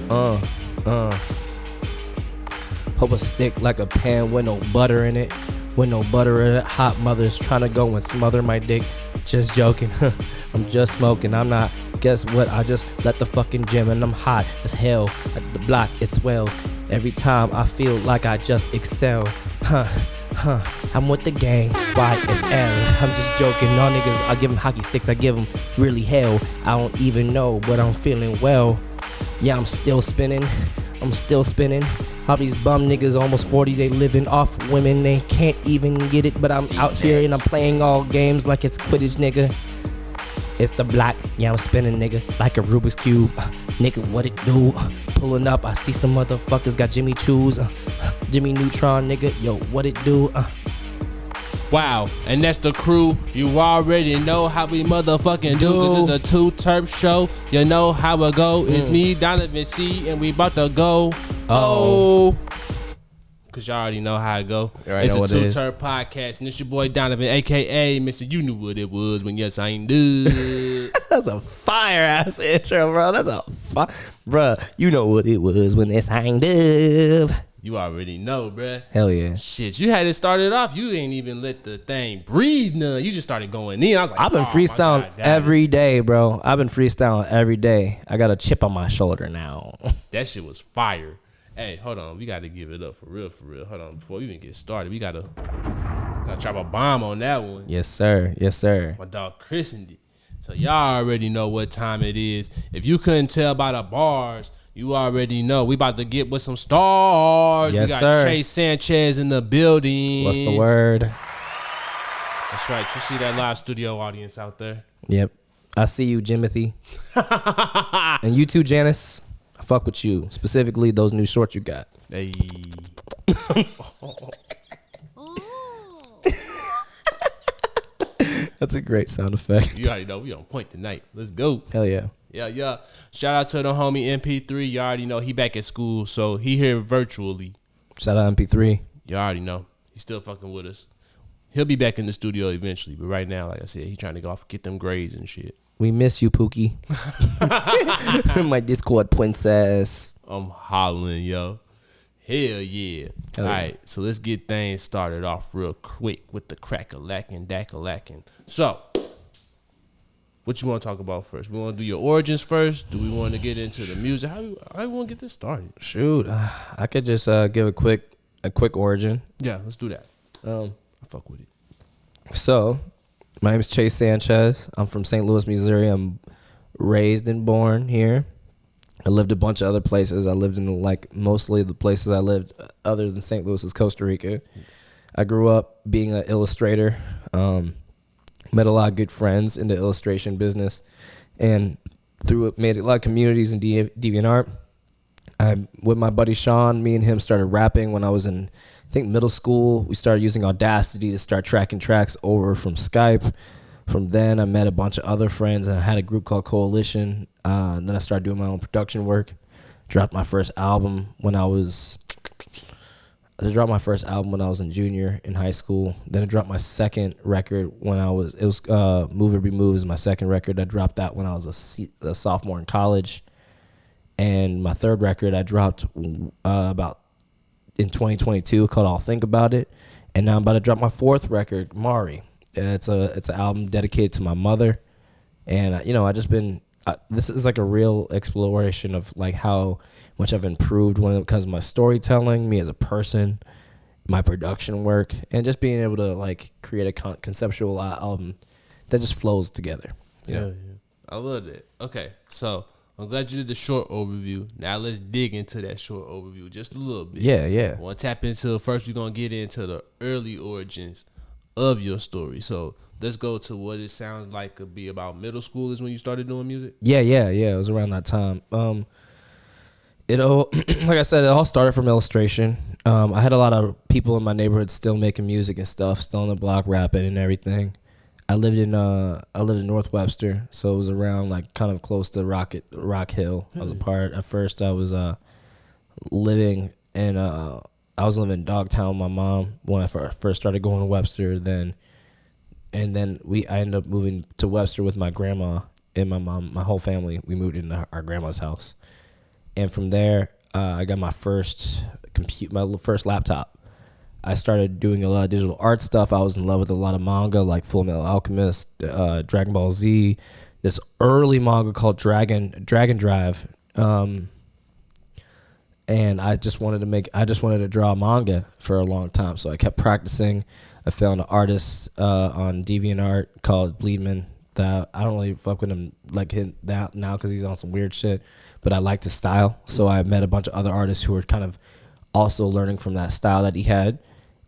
Hope a stick like a pan with no butter in it. With no butter in it. Hot mothers trying to go and smother my dick. Just joking. I'm just smoking. I'm not. Guess what? I just left the fucking gym and I'm hot as hell. At the block, it swells. Every time I feel like I just excel. I'm with the gang, YSL. I'm just joking. All niggas, I give them hockey sticks. I give them really hell. I don't even know, but I'm feeling well. Yeah, I'm still spinning. All these bum niggas almost 40, they living off women. They can't even get it, but I'm out here and I'm playing all games like it's Quidditch, nigga. It's the block, yeah, I'm spinning, nigga, like a Rubik's Cube. Nigga, what it do? Pulling up, I see some motherfuckers got Jimmy Choos. Jimmy Neutron, nigga, yo, what it do? Wow, and that's the crew. You already know how we motherfucking do. Cause it's a Too T3rp show. You know how it go. It's me, Donovan C, and we about to go. Oh. Cause y'all already know how it go. It's a Too T3rp podcast. And it's your boy Donovan, aka Mr. You knew what it was when yes I ain't do. That's a fire ass intro, bro. That's a bruh. You know what it was when it's hanged up. You already know, bruh. Hell yeah. Shit, you had it started off. You ain't even let the thing breathe none. You just started going in. I was like, I've been freestyling every day, bro. I've been freestyling every day. I got a chip on my shoulder now. That shit was fire. Hey, hold on. We got to give it up for real, for real. Hold on. Before we even get started, we got to drop a bomb on that one. Yes, sir. Yes, sir. My dog christened it. So y'all already know what time it is. If you couldn't tell by the bars, you already know. We about to get with some stars. Yes, we got sir. Che Sanchez in the building. What's the word? That's right. You see that live studio audience out there? Yep. I see you, Jimothy. And you too, Janice. I fuck with you. Specifically, those new shorts you got. Hey. That's a great sound effect. You already know we on point tonight. Let's go. Hell yeah. Yeah. Shout out to the homie MP3. You already know he back at school, so he here virtually. Shout out MP3. You already know. He's still fucking with us. He'll be back in the studio eventually, but right now, like I said, he trying to go off get them grades and shit. We miss you, Pookie. My Discord princess. I'm hollering, yo. Hell yeah. All right, so let's get things started off real quick with the crack-a-lackin', dack-a-lackin'. So, what you want to talk about first? We want to do your origins first? Do we want to get into the music? How you want to get this started? Shoot, I could just give a quick origin. Yeah, let's do that. I fuck with it. So, my name is Che Sanchez. I'm from St. Louis, Missouri. I'm raised and born here. I lived a bunch of other places. I lived in mostly the places I lived other than St. Louis is Costa Rica. Yes. I grew up being an illustrator. Met a lot of good friends in the illustration business, and through it made a lot of communities in DeviantArt. With my buddy Sean, me and him started rapping when I was in, I think, middle school. We started using Audacity to start tracking tracks over from Skype. From then, I met a bunch of other friends, and I had a group called Coalition. And then I started doing my own production work. Dropped my first album when I was in junior in high school. Then I dropped my second record when Move or Be Moved is my second record. I dropped that when I was a sophomore in college. And my third record I dropped about in 2022 called I'll Think About It. And now I'm about to drop my fourth record, Mari. It's an album dedicated to my mother. And I just been this is like a real exploration of like how much I've improved when it comes to my storytelling, me as a person, my production work, and just being able to like create a conceptual album that just flows together. Yeah. I love that. Okay, so I'm glad you did the short overview. Now let's dig into that short overview just a little bit. Yeah. I want to tap into, first we're going to get into the early origins of your story. So let's go to what it sounds like to be about middle school is when you started doing music? Yeah. It was around that time. Like I said, it all started from illustration. I had a lot of people in my neighborhood still making music and stuff, still on the block rapping and everything. I lived in North Webster, so it was around like kind of close to Rock Hill. I was a part. At first, I was living in Dogtown with my mom when I first started going to Webster. Then I ended up moving to Webster with my grandma and my mom. My whole family, we moved into our grandma's house. And from there, I got my first first laptop. I started doing a lot of digital art stuff. I was in love with a lot of manga, like Full Metal Alchemist, Dragon Ball Z, this early manga called Dragon Drive. And I just wanted to draw manga for a long time. So I kept practicing. I found an artist on DeviantArt called Bleedman that I don't really fuck with him like him that now because he's on some weird shit. But I liked his style. So I met a bunch of other artists who were kind of also learning from that style that he had.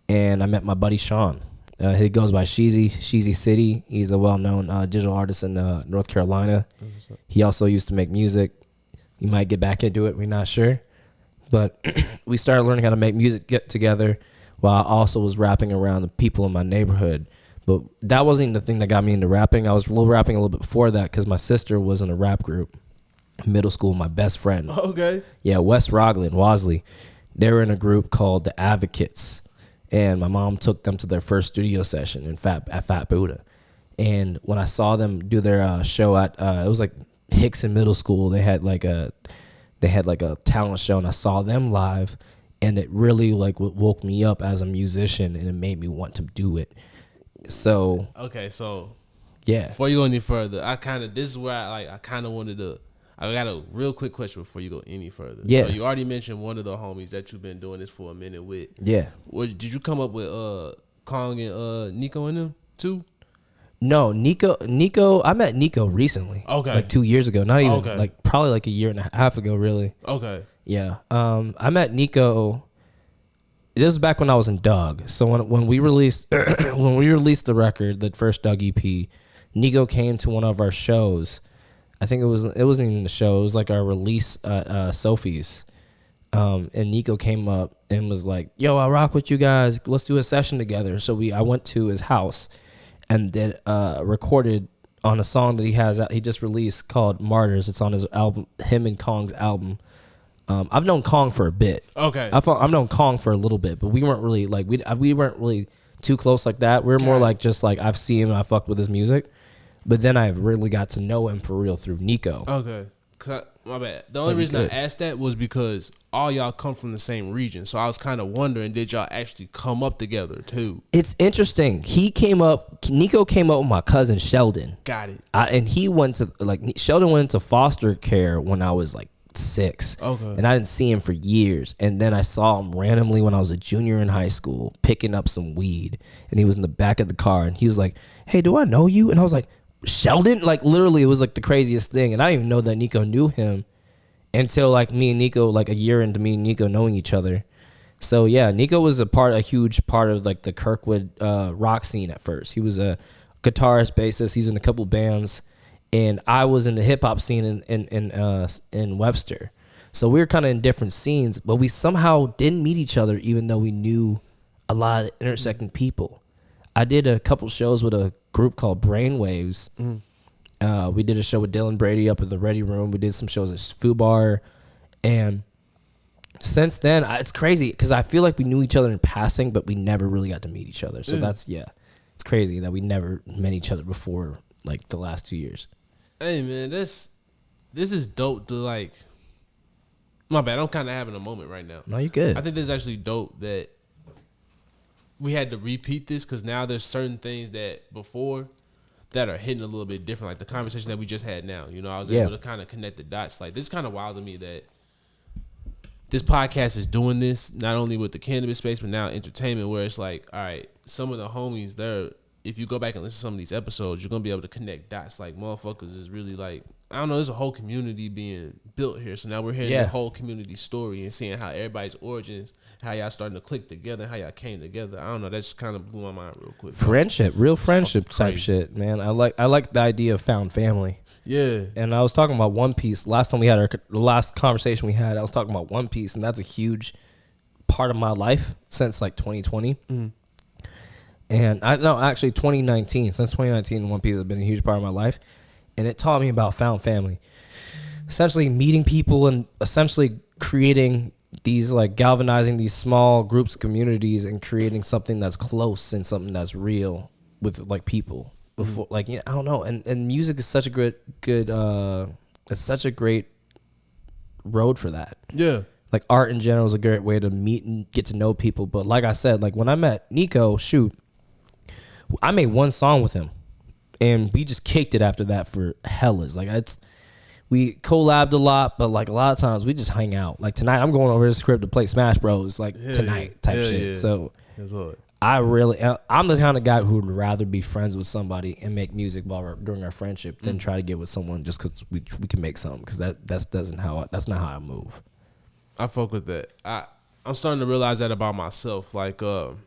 And I met my buddy Sean. He goes by Sheezy City. He's a well-known digital artist in North Carolina. He also used to make music. He might get back into it. We're not sure. But we started learning how to make music get together while I also was rapping around the people in my neighborhood. But that wasn't the thing that got me into rapping. I was rapping a little bit before that because my sister was in a rap group. Middle school, my best friend. Okay. Yeah, Wes Roglin, Wasley. They were in a group called The Advocates. And my mom took them to their first studio session at Fat Buddha. And when I saw them do their show at, it was like Hickson Middle School. They had like a talent show, and I saw them live, and it really like woke me up as a musician, and it made me want to do it. So okay, so yeah. Before you go any further, this is where I kind of wanted to. I got a real quick question before you go any further. Yeah. So you already mentioned one of the homies that you've been doing this for a minute with. Yeah. Did you come up with Kong and Nico and them too? No, Nico. I met Nico recently. Okay. Like 2 years ago. Not even like probably like a year and a half ago, really. Okay. Yeah. I met Nico. This was back when I was in Doug. So when we released the record, the first Doug EP, Nico came to one of our shows. I think it wasn't even a show. It was like our release at Sophie's. And Nico came up and was like, "Yo, I rock with you guys. Let's do a session together." So I went to his house and then recorded on a song that he just released called Martyrs. It's on his album, him and Kong's album. I've known Kong for a bit. Okay. I've known Kong for a little bit, but we weren't really like we weren't really too close like that. We were more like just like I've seen him and I fucked with his music. But then I really got to know him for real through Nico. Okay. My bad. The only reason I asked that was because all y'all come from the same region. So I was kind of wondering, did y'all actually come up together too? It's interesting. Nico came up with my cousin Sheldon. Got it. And he Sheldon went into foster care when I was like 6. Okay. And I didn't see him for years. And then I saw him randomly when I was a junior in high school picking up some weed. And he was in the back of the car. And he was like, "Hey, do I know you?" And I was like, "Sheldon?" Like literally it was like the craziest thing. And I didn't even know that Nico knew him until like me and Nico, like a year into me and Nico knowing each other. So yeah, Nico was a huge part of like the Kirkwood rock scene at first. He was a guitarist, bassist. He was in a couple bands, and I was in the hip hop scene in Webster. So we were kind of in different scenes, but we somehow didn't meet each other, even though we knew a lot of intersecting people. I did a couple shows with a group called Brainwaves. We did a show with Dylan Brady up in the Ready Room. We did some shows at Fubar, and since then it's crazy because I feel like we knew each other in passing, but we never really got to meet each other. So it's crazy that we never met each other before like the last 2 years. Hey man, this is dope to like. My bad, I'm kind of having a moment right now. No, you're good. I think this is actually dope that we had to repeat this because now there's certain things that before that are hitting a little bit different, like the conversation that we just had now. You know, I was able to kind of connect the dots. Like this is kind of wild to me that this podcast is doing this not only with the cannabis space but now entertainment, where it's like, all right, some of the homies there. If you go back and listen to some of these episodes, you're gonna be able to connect dots. Like motherfuckers is really like, I don't know, there's a whole community being built here. So now we're hearing the whole community story and seeing how everybody's origins, how y'all starting to click together, how y'all came together. I don't know, that just kind of blew my mind real quick. Friendship, real friendship type shit, man. I like the idea of found family. Yeah. And I was talking about One Piece. Last time we had the last conversation we had, I was talking about One Piece, and that's a huge part of my life since like 2020. And I know actually 2019, since 2019, One Piece has been a huge part of my life. And it taught me about found family. Essentially meeting people and essentially creating these, like galvanizing these small groups, communities, and creating something that's close and something that's real with like people. Before, like, I don't know. And music is such a good it's such a great road for that. Yeah. Like art in general is a great way to meet and get to know people. But like I said, like when I met Nico, I made one song with him, and we just kicked it after that for hellas. Like we collabed a lot, but like a lot of times we just hang out. Like tonight, I'm going over his crib to play Smash Bros. Like tonight type shit. Yeah. So That's hard. I'm the kind of guy who would rather be friends with somebody and make music during our friendship than try to get with someone just because we can make something. Because that's not how I move. I fuck with that. I'm starting to realize that about myself. Like, I'm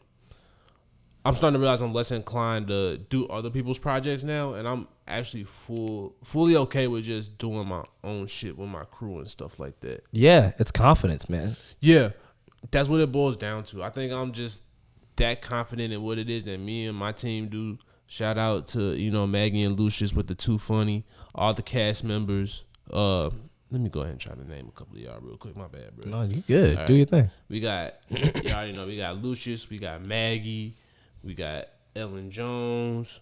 starting to realize I'm less inclined to do other people's projects now, and I'm actually fully okay with just doing my own shit with my crew and stuff like that. Yeah, it's confidence, man. Yeah, that's what it boils down to. I think I'm just that confident in what it is that me and my team do. Shout out to, Maggie and Lucius with the Too Funny, all the cast members. Let me go ahead and try to name a couple of y'all real quick. My bad, bro. No, you good. All do right. your thing. We got, you already know, we got Lucius, we got Maggie, we got Ellen Jones,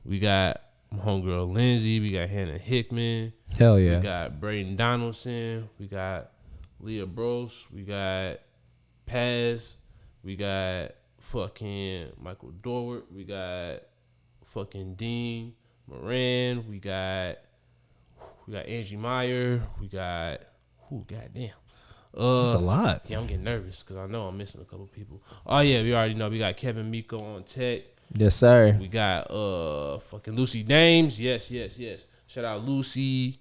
we got homegirl Lindsay, we got Hannah Hickman. Hell yeah. We got Braden Donaldson, we got Leah Brose, we got Paz, we got fucking Michael Dorwart, we got fucking Dean Moran, we got Angie Meyer, we got goddamn. That's a lot. Yeah, I'm getting nervous because I know I'm missing a couple people. Oh yeah, we already know we got Kevin Miko on tech. Yes, sir. We got fucking Lucy Dames. Yes. Shout out Lucy.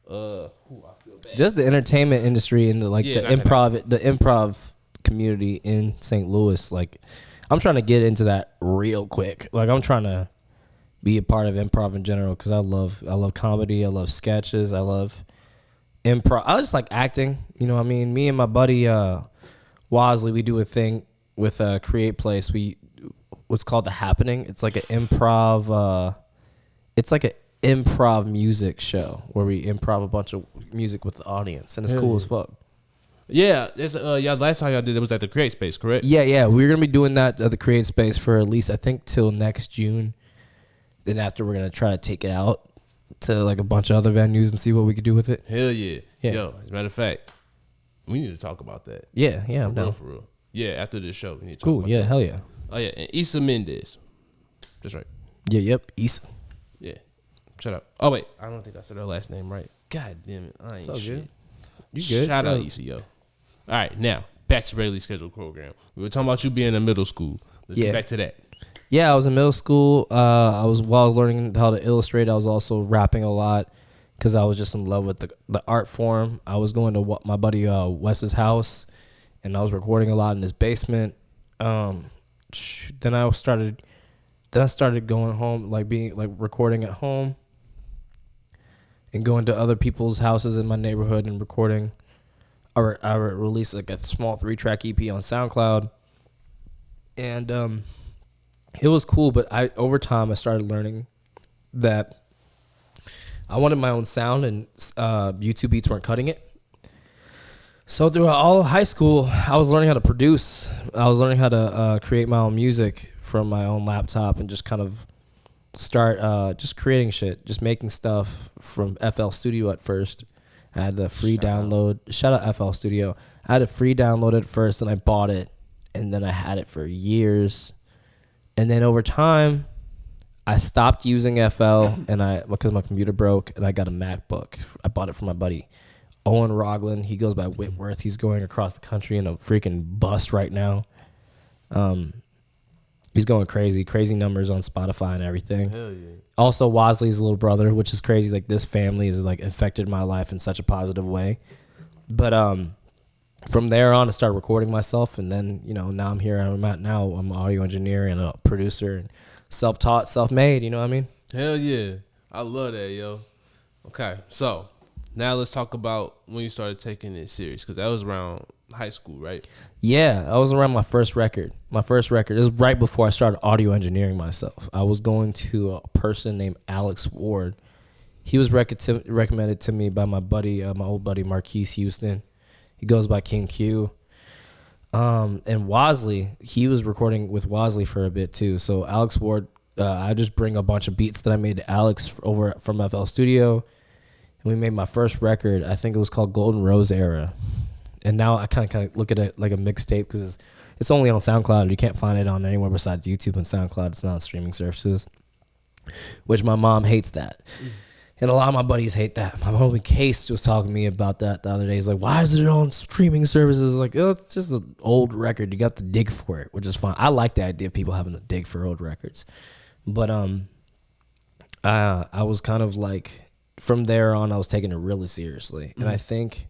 I feel bad. Just the entertainment industry and the improv community in St. Louis. Like, I'm trying to get into that real quick. Like, I'm trying to be a part of improv in general because I love comedy. I love sketches. I love improv. I just like acting. You know what I mean? Me and my buddy Wosley, we do a thing with Create Place. What's called The Happening. It's like an improv. It's like an improv music show where we improv a bunch of music with the audience, and it's cool as fuck. Yeah, this last time y'all did it was at the Create Space, correct? Yeah. We're gonna be doing that at the Create Space for at least I think till next June. Then after we're gonna try to take it out to like a bunch of other venues and see what we could do with it. Hell yeah. Yeah. Yo, as a matter of fact, we need to talk about that. Yeah, I'm down. For real. Yeah, after this show, we need to talk Cool. about Yeah, that. hell yeah. Oh yeah, and Issa Mendez. That's right. Yeah, yep. Issa. Yeah. Shut up. Oh wait, I don't think I said her last name right. God damn it, I ain't all shit. good. You good? Shout out Issa, yo. All right, now back to regularly scheduled program. We were talking about you being in middle school. Let's get back to that. Yeah, I was in middle school. While I was learning how to illustrate, I was also rapping a lot because I was just in love with the art form. I was going to my buddy Wes's house, and I was recording a lot in his basement. Then I started going home, like being like recording at home, and going to other people's houses in my neighborhood and recording. I released like a small 3-track EP on SoundCloud, and it was cool, but over time I started learning that I wanted my own sound, and YouTube Beats weren't cutting it. So throughout all of high school, I was learning how to produce. I was learning how to create my own music from my own laptop and just kind of start just creating shit, just making stuff from FL Studio at first. I had the free download. Shout out FL Studio. I had a free download at first, and I bought it, and then I had it for years. And then over time, I stopped using FL because my computer broke, and I got a MacBook. I bought it from my buddy Owen Roglin. He goes by Whitworth. He's going across the country in a freaking bus right now. He's going crazy numbers on Spotify and everything. Hell yeah. Also, Wosley's little brother, which is crazy. Like, this family has like affected my life in such a positive way. But from there on, I started recording myself, and then now I'm here. I'm at now. I'm an audio engineer and a producer, and self-taught, self-made. You know what I mean? Hell yeah, I love that, yo. Okay, so now let's talk about when you started taking it serious, because that was around high school, right? Yeah, I was around my first record. It was right before I started audio engineering myself. I was going to a person named Alex Ward. He was recommended to me by my buddy, my old buddy Marquise Houston. He goes by King Q. And Wosley, he was recording with Wosley for a bit too. So Alex Ward, I just bring a bunch of beats that I made to Alex over from FL Studio. We made my first record. I think it was called Golden Rose Era. And now I kind of look at it like a mixtape because it's only on SoundCloud. You can't find it on anywhere besides YouTube and SoundCloud. It's not on streaming services, which my mom hates that. And a lot of my buddies hate that. My homie Case was talking to me about that the other day. He's like, why is it on streaming services? Like, oh, it's just an old record. You got to dig for it, which is fine. I like the idea of people having to dig for old records. But I was kind of like, from there on, I was taking it really seriously. And I think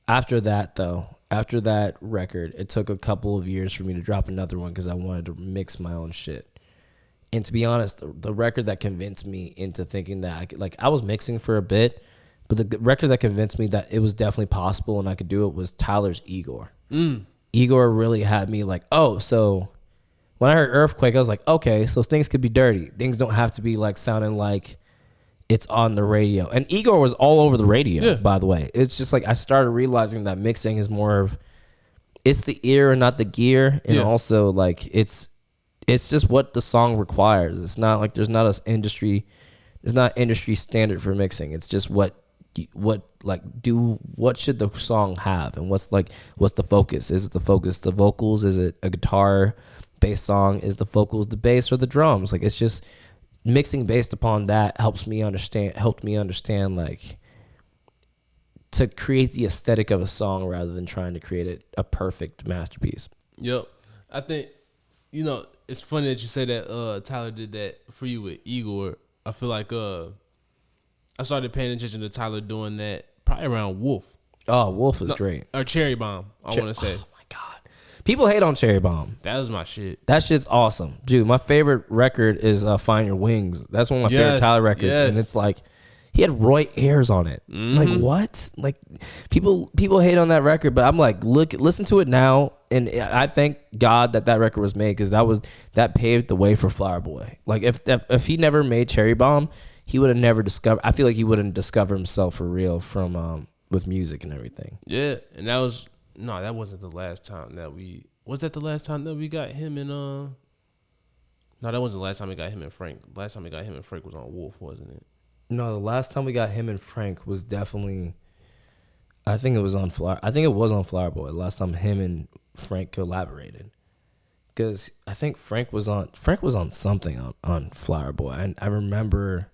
after that record, it took a couple of years for me to drop another one because I wanted to mix my own shit. And to be honest, the record that convinced me into thinking that I could, like, I was mixing for a bit, but the record that convinced me that it was definitely possible and I could do it was Tyler's Igor. Igor really had me like, oh, so when I heard Earthquake, I was like, okay, so things could be dirty. Things don't have to be like sounding like it's on the radio. And Igor was all over the radio, by the way. It's just like I started realizing that mixing is more of, it's the ear and not the gear. And also like it's just what the song requires. It's not like there's not industry standard for mixing. It's just what should the song have, and what's the focus? Is it the focus the vocals? Is it a guitar based song? Is the vocals the bass or the drums? Like, it's just mixing based upon that helped me understand like to create the aesthetic of a song rather than trying to create a perfect masterpiece. Yep. I think, it's funny that you say that Tyler did that for you with Igor. I feel like I started paying attention to Tyler doing that probably around Wolf. Oh, Wolf is great. Or Cherry Bomb, I want to say. Oh, my God. People hate on Cherry Bomb. That was my shit. That shit's awesome. Dude, my favorite record is Find Your Wings. That's one of my favorite Tyler records. Yes. And it's like, he had Roy Ayers on it. Like, what? Like, people hate on that record, but I'm like, listen to it now, and I thank God that record was made because that paved the way for Flower Boy. Like, if he never made Cherry Bomb, he would have never discovered. I feel like he wouldn't discover himself for real from with music and everything. Yeah, and that wasn't the last time that we. Was that the last time that we got him in? No, that wasn't the last time we got him and Frank. The last time we got him and Frank was on Wolf, wasn't it? No, the last time we got him and Frank was definitely, I think it was on Flower Boy. The last time him and Frank collaborated, because I think Frank was on something on Flower Boy. I remember.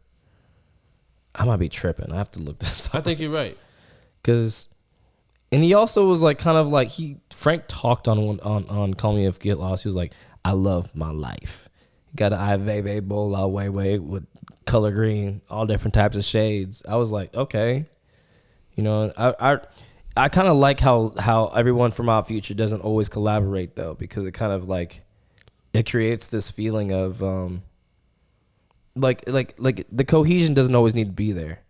I might be tripping. I have to look this up. I think you're right. And he also was like kind of like Frank talked on Call Me If You Get Lost. He was like, I love my life. Got an Ivy Bola way with color green, all different types of shades. I was like, okay, I kind of like how everyone from Our Future doesn't always collaborate though, because it kind of like it creates this feeling of like the cohesion doesn't always need to be there.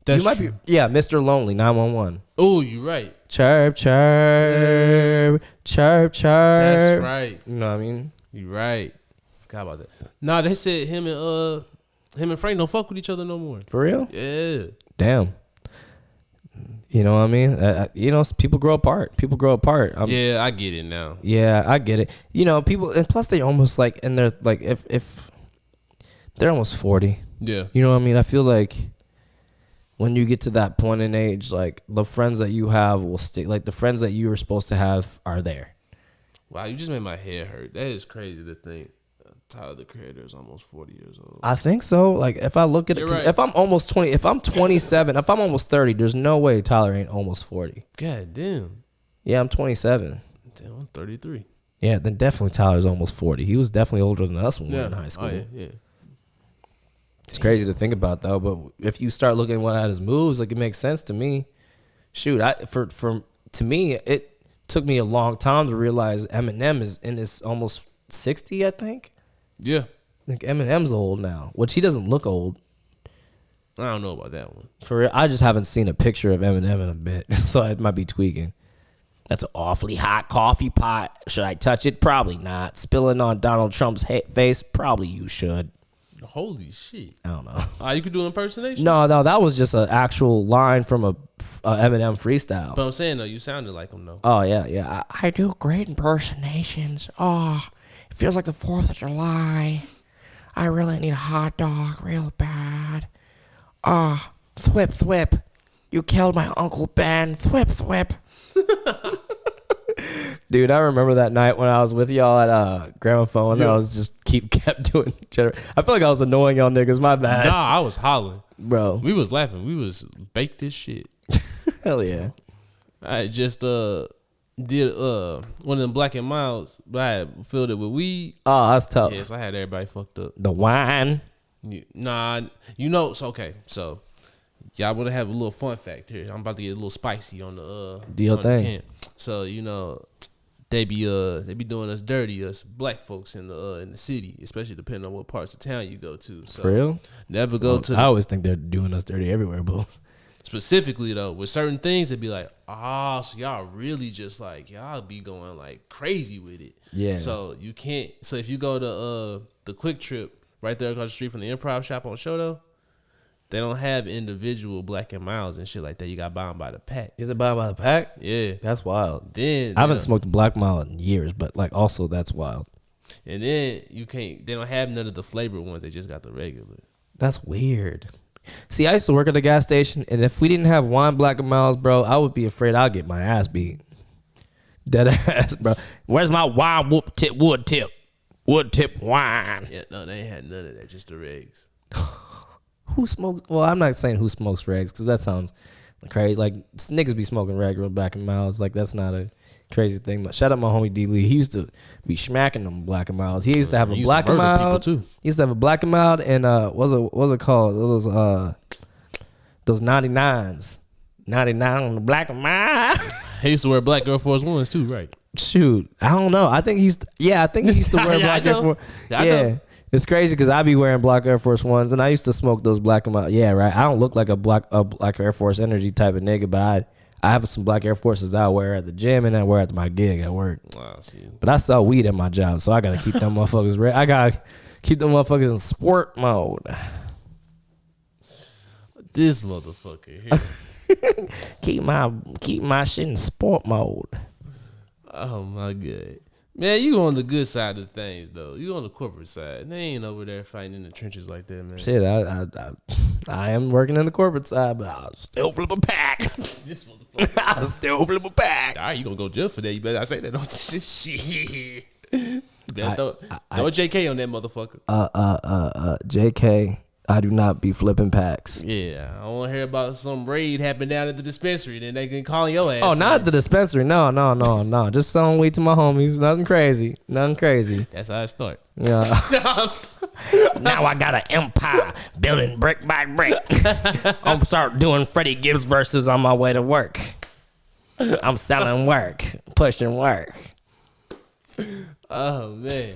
That's true. Mr. Lonely 911. Oh, you're right. Chirp chirp chirp chirp. That's right. You know what I mean? You're right. Forgot about that. Nah, they said him and Frank don't fuck with each other no more. For real? Yeah. Damn. You know what I mean? People grow apart. Yeah, I get it now. Yeah, I get it. People, and plus they almost like, and they're like, if they're almost 40. Yeah. You know what I mean? I feel like when you get to that point in age, like the friends that you have will stick. Like the friends that you were supposed to have are there. Wow, you just made my head hurt. That is crazy to think. Tyler, the Creator, is almost 40 years old. I think so. Like if I look at it, right. If I'm almost 20, if I'm 27, if I'm almost 30, there's no way Tyler ain't almost 40. God damn. Yeah, I'm 27. Damn, I'm 33. Yeah, then definitely Tyler's almost 40. He was definitely older than us when we were in high school. Oh, yeah. It's crazy to think about though, but if you start looking at his moves, like it makes sense to me. Shoot, to me, it took me a long time to realize Eminem is in his almost 60, I think. Yeah. Like Eminem's old now, which he doesn't look old. I don't know about that one. For real, I just haven't seen a picture of Eminem in a bit, so it might be tweaking. That's an awfully hot coffee pot. Should I touch it? Probably not. Spilling on Donald Trump's face? Probably you should. Holy shit. I don't know. You could do impersonation? No, that was just an actual line from a Eminem freestyle. But I'm saying, though, you sounded like him, though. Oh, yeah. I do great impersonations. Oh, it feels like the 4th of July. I really need a hot dog real bad. Thwip, thwip. You killed my Uncle Ben. Thwip, thwip. Dude, I remember that night when I was with y'all at Gramophone and I was just kept doing I feel like I was annoying y'all niggas. My bad. Nah, I was hollering. Bro. We was laughing. We was baked as shit. Hell yeah. I just did one of them Black and Milds, but I had filled it with weed. Oh, that's tough. Yes, I had everybody fucked up. The wine. Nah, you know, so okay, so y'all want to have a little fun fact here. I'm about to get a little spicy on the deal thing. Camp. So you know, they be doing us dirty, us black folks in the city, especially depending on what parts of town you go to. So for real? Never go to. I always think they're doing us dirty everywhere, bro. Specifically though, with certain things, it'd be like, so y'all really just like y'all be going like crazy with it. Yeah. So you can't. So if you go to the Quick Trip right there across the street from the Improv Shop on Shoto, they don't have individual Black and Milds and shit like that. You got buy them by the pack. Is it buy by the pack? Yeah. That's wild. Then I haven't smoked a Black Mile in years, but like also that's wild. And then you can't. They don't have none of the flavored ones. They just got the regular. That's weird. See, I used to work at the gas station, and if we didn't have wine Black and Miles, bro, I would be afraid I'd get my ass beat. Dead ass, bro. Where's my wine wood tip wine? Yeah, no, they ain't had none of that. Just the regs. Who smokes? Well, I'm not saying who smokes regs because that sounds crazy. Like niggas be smoking regular Black and Miles. Like that's not a crazy thing. But shout out my homie D Lee. He used to be smacking them Black and Miles. He used to have a Black and Mild too. He used to have a Black and Mild and what's it called? Those 99s. 99 on the Black and Mild. He used to wear black Air Force Ones too, right? Shoot, I don't know. I think he used to wear black Air Force. Yeah. It's crazy because I be wearing black Air Force Ones, and I used to smoke those Black and Mild. Yeah, right. I don't look like a black Air Force Energy type of nigga, but I have some black Air Forces I wear at the gym and I wear at my gig at work. Wow, see. But I sell weed at my job, so I gotta keep them motherfuckers ready. I gotta keep them motherfuckers in sport mode. This motherfucker here. keep my shit in sport mode. Oh my god. Man, you on the good side of things though. You on the corporate side. They ain't over there fighting in the trenches like that, man. Shit, I am working in the corporate side, but I'll still flip a pack. This motherfucker. I'll still flip a pack. All right, you gonna go jail for that. You better not say that. Don't shit. You better throw JK on that motherfucker. JK, I do not be flipping packs. Yeah, I want to hear about some raid happened down at the dispensary. Then they can call your ass. Oh, not at the dispensary. No. Just selling weed to my homies. Nothing crazy. That's how I start. Yeah. Now I got an empire building brick by brick. I'm start doing Freddie Gibbs verses on my way to work. I'm selling work, pushing work. Oh man,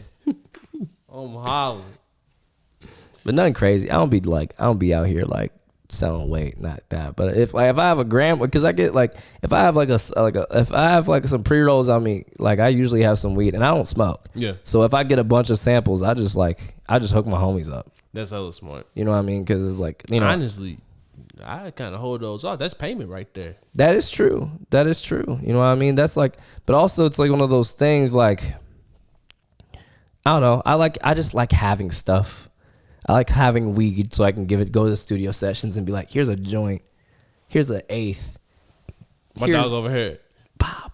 I'm hollering. But nothing crazy. I don't be out here like selling weight, not that. But if I have a gram, because I get like if I have some pre-rolls on me, like I usually have some weed and I don't smoke. Yeah. So if I get a bunch of samples, I just hook my homies up. That's hella smart. You know what I mean? Because it's like, you know, honestly, I kind of hold those off. That's payment right there. That is true. You know what I mean? That's like, but also it's like one of those things like, I don't know. I just like having stuff. I like having weed so I can go to the studio sessions and be like, here's a joint. Here's an eighth. My dog over here. Bah.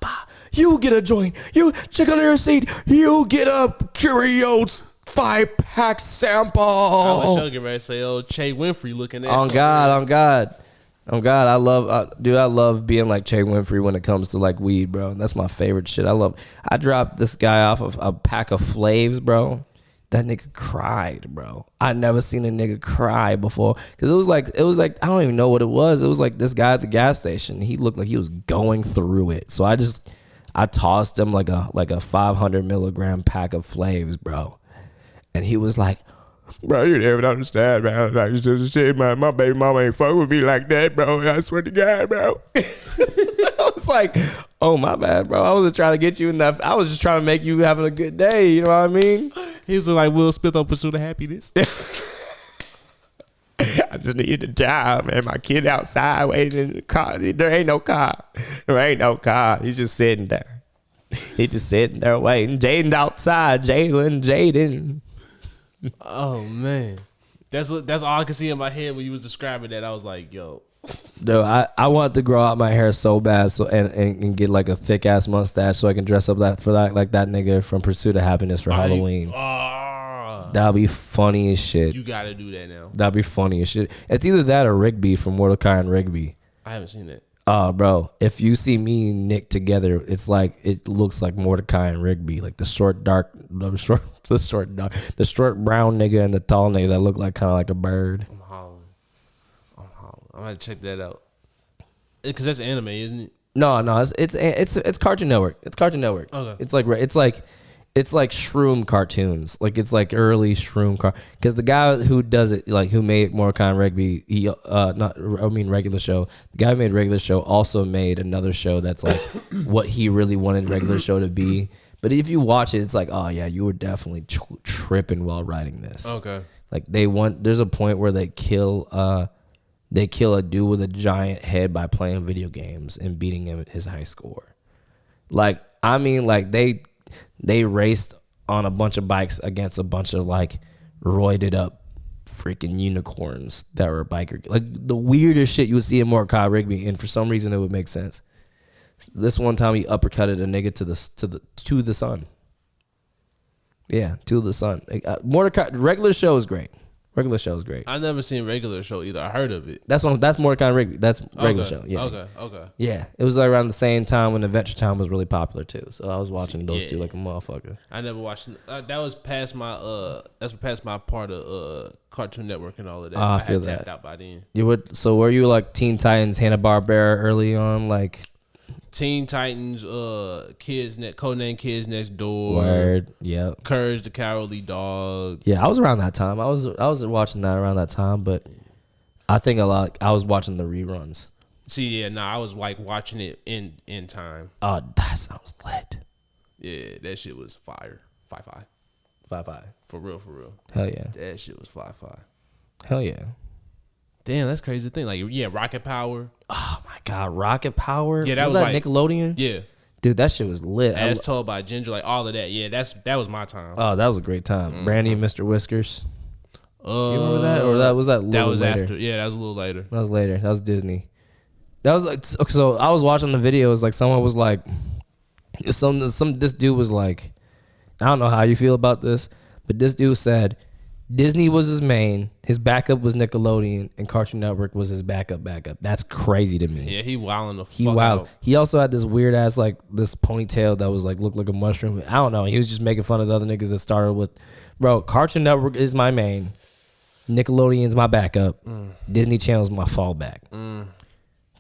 You get a joint. You check under your seat. You get a Curios 5-pack sample. I was getting ready to say, Che Winfrey looking at. On God. I love being like Che Winfrey when it comes to like weed, bro. That's my favorite shit. I dropped this guy off of a pack of Flavs, bro. That nigga cried, bro. I never seen a nigga cry before. Cause it was like I don't even know what it was. It was like this guy at the gas station. He looked like he was going through it. So I tossed him like a 500 milligram pack of Flavs, bro. And he was like, bro, you never understand, man. Like, just shit, man. My baby mama ain't fuck with me like that, bro. I swear to God, bro. I was like, oh, my bad, bro. I wasn't trying to get you enough. I was just trying to make you having a good day. You know what I mean? He was like Will Smith on Pursuit of Happiness. I just needed a job, man. My kid outside waiting in the car. There ain't no car. He's just sitting there. Waiting. Jaden outside. Jaden. Oh man, That's all I could see in my head when you was describing that. I was like, yo. No, I wanted to grow out my hair so bad, so and get like a thick ass mustache so I can dress up like that nigga from Pursuit of Happiness for Halloween. That'd be funny as shit. You gotta do that now. That'd be funny as shit. It's either that or Rigby from Mordecai and Rigby. I haven't seen that. Bro, if you see me and Nick together, it's like it looks like Mordecai and Rigby, like the short brown nigga and the tall nigga that look like kind of like a bird. I'm hollering. I'm gonna check that out. Cause that's anime, isn't it? No, it's Cartoon Network. It's Cartoon Network. Okay. It's like Shroom cartoons. Like it's like early Shroom because the guy who does it, like who made Mordecai and Rigby, regular show. The guy who made regular show also made another show that's like what he really wanted regular show to be. But if you watch it, it's like, oh yeah, you were definitely tripping while writing this. Okay. Like there's a point where they kill a dude with a giant head by playing video games and beating him at his high score. Like, I mean, like they raced on a bunch of bikes against a bunch of like roided up freaking unicorns that were biker. Like the weirdest shit you would see in Mordecai Rigby, and for some reason it would make sense. This one time he uppercutted a nigga to the sun. Yeah, to the sun. Mordecai regular show is great. Regular show is great. I've never seen regular show either. I heard of it. That's Mordecai and Rigby. That's regular show. Yeah. Okay. Yeah, it was like around the same time when Adventure Time was really popular too. So I was watching those two like a motherfucker. I never watched. That was past my. That's past my part of Cartoon Network and all of that. I feel that. Tapped out by then. You would. So were you like Teen Titans, Hanna-Barbera early on, like? Teen Titans, Codename Kids Next Door. Word, yeah. Courage the Cowardly Dog. Yeah, I was around that time. I was watching that around that time, but I think I was watching the reruns. See, yeah, I was like watching it in time. Oh, that sounds lit. Yeah, that shit was fire. 5-5. 5-5. For real. Hell yeah. That shit was 5-5. Hell yeah. Damn, that's crazy thing. Like, yeah, Rocket Power. Oh my God, Rocket Power. Yeah, that was like Nickelodeon. Yeah, dude, that shit was lit. As Told by Ginger, like all of that. Yeah, that was my time. Oh, that was a great time. Mm-hmm. Brandy and Mr. Whiskers. You remember that, or that was that? That was later? After. Yeah, that was a little later. That was later. That was Disney. That was like so. I was watching the videos. Like someone was like, this dude was like, I don't know how you feel about this, but this dude said Disney was his main, his backup was Nickelodeon, and Cartoon Network was his backup. That's crazy to me. Yeah, he wilding the fuck out. He also had this weird ass like this ponytail that was like looked like a mushroom. I don't know. He was just making fun of the other niggas that started with, bro. Cartoon Network is my main, Nickelodeon's my backup, Disney Channel's my fallback.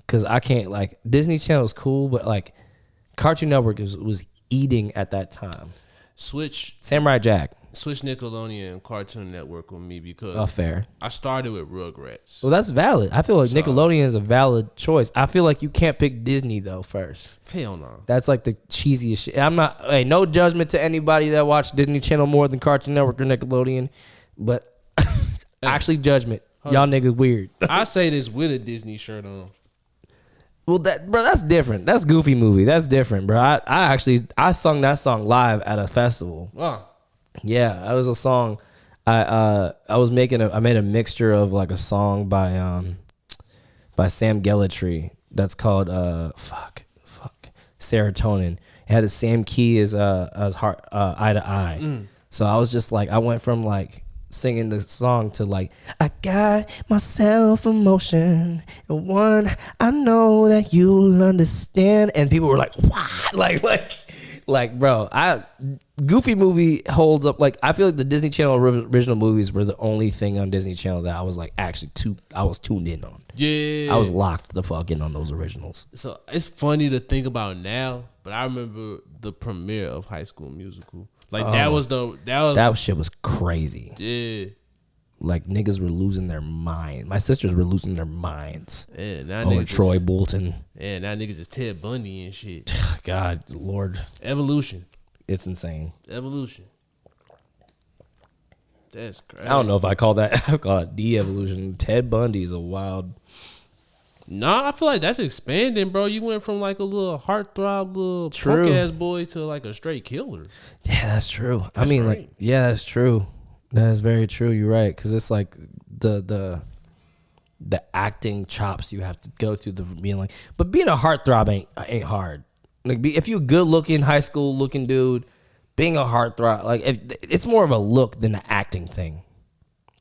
Cause I can't like Disney Channel's cool, but like Cartoon Network was eating at that time. Samurai Jack. Switch Nickelodeon and Cartoon Network with me because fair. I started with Rugrats. Well, that's valid. I feel like Nickelodeon is a valid choice. I feel like you can't pick Disney though first. Hell no. That's like the cheesiest shit. I'm not. Hey, no judgment to anybody that watched Disney Channel more than Cartoon Network or Nickelodeon, but actually judgment. Y'all niggas weird. I say this with a Disney shirt on. Well, that's different. That's Goofy Movie. That's different, bro. I sung that song live at a festival. Oh. Yeah, that was a song. I made a mixture of like a song by Sam Gellatry that's called Serotonin. It had the same key as Eye to Eye. So I was just like, I went from like singing the song to like, I got myself a motion and one I know that you'll understand, and people were like, what? Like, bro, Goofy Movie holds up. Like, I feel like the Disney Channel original movies were the only thing on Disney Channel that I was like I was tuned in on. Yeah, I was locked the fuck in on those originals. So it's funny to think about now, but I remember the premiere of High School Musical. Like that shit was crazy. Yeah. Like niggas were losing their mind. My sisters were losing their minds. Yeah, now niggas Troy Bolton. Yeah, now niggas is Ted Bundy and shit. God, Lord. Evolution. It's insane. Evolution. That's crazy. I don't know if I call it de-evolution. Ted Bundy is a wild. Nah, I feel like that's expanding, bro. You went from like a little heartthrob, little punk ass boy to like a straight killer. Yeah, that's true. That's true. That is very true. You're right, because it's like the acting chops you have to go through the being like. But being a heartthrob ain't hard. Like if you're a good looking high school looking dude, being a heartthrob like it's more of a look than an acting thing.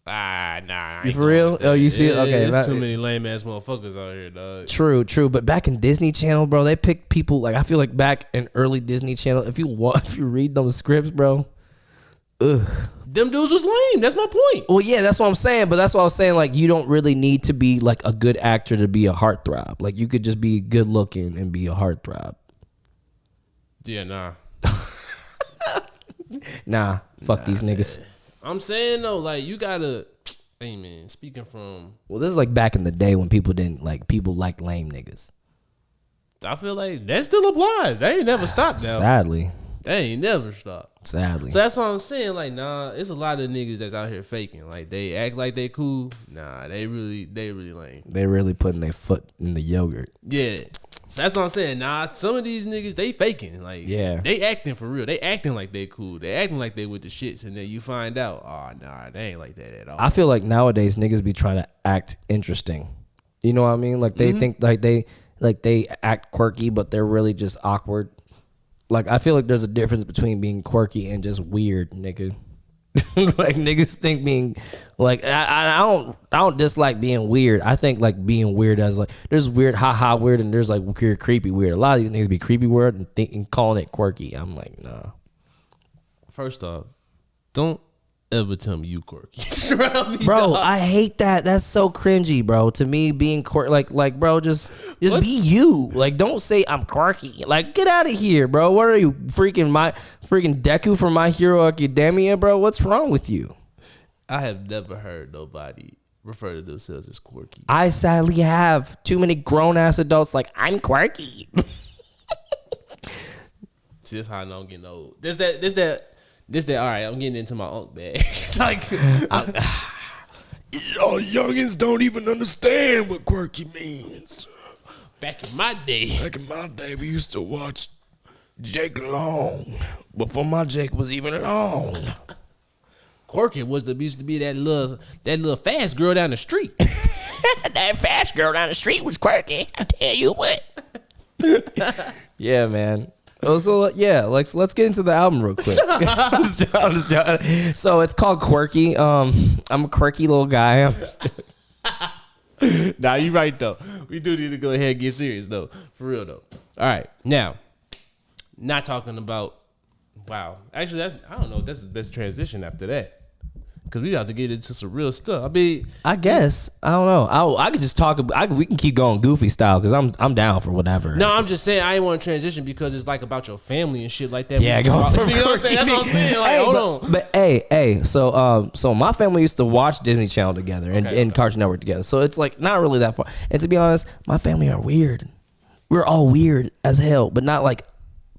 Nah. You for real? Oh, you see it? Okay. There's too many lame ass motherfuckers out here, dog. True. But back in Disney Channel, bro, they picked people like I feel like back in early Disney Channel. If you read those scripts, bro, ugh. Them dudes was lame. That's my point. Well, yeah, that's what I'm saying. But that's what I was saying. Like, you don't really need to be like a good actor to be a heartthrob. Like, you could just be good looking and be a heartthrob. Yeah, nah. Fuck these niggas. Man. I'm saying though, like you gotta. Hey man, speaking from. Well, this is like back in the day when people liked lame niggas. I feel like that still applies. They ain't never stopped now. Sadly. They ain't never stopped. Sadly. So that's what I'm saying. Like, nah, it's a lot of niggas that's out here faking. Like, they act like they cool. Nah, they really lame. They really putting their foot in the yogurt. Yeah. So that's what I'm saying. Nah, some of these niggas, they faking. Like, yeah, they acting for real. They acting like they cool. They acting like they with the shits. And then you find out, oh, nah, they ain't like that at all. I feel like nowadays niggas be trying to act interesting. You know what I mean? Like, they think like they act quirky, but they're really just awkward. Like, I feel like there's a difference between being quirky and just weird, nigga. Like, niggas think being like I don't dislike being weird. I think like being weird as like there's weird haha weird and there's like weird creepy weird. A lot of these niggas be creepy weird and calling it quirky. I'm like, nah. First off, don't ever tell me you quirky. Bro, I hate that. That's so cringy, bro. To me, being quirky, like, bro, just be you. Like, don't say I'm quirky. Like, get out of here, bro. What are you, freaking Deku from My Hero Academia, bro? What's wrong with you? I have never heard nobody refer to themselves as quirky. I sadly have. Too many grown ass adults like I'm quirky. See, this how I know I'm getting old. This that. All right, I'm getting into my unk bag. It's like, y'all youngins don't even understand what quirky means. Back in my day, we used to watch Jake Long before my Jake was even long. Quirky used to be that little fast girl down the street. That fast girl down the street was quirky. I tell you what. Yeah, man. So yeah, let's get into the album real quick. I'm just joking. So it's called Quirky. I'm a quirky little guy. Nah, you right though. We do need to go ahead and get serious though, for real though. All right, now, not talking about. Wow, actually, I don't know if that's the best transition after that. Cause we got to get into some real stuff. I mean, I guess I don't know. I could just talk. We can keep going goofy style because I'm down for whatever. No, I'm just saying I ain't want to transition because it's like about your family and shit like that. Yeah, go. You know what I'm saying? That's what I'm saying. Like, hey, hold on. But hey. So my family used to watch Disney Channel together and Cartoon Network together. So it's like not really that far. And to be honest, my family are weird. We're all weird as hell, but not like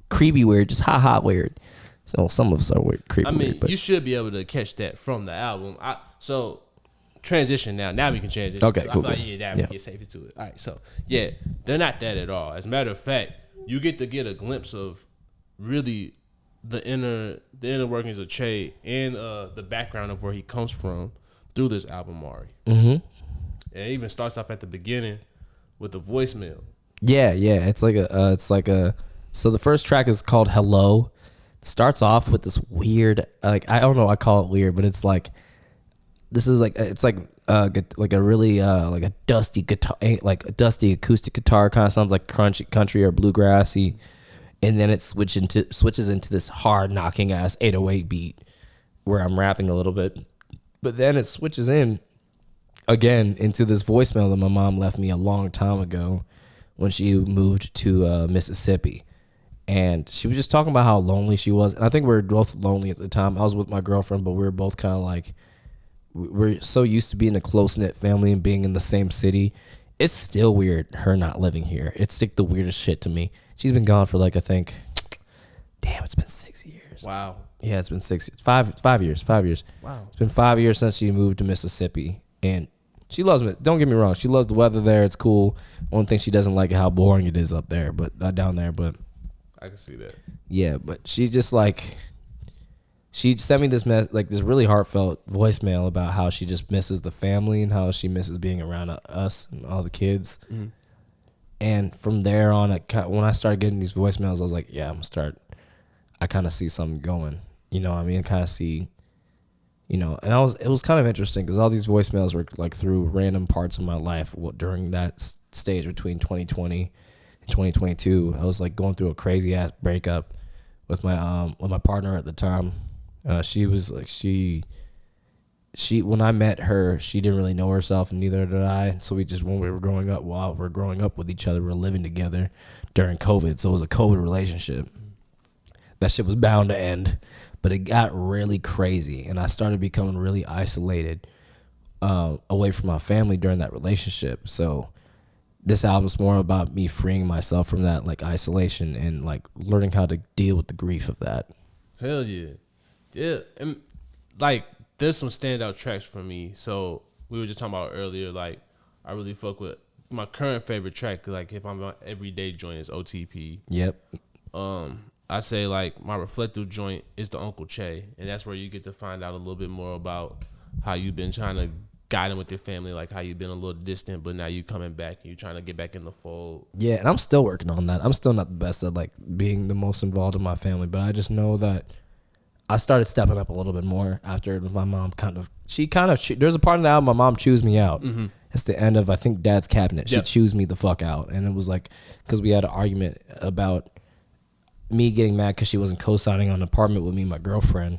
creepy weird, just ha weird. So some of us are weird, creepy. I mean, weird, but you should be able to catch that from the album. So transition now. Now we can transition. Okay, so cool. I feel like, we get safe into it. All right, so yeah, they're not that at all. As a matter of fact, you get a glimpse of really the inner workings of Che and the background of where he comes from through this album, Mari. Mm-hmm. And it even starts off at the beginning with a voicemail. Yeah. It's like a. So the first track is called Hello. Starts off with this weird, like, I don't know, I call it weird, but it's like, this is like, it's like a really like a dusty guitar, like a dusty acoustic guitar, kind of sounds like country or bluegrassy, and then it switches into this hard knocking ass 808 beat where I'm rapping a little bit, but then it switches in again into this voicemail that my mom left me a long time ago when she moved to Mississippi. And she was just talking about how lonely she was. And I think we were both lonely at the time. I was with my girlfriend, but we were both kind of like, we're so used to being a close-knit family and being in the same city. It's still weird, her not living here. It's like the weirdest shit to me. She's been gone for like, I think, damn, it's been 6 years. Wow. Yeah, it's been 5 years. Wow. It's been 5 years since she moved to Mississippi. And she loves it. Don't get me wrong. She loves the weather there. It's cool. One thing she doesn't like is how boring it is up there, but down there, but... I can see that. Yeah, but she's just like, she sent me this this really heartfelt voicemail about how she just misses the family and how she misses being around us and all the kids. Mm-hmm. And from there on, when I started getting these voicemails, I was like, yeah, I kind of see something going. You know what I mean? I kind of see, you know, and it was kind of interesting because all these voicemails were like through random parts of my life during that stage between 2020 and 2022. I was like going through a crazy ass breakup with my partner at the time. She was like, she when I met her, she didn't really know herself, and neither did I. So when we were growing up, while we're growing up with each other, we were living together during COVID. So it was a COVID relationship. That shit was bound to end, but it got really crazy, and I started becoming really isolated away from my family during that relationship. So this album's more about me freeing myself from that like isolation and like learning how to deal with the grief of that. Hell yeah. Yeah, and like there's some standout tracks for me. So we were just talking about earlier, like I really fuck with my current favorite track. Like if I'm on everyday joint is OTP. Yep. I say like my reflective joint is the Uncle Che, and that's where you get to find out a little bit more about how you've been trying to guide them with your family, like how you've been a little distant, but now you coming back and you trying to get back in the fold. Yeah, and I'm still working on that. I'm still not the best at like being the most involved in my family, but I just know that I started stepping up a little bit more after my mom there's a part of the album my mom chews me out. Mm-hmm. It's the end of, I think, Dad's Cabinet. She chews me the fuck out. And it was like, because we had an argument about me getting mad because she wasn't co-signing on an apartment with me and my girlfriend.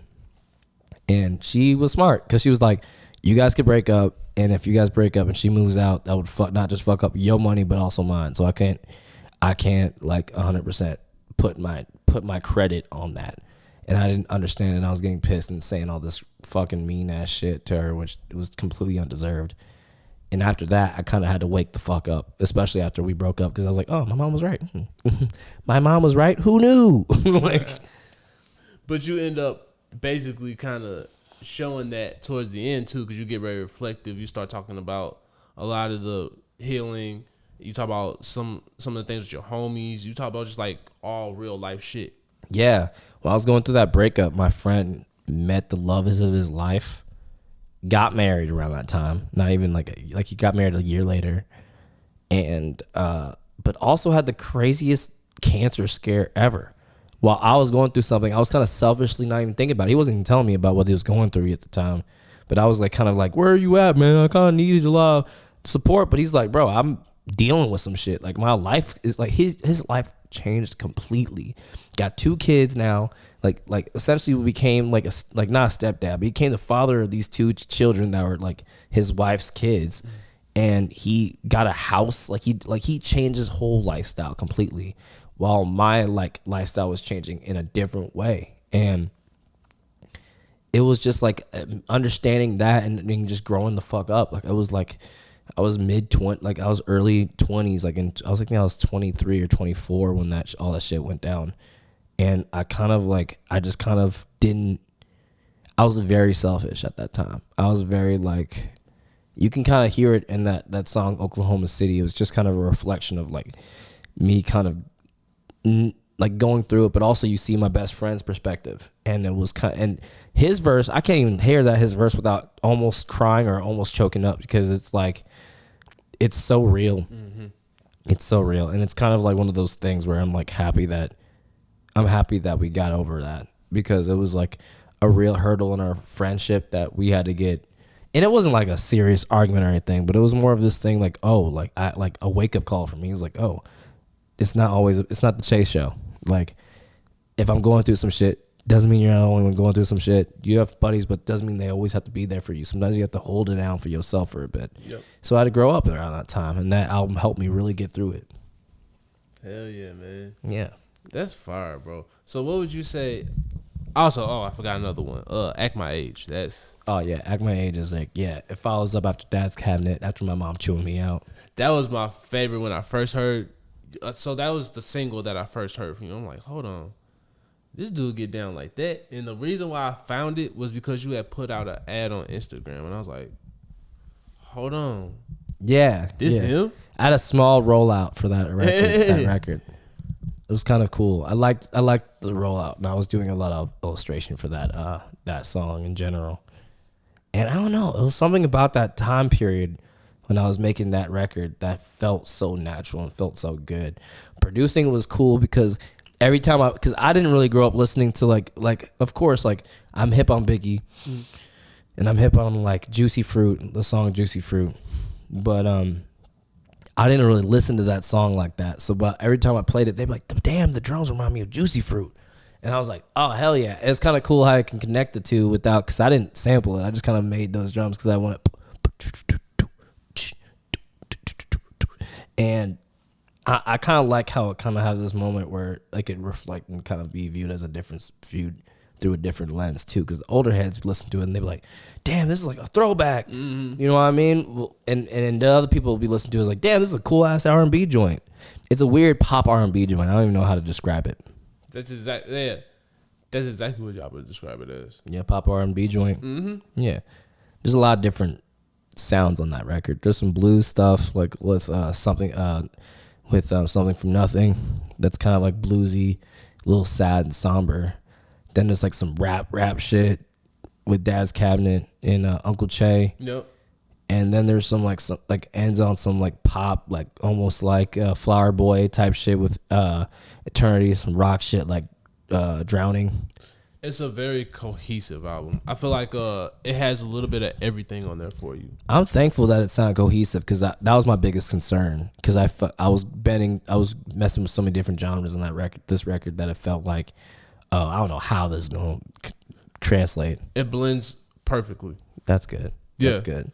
And she was smart because she was like, you guys could break up. And if you guys break up and she moves out, that would not just fuck up your money, but also mine. So I can't like 100% put my credit on that. And I didn't understand it, and I was getting pissed and saying all this fucking mean-ass shit to her, which was completely undeserved. And after that, I kind of had to wake the fuck up, especially after we broke up, because I was like, oh, my mom was right. My mom was right? Who knew? Like, but you end up basically kind of showing that towards the end, too, because you get very reflective. You start talking about a lot of the healing. You talk about some of the things with your homies. You talk about just, like, all real-life shit. Yeah. When I was going through that breakup, my friend met the love of his life, got married around that time. Not even like he got married a year later, and but also had the craziest cancer scare ever. While I was going through something, I was kind of selfishly not even thinking about it. He wasn't even telling me about what he was going through at the time, but I was like kind of like, where are you at, man? I kind of needed a lot of support, but he's like, bro, I'm dealing with some shit. Like my life is like his life changed completely. Got 2 kids now. Like essentially became like not a stepdad, but he became the father of these 2 children that were like his wife's kids. And he got a house. Like he changed his whole lifestyle completely, while my like lifestyle was changing in a different way. And it was just like understanding that and just growing the fuck up. Like it was like I was mid-20s, like I was early 20s, like I was 23 or 24 when all that shit went down. And I was very selfish at that time. I was very like, you can kind of hear it in that song Oklahoma City. It was just kind of a reflection of like me kind of like going through it, but also you see my best friend's perspective. And it was and his verse, I can't even hear his verse without almost crying or almost choking up, because it's like, it's so real. Mm-hmm. It's so real. And it's kind of like one of those things where I'm happy that we got over that, because it was like a real hurdle in our friendship that we had to get. And it wasn't like a serious argument or anything, but it was more of this thing like, oh, like a wake up call for me. It's like, oh, it's not the Chase show. Like if I'm going through some shit, doesn't mean you're not the only one going through some shit. You have buddies, but doesn't mean they always have to be there for you. Sometimes you have to hold it down for yourself for a bit. Yep. So I had to grow up around that time, and that album helped me really get through it. Hell yeah, man. Yeah. That's fire, bro. So what would you say? Also, I forgot another one. Act My Age. Oh yeah, Act My Age is like, yeah, it follows up after Dad's Cabinet, after my mom chewing me out. That was my favorite when I first heard. So that was the single that I first heard from you. I'm like, hold on, this dude get down like that. And the reason why I found it was because you had put out an ad on Instagram, and I was like, hold on, yeah, this him. I had a small rollout for that record. It was kind of cool. I liked the rollout, and I was doing a lot of illustration for that song in general. And I don't know, it was something about that time period when I was making that record that felt so natural and felt so good. Producing was cool because every time because I didn't really grow up listening to like of course, like I'm hip on Biggie and I'm hip on like Juicy Fruit, the song Juicy Fruit. But I didn't really listen to that song like that. So but every time I played it, they'd be like, damn, the drums remind me of Juicy Fruit. And I was like, oh, hell yeah. It's kind of cool how I can connect the two without, because I didn't sample it. I just kind of made those drums because I wanted. And I kind of like how it kind of has this moment where it could reflect and kind of be viewed as a different, viewed through a different lens too. Because the older heads listen to it and they be like, damn, this is like a throwback. Mm-hmm. You know what I mean? And the other people will be listening to it like, damn, this is a cool ass R&B joint. It's a weird pop R&B joint. I don't even know how to describe it. That's exactly what y'all would describe it as. Yeah, pop R&B joint. Mm-hmm. Yeah, there's a lot of different sounds on that record. There's some blues stuff like with something from Nothing that's kind of like bluesy, a little sad and somber. Then there's like some rap shit with Dad's Cabinet and Uncle Che. Yep. And then there's some ends on some like pop, like almost like Flower Boy type shit with Eternity, some rock shit like Drowning. It's a very cohesive album. I feel like it has a little bit of everything on there for you. I'm thankful that it sounded cohesive because that was my biggest concern. Because I was messing with so many different genres in this record that it felt like, oh, I don't know how this is going to translate. It blends perfectly. That's good. Yeah. That's good.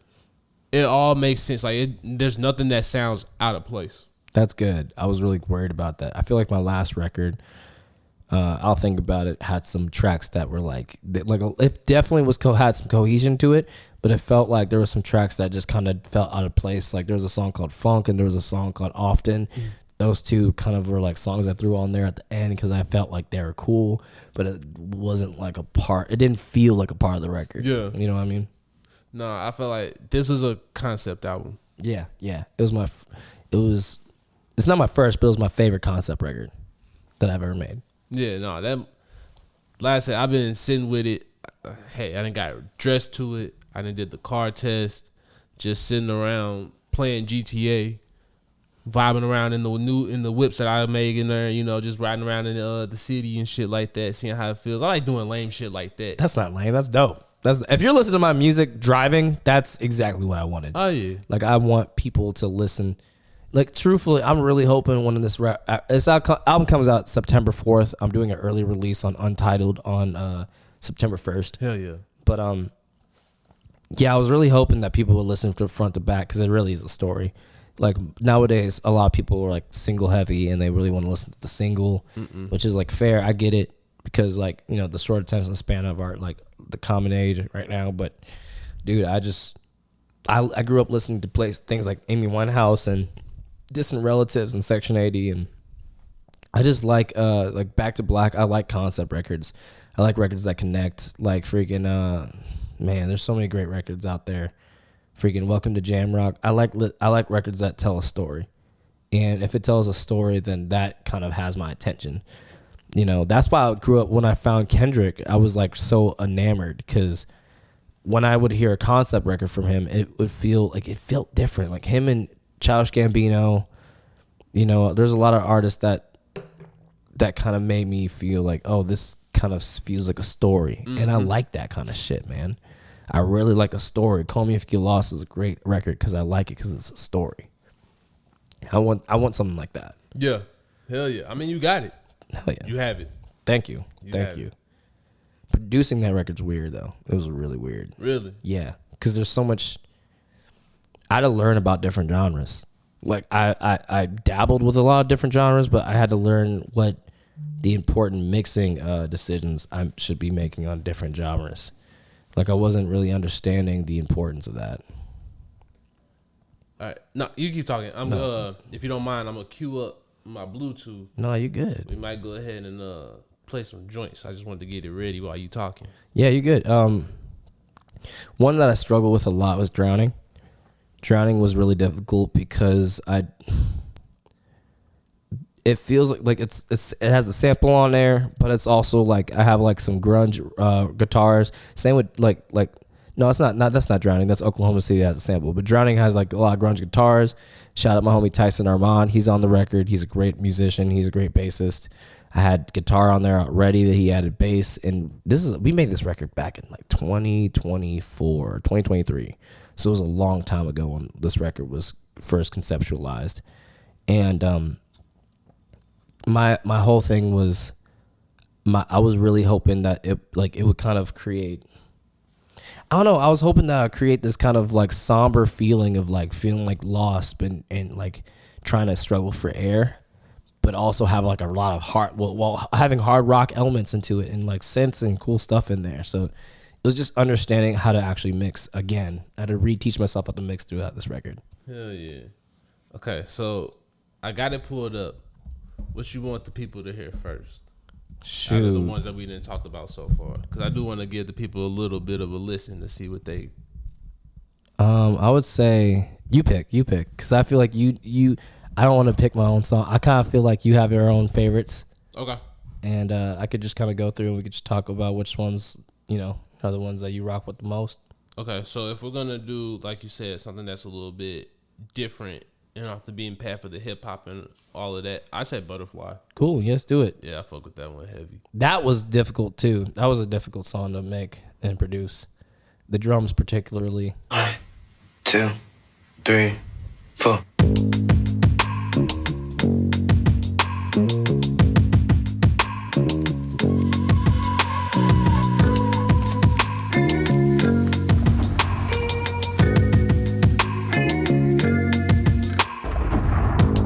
It all makes sense. Like there's nothing that sounds out of place. That's good. I was really worried about that. I feel like my last record, I'll think about it, had some tracks that were it definitely had some cohesion to it, but it felt like there were some tracks that just kind of felt out of place. Like there was a song called Funk and there was a song called Often. Those two kind of were like songs I threw on there at the end because I felt like they were cool, but it wasn't like a part. It didn't feel like a part of the record. Yeah. You know what I mean? No, I feel like this was a concept album. Yeah. It's not my first, but it was my favorite concept record that I've ever made. Yeah, no, that, like I said, I've been sitting with it. Hey, I done got dressed to it. I done did the car test, just sitting around playing GTA, vibing around in the whips that I made in there, just riding around in the city and shit like that, seeing how it feels. I like doing lame shit like that. That's not lame. That's dope. If you're listening to my music driving, that's exactly what I wanted. Oh yeah. Like I want people to listen. Like truthfully, I'm really hoping when this album comes out September 4th. I'm doing an early release on Untitled on September 1st. Hell yeah. But yeah, I was really hoping that people would listen from front to back because it really is a story. Like nowadays, a lot of people are like single heavy and they really want to listen to the single, which is like fair. I get it because like the short attention span of our like the common age right now. But dude, I grew up listening to things like Amy Winehouse and Distant Relatives and Section 80, and I just like Back to Black. I like concept records. I like records that connect. Like freaking man, there's so many great records out there. Freaking Welcome to Jam Rock. I like records that tell a story, and if it tells a story, then that kind of has my attention. That's why I grew up. When I found Kendrick, I was like so enamored because when I would hear a concept record from him, it would feel like it felt different. Like him and Childish Gambino, there's a lot of artists that kind of made me feel like, oh, this kind of feels like a story. Mm-hmm. And I like that kind of shit, man. I really like a story. Call Me If You Get Lost is a great record because I like it because it's a story. I want something like that. Yeah. Hell yeah. I mean, you got it. Hell yeah. You have it. Thank you. Thank you. Producing that record's weird, though. It was really weird. Really? Yeah. Because there's so much. I had to learn about different genres. Like, I dabbled with a lot of different genres, but I had to learn what the important mixing decisions I should be making on different genres. Like, I wasn't really understanding the importance of that. All right. No, you keep talking. If you don't mind, I'm going to cue up my Bluetooth. No, you good. We might go ahead and play some joints. I just wanted to get it ready while you talking. Yeah, you good. One that I struggled with a lot was Drowning. Drowning was really difficult because it feels like it has a sample on there, but it's also like I have like some grunge guitars. Same with like no, it's not that's not Drowning. That's Oklahoma City that has a sample. But Drowning has like a lot of grunge guitars. Shout out my homie Tyson Armand. He's on the record. He's a great musician. He's a great bassist. I had guitar on there already that he added bass, and we made this record back in like 2023. So it was a long time ago when this record was first conceptualized. And my whole thing was I was really hoping that it would kind of create, I don't know, I was hoping that I would create this kind of like somber feeling of like feeling like lost and like trying to struggle for air, but also have like a lot of having hard rock elements into it and like synths and cool stuff in there. So it was just understanding how to actually mix again. I had to reteach myself how to mix throughout this record. Hell yeah. Okay, so I got it pulled up. What you want the people to hear first? Shoot. Out of the ones that we didn't talk about so far, because I do want to give the people a little bit of a listen to see what they. I would say you pick, because I feel like you. I don't want to pick my own song. I kind of feel like you have your own favorites. Okay. And I could just kind of go through and we could just talk about which ones are the ones that you rock with the most. Okay, so if we're gonna do, like you said, something that's a little bit different and off the beaten path of the hip hop and all of that, I said Butterfly. Cool, yes, do it. Yeah, I fuck with that one heavy. That was difficult too. That was a difficult song to make and produce. The drums particularly. 1, 2, 3, 4.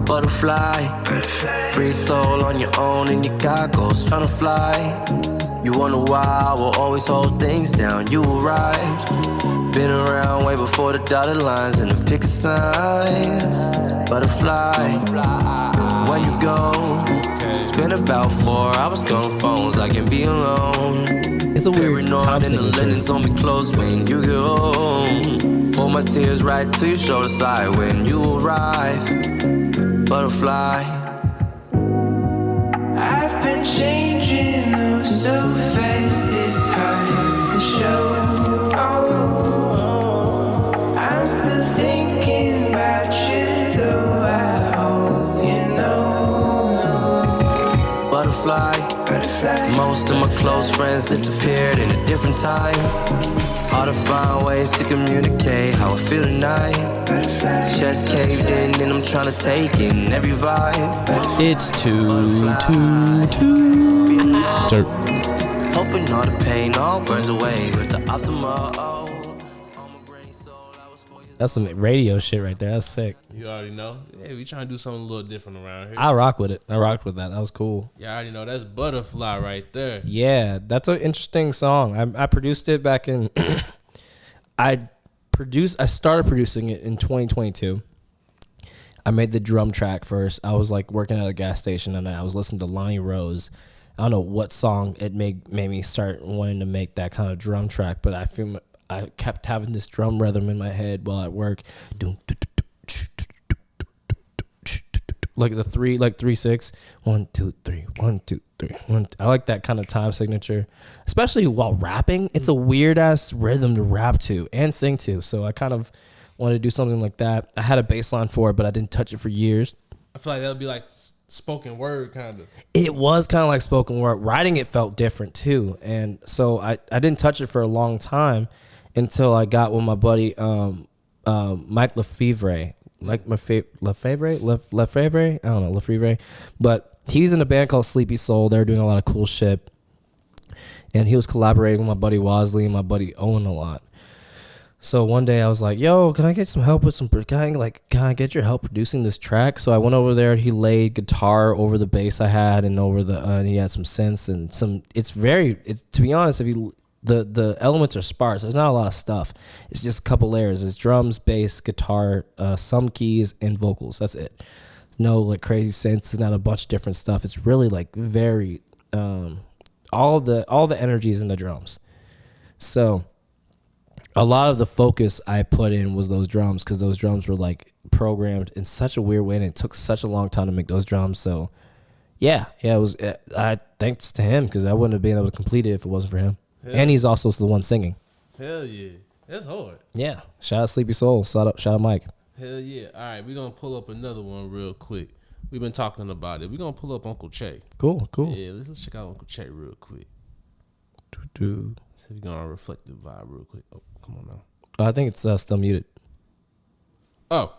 Butterfly, free soul on your own and your goggles, tryna fly. You wonder why I will always hold things down. You arrived, been around way before the dotted lines and the picket signs. Butterfly, when you go, spend about 4 hours going phones. I can be alone. It's a weird time signature. The linens on me close when you get home. Pull my tears right to your shoulder side when you arrive. Butterfly, I've been changing though so fast it's hard to show. Oh, I'm still thinking about you though I hope you know. Butterfly, most of my close friends disappeared in a different time. Hard to find ways to communicate how I feel tonight. Chest caved in and I'm trying to take in every vibe. It's Too T3rpd. Hoping all the pain all burns away with the optimal. That's some radio shit right there. That's sick. You already know. Hey, we trying to do something a little different around here. I rock with it. I rocked with that. That was cool. Yeah, I already know. That's Butterfly right there. Yeah, that's an interesting song. I produced it back in. I started producing it in 2022. I made the drum track first. I was like working at a gas station and I was listening to Lonnie Rose. I don't know what song it made me start wanting to make that kind of drum track, but I feel I kept having this drum rhythm in my head while at work. Like the 3-6, 1 2 3, 1 2 3, 1. I like that kind of time signature, especially while rapping. It's a weird ass rhythm to rap to and sing to. So I kind of wanted to do something like that. I had a bass line for it, but I didn't touch it for years. I feel like that would be like spoken word kind of. It was kind of like spoken word. Writing it felt different too, and so I didn't touch it for a long time until I got with my buddy Mike Lefevre. Like Lefevre? I don't know, Lefevre. But he's in a band called Sleepy Soul. They're doing a lot of cool shit. And he was collaborating with my buddy Wosley and my buddy Owen a lot. So one day I was like, yo, can I get some help with can I get your help producing this track? So I went over there. He laid guitar over the bass I had and over and he had some synths and some, to be honest, if you, the elements are sparse. There's not a lot of stuff. It's just a couple layers. It's drums, bass, guitar, some keys, and vocals. That's it. No like crazy synths. It's not a bunch of different stuff. It's really like very all the energies in the drums. So a lot of the focus I put in was those drums because those drums were like programmed in such a weird way, and it took such a long time to make those drums. So yeah, it was. I thanks to him because I wouldn't have been able to complete it if it wasn't for him. And he's also the one singing. Hell yeah, that's hard. Yeah, shout out Sleepy Soul. Shout out Mike. Hell yeah. All right, we're gonna pull up another one real quick. We've been talking about it. We're gonna pull up Uncle Che. Cool. Yeah, let's check out Uncle Che real quick. Do. So we're gonna reflect the vibe real quick. Oh, come on now. I think it's still muted. Oh.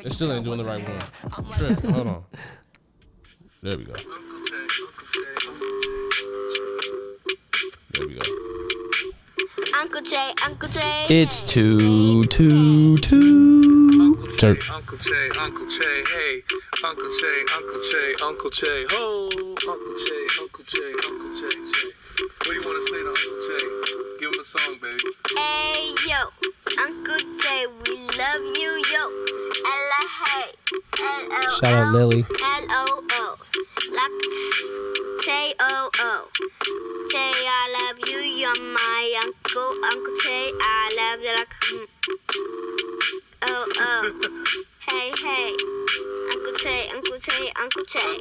It still ain't doing the right one. Trip. Hold on. There we go. There we go. Uncle Che. It's 2 2 2. Turk. Uncle Che, hey. Uncle Che, ho. Uncle Che. What do you want to say to Uncle Che? Give him a song, baby. Hey, yo. Uncle Che, we love you, yo. L-A-Hey. L-O-L. Shout out Lily. L-O-O. K-O-O. Che, I love you. You're my uncle. Uncle Che, I love you like... Oh. Hey. Uncle Che. Hey.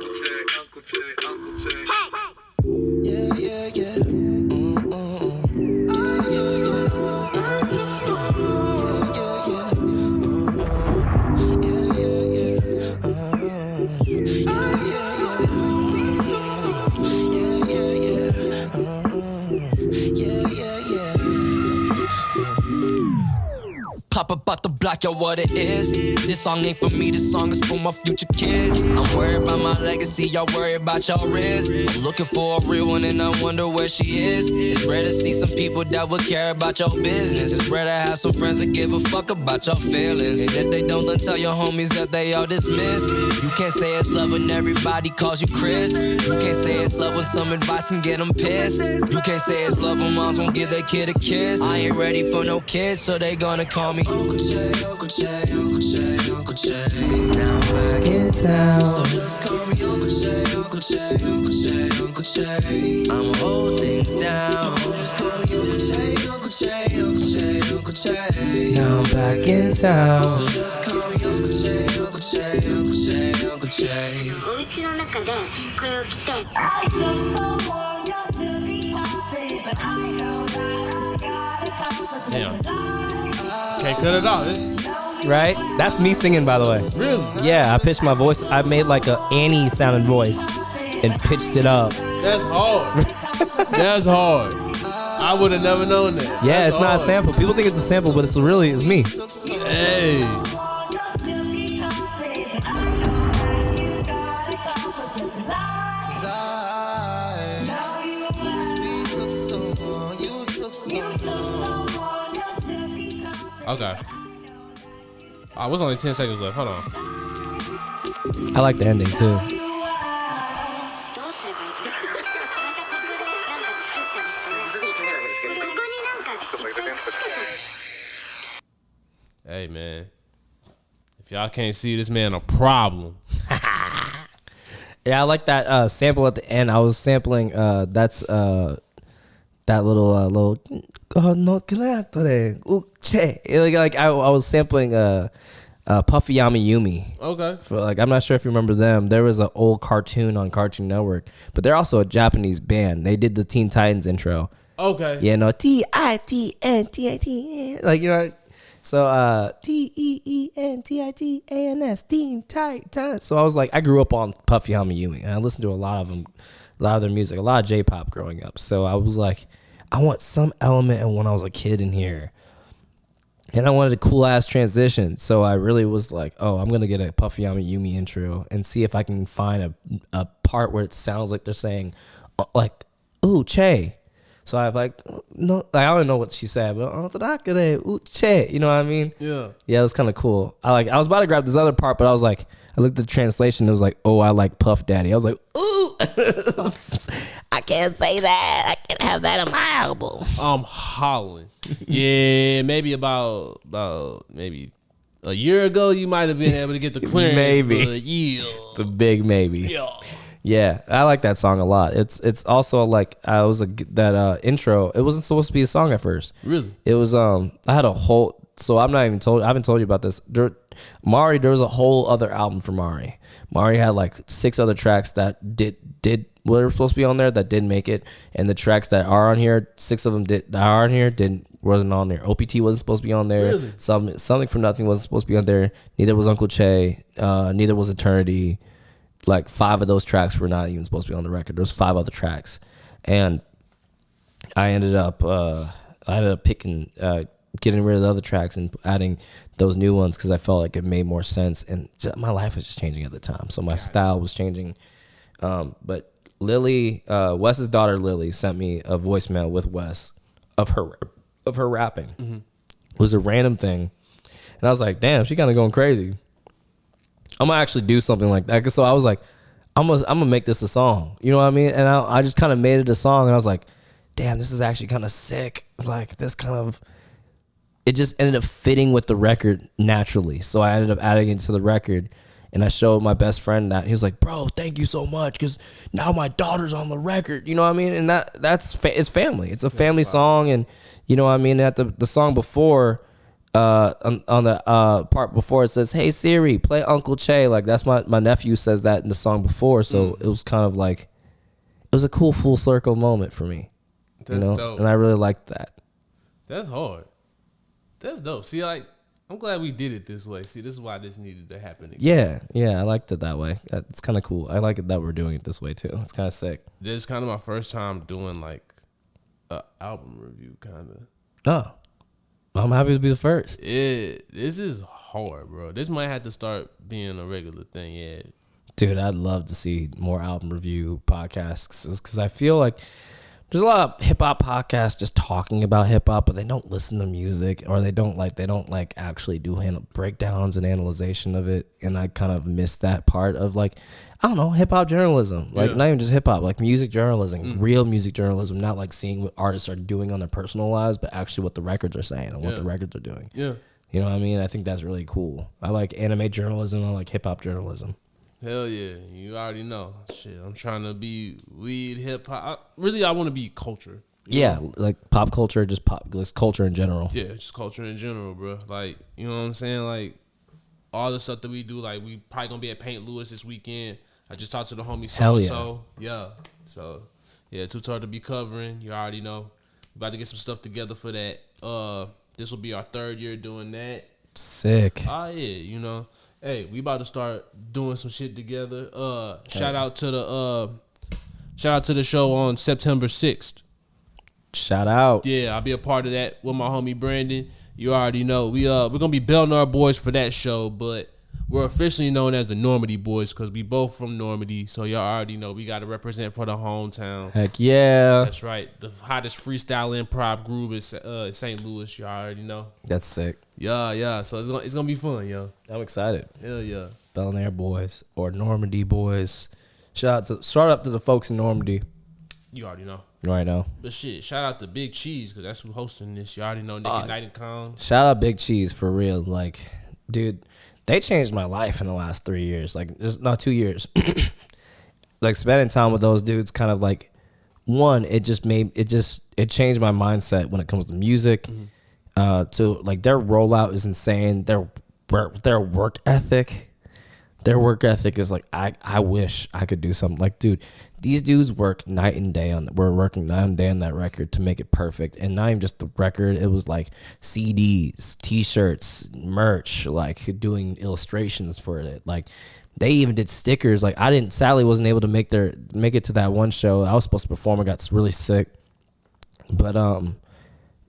Yeah. Pop about the block, yo, what it is. This song ain't for me, this song is for my future kids. I'm worried about my legacy, y'all worried about y'all risk. I'm looking for a real one and I wonder where she is. It's rare to see some people that would care about your business. It's rare to have some friends that give a fuck about your feelings. And if they don't, then tell your homies that they all dismissed. You can't say it's love when everybody calls you Chris. You can't say it's love when some advice can get them pissed. You can't say it's love when moms won't give their kid a kiss. I ain't ready for no kids, so they gonna call me Uncle Che. Now I'm back in town, so just call me Uncle Che. I'ma hold things down. Just call me Uncle Che. Now I'm back in town, so just call me Uncle Che. お家の中でこれを着て I took so long just to be perfect, but I know that I got accomplished. Damn. Can't cut it off. Right? That's me singing, by the way. Really? Yeah, I pitched my voice. I made like a Annie sounding voice and pitched it up. That's hard. That's hard. I would have never known that. Yeah, That's it's not a hard. sample. People think it's a sample, but it's me. Hey. Okay. Oh, what's only 10 seconds left? Hold on. I like the ending too. どうすればいいか Hey, man. If y'all can't see this man a problem. Yeah, I like that sample at the end. I was sampling that little no creatore Che. Like I was sampling Puffy Yami Yumi. Okay. For like, I'm not sure if you remember them. There was an old cartoon on Cartoon Network, but they're also a Japanese band. They did the Teen Titans intro. Okay. Yeah, no, Titn, like, you know. So Teentitans, Teen Titans. So I was like, I grew up on Puffy Yami Yumi, and I listened to a lot of their music, a lot of J-pop growing up. So I was like, I want some element of when I was a kid in here. And I wanted a cool ass transition. So I really was like, oh, I'm gonna get a Puffy Yami Yumi intro and see if I can find a part where it sounds like they're saying like, ooh, Che. So I was like, no, like, I don't know what she said, but ooh, Che, you know what I mean? Yeah. Yeah, it was kind of cool. I was about to grab this other part, but I was like, I looked at the translation. It was like, oh, I like Puff Daddy. I was like, ooh, I can't say that. I can't have that on my album. I'm hollering. Yeah, maybe about maybe a year ago, you might have been able to get the clearance. Maybe. But yeah. It's a big maybe. Yeah. Yeah, I like that song a lot. It's also like that intro. It wasn't supposed to be a song at first. Really? It was I had a whole. So I haven't told you about this. There was a whole other album for Mari. Mari had like 6 other tracks that did what were supposed to be on there that didn't make it, and the tracks that are on here, 6 of them that are on here wasn't on there. OPT wasn't supposed to be on there. Really? Something from Nothing wasn't supposed to be on there. Neither was Uncle Che. Neither was Eternity. Like 5 of those tracks were not even supposed to be on the record. There's 5 other tracks, and I ended up picking, getting rid of the other tracks and adding those new ones because I felt like it made more sense. And my life was just changing at the time, so my style was changing. But Lily, Wes's daughter Lily, sent me a voicemail with Wes of her rapping. Mm-hmm. It was a random thing, and I was like, "Damn, she kind of going crazy." I'm gonna actually do something like that. So I was like, I'm gonna make this a song. You know what I mean? And I just kind of made it a song, and I was like, damn, this is actually kind of sick. Like this kind of, it just ended up fitting with the record naturally. So I ended up adding it to the record, and I showed my best friend that. He was like, bro, thank you so much, because now my daughter's on the record. You know what I mean? And it's family. It's a family song, and you know what I mean? At the song before, on the part before, it says, hey Siri, play Uncle Che. Like that's my nephew says that in the song before, so it was kind of like, it was a cool full circle moment for me. That's dope. And I really liked that. That's hard. That's dope. See, like, I'm glad we did it this way. See, this is why this needed to happen again. Yeah, I liked it that way. It's kind of cool. I like it that we're doing it this way too. It's kind of sick. This is kind of my first time doing like an album review, kind of. Oh, I'm happy to be the first. This is hard, bro. This might have to start being a regular thing. Yeah, dude, I'd love to see more album review podcasts because I feel like there's a lot of hip hop podcasts just talking about hip hop, but they don't listen to music, or they don't actually do breakdowns and analyzation of it. And I kind of miss that part of, like, I don't know, hip hop journalism, like not even just hip hop, like music journalism, real music journalism, not like seeing what artists are doing on their personal lives, but actually what the records are saying and what the records are doing. Yeah, you know what I mean? I think that's really cool. I like anime journalism. I like hip hop journalism. Hell yeah, you already know. Shit, I'm trying to be weed, hip hop. I want to be culture. Yeah, like pop culture, just culture in general. Yeah, just culture in general, bro. Like, you know what I'm saying? Like, all the stuff that we do, like, we probably gonna be at Paint Lewis this weekend. I just talked to the homie so. Yeah. So, yeah, Too T3rpd to be covering. You already know. We about to get some stuff together for that. This will be our 3rd year doing that. Sick. Oh, yeah, you know. Hey, we about to start doing some shit together. Shout out to the show on September 6th. Shout out. Yeah, I'll be a part of that with my homie Brandon. You already know. We're gonna be belting our boys for that show, but we're officially known as the Normandy Boys because we both from Normandy. So y'all already know we gotta represent for the hometown. Heck yeah. That's right. The hottest freestyle improv group is St. Louis. Y'all already know. That's sick. Yeah. So it's gonna be fun, yo. I'm excited. Hell yeah. Bel-Air boys or Normandy boys. Shout out to the folks in Normandy. You already know. Right now. But shit, shout out to Big Cheese because that's who's hosting this. You already know Nicky Knight and Kong. Shout out Big Cheese for real. Like, dude, they changed my life in the last 3 years. Like, just not 2 years. Like, spending time with those dudes kind of like, one, it changed my mindset when it comes to music. Mm-hmm. To like, their rollout is insane. Their work ethic. Their work ethic is like, I wish I could do something. Like, dude, these dudes work night and day we're working night and day on that record to make it perfect. And not even just the record, it was like CDs, t-shirts, merch, like doing illustrations for it. Like, they even did stickers. Like, sadly wasn't able to make it to that one show. I was supposed to perform. I got really sick. But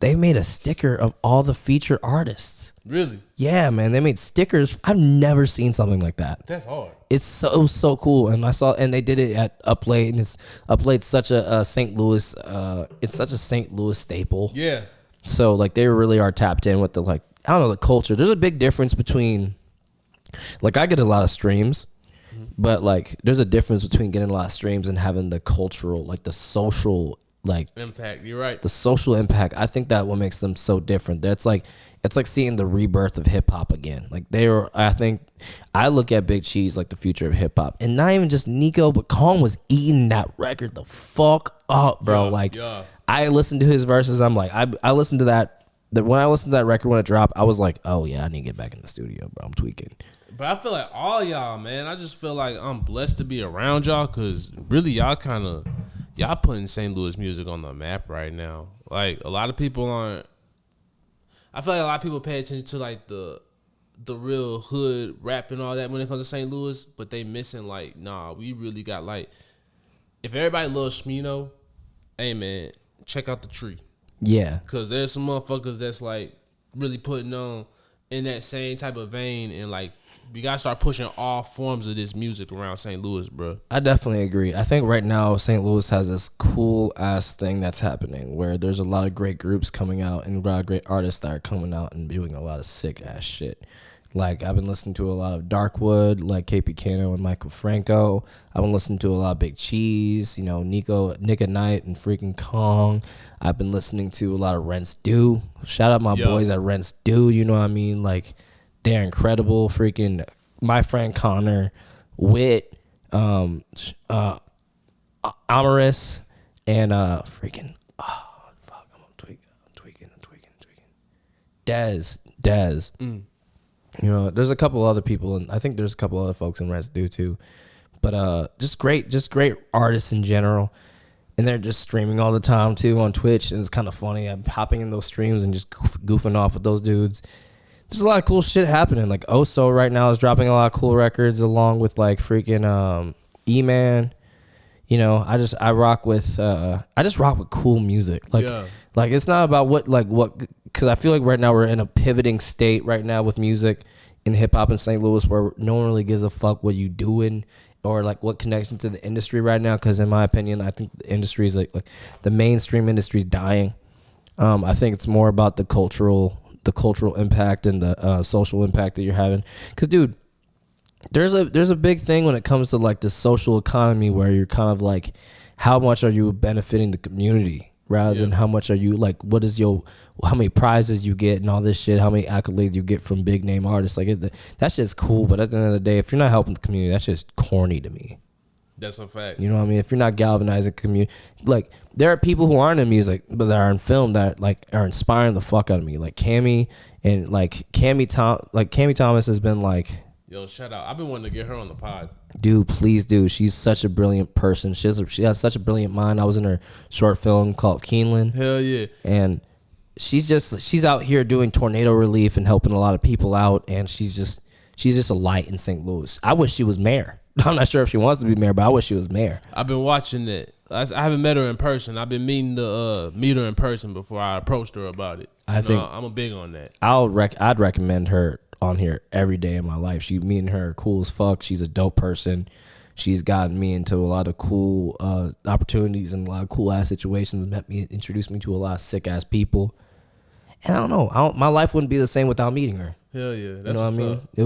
they made a sticker of all the featured artists. Really? Yeah, man. They made stickers. I've never seen something like that. That's hard. It's so cool. And they did it at Up Late, and Up Late's such a St. Louis. It's such a St. Louis staple. Yeah. So like, they really are tapped in with the, like, I don't know, the culture. There's a big difference between, like, I get a lot of streams, but like, there's a difference between getting a lot of streams and having the cultural, like the social, like, impact. You're right. The social impact. I think that what makes them so different. That's like, it's like seeing the rebirth of hip hop again. Like I look at Big Cheese like the future of hip hop, and not even just Nico, but Kong was eating that record the fuck up, bro. I listened to his verses. I'm like, I listened to that. When I listened to that record when it dropped, I was like, oh yeah, I need to get back in the studio, bro. I'm tweaking. But I feel like all y'all, man, I just feel like I'm blessed to be around y'all, because really y'all putting St. Louis music on the map right now. Like, a lot of people aren't. I feel like a lot of people pay attention to like the real hood rap and all that when it comes to St. Louis, but they missing like, nah, we really got like, if everybody loves Smino, hey man, check out The Tree. Yeah. Cause there's some motherfuckers that's like really putting on in that same type of vein, and like we gotta start pushing all forms of this music around St. Louis, bro. I definitely agree. I think right now St. Louis has this cool ass thing that's happening where there's a lot of great groups coming out and a lot of great artists that are coming out and doing a lot of sick ass shit. Like, I've been listening to a lot of Darkwood, like KP Kano and Michael Franco. I've been listening to a lot of Big Cheese, you know, Nick at Night and freaking Kong. I've been listening to a lot of Rents Due. Shout out my boys at Rents Due, you know what I mean? Like, they're incredible. Freaking my friend Connor, Wit, Amaris, and freaking, oh, fuck, I'm tweaking. Dez. You know, there's a couple other people, and I think there's a couple other folks in Rents Due too. But just great artists in general. And they're just streaming all the time too on Twitch, and it's kind of funny. I'm hopping in those streams and just goofing off with those dudes. There's a lot of cool shit happening. Like Oso right now is dropping a lot of cool records along with like freaking E-Man. You know, I just rock with cool music. Like it's not about what because I feel like right now we're in a pivoting state right now with music in hip hop in St. Louis where no one really gives a fuck what you doing or like what connection to the industry right now. Because in my opinion, I think the industry is like the mainstream industry is dying. I think it's more about the cultural impact and the social impact that you're having. Because dude, there's a big thing when it comes to like the social economy where you're kind of like, how much are you benefiting the community rather than how much are you like, how many prizes you get and all this shit, how many accolades you get from big name artists. Like that shit's cool, but at the end of the day, if you're not helping the community, that's just corny to me. That's a fact. You know what I mean? If you're not galvanizing community, like there are people who aren't in music but that are in film that like are inspiring the fuck out of me, like Cammy and like Cammy Thomas has been like, yo, shout out. I've been wanting to get her on the pod. Dude, please do. She's such a brilliant person. She has such a brilliant mind. I was in her short film called Keeneland. Hell yeah. And she's out here doing tornado relief and helping a lot of people out. And she's just a light in St. Louis. I wish she was mayor. I'm not sure if she wants to be mayor, but I wish she was mayor. I've been watching it. I haven't met her in person. I've been meaning to meet her in person before I approached her about it. I think I'm a big on that. I'd recommend her on here every day of my life. Me and her are cool as fuck. She's a dope person. She's gotten me into a lot of cool opportunities and a lot of cool ass situations. Introduced me to a lot of sick ass people. And I don't know, my life wouldn't be the same without meeting her. Hell yeah, that's you know what I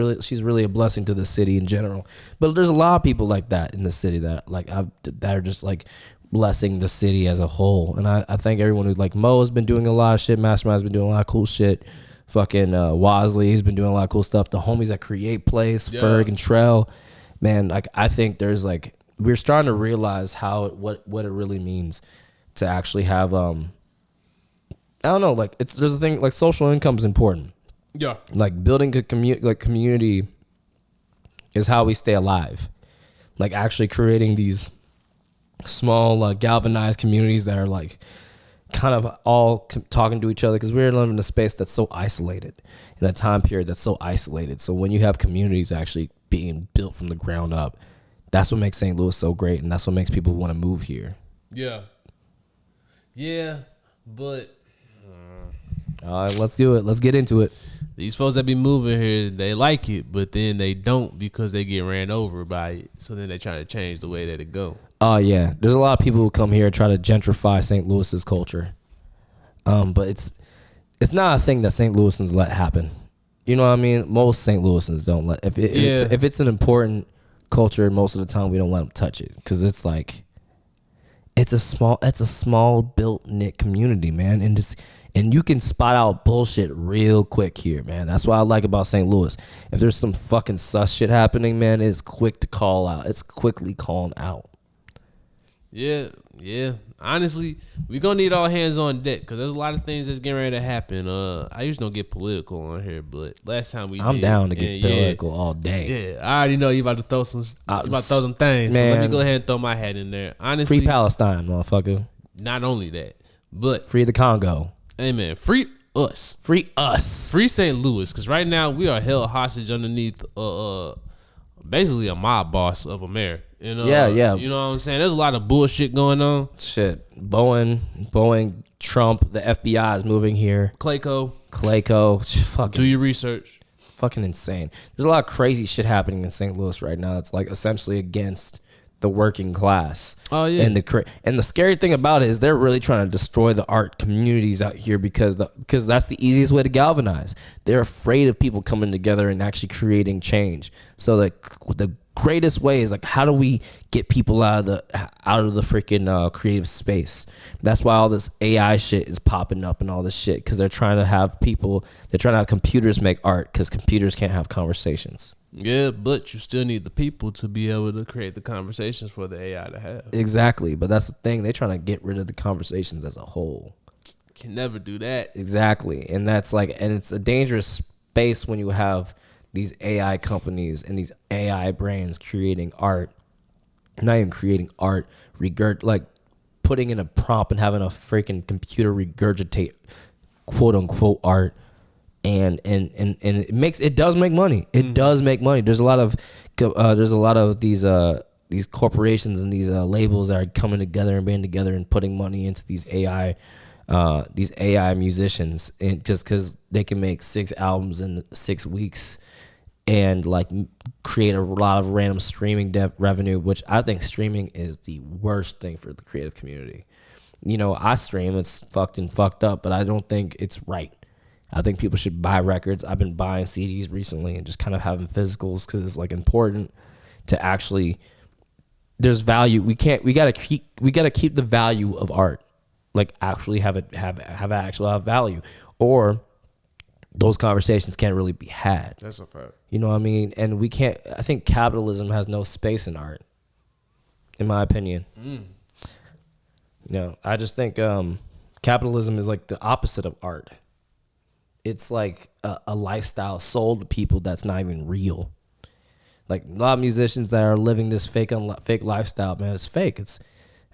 mean. She's really a blessing to the city in general. But there's a lot of people like that in the city that are just like blessing the city as a whole. And I thank everyone who like Mo has been doing a lot of shit. Mastermind's been doing a lot of cool shit. Fucking Wasley, he's been doing a lot of cool stuff. The homies that Create Place, Ferg and Trell, man, like I think there's like we're starting to realize what it really means to actually have I don't know, like there's a thing like social income is important. Yeah, like building a community is how we stay alive. Like actually creating these small galvanized communities that are like kind of all talking to each other, because we're living in a space that's so isolated, in a time period that's so isolated. So when you have communities actually being built from the ground up, that's what makes St. Louis so great, and that's what makes people want to move here. Yeah, but all right, let's do it. Let's get into it. These folks that be moving here, they like it, but then they don't because they get ran over by it. So then they try to change the way that it go. Oh yeah, there's a lot of people who come here and try to gentrify St. Louis's culture, but it's not a thing that St. Louisans let happen. You know what I mean? Most St. Louisans don't let if it's an important culture. Most of the time, we don't let them touch it because it's like it's a small built knit community, man, and And you can spot out bullshit real quick here, man. That's what I like about St. Louis. If there's some fucking sus shit happening, man, it's quick to call out. It's quickly calling out. Yeah. Honestly, we gonna need all hands on deck because there's a lot of things that's getting ready to happen. I usually don't get political on here, but last time I'm down to get political all day. Yeah, I already know you about to throw some things. So let me go ahead and throw my hat in there. Honestly, Free Palestine, motherfucker. Not only that, but Free the Congo. hey man, free us. Free us. Free St. Louis, because right now we are held hostage underneath basically a mob boss of a mayor. Yeah. You know what I'm saying? There's a lot of bullshit going on. Shit. Boeing, Trump, the FBI is moving here. Clayco. Fucking, Do your research. fucking insane. There's a lot of crazy shit happening in St. Louis right now. It's like essentially against the working class. Oh yeah. And the scary thing about it is they're really trying to destroy the art communities out here because that's the easiest way to galvanize. They're afraid of people coming together and actually creating change. So the greatest way is like, how do we get people out of the freaking creative space? That's why all this AI shit is popping up and all this shit, because they're trying to have computers make art because computers can't have conversations. Yeah, but you still need the people to be able to create the conversations for the AI to have. Exactly, but that's the thing. They're trying to get rid of the conversations as a whole. Can never do that. Exactly, and it's a dangerous space when you have these AI companies and these AI brands creating art. Not even creating art, putting in a prompt and having a freaking computer regurgitate quote unquote art. And it does make money. It does make money. There's a lot of these corporations and these labels that are coming together and banding together and putting money into these AI musicians, and just because they can make 6 albums in 6 weeks and like create a lot of random streaming revenue, which I think streaming is the worst thing for the creative community. You know, I stream, it's fucked up, but I don't think it's right. I think people should buy records. I've been buying CDs recently and just kind of having physicals because it's like important to actually. There's value. We gotta keep the value of art, like actually have value, or those conversations can't really be had. That's a fact. You know what I mean? And we can't. I think capitalism has no space in art, in my opinion. You know, I just think capitalism is like the opposite of art. It's like a lifestyle sold to people that's not even real. Like a lot of musicians that are living this fake lifestyle, man, it's fake. It's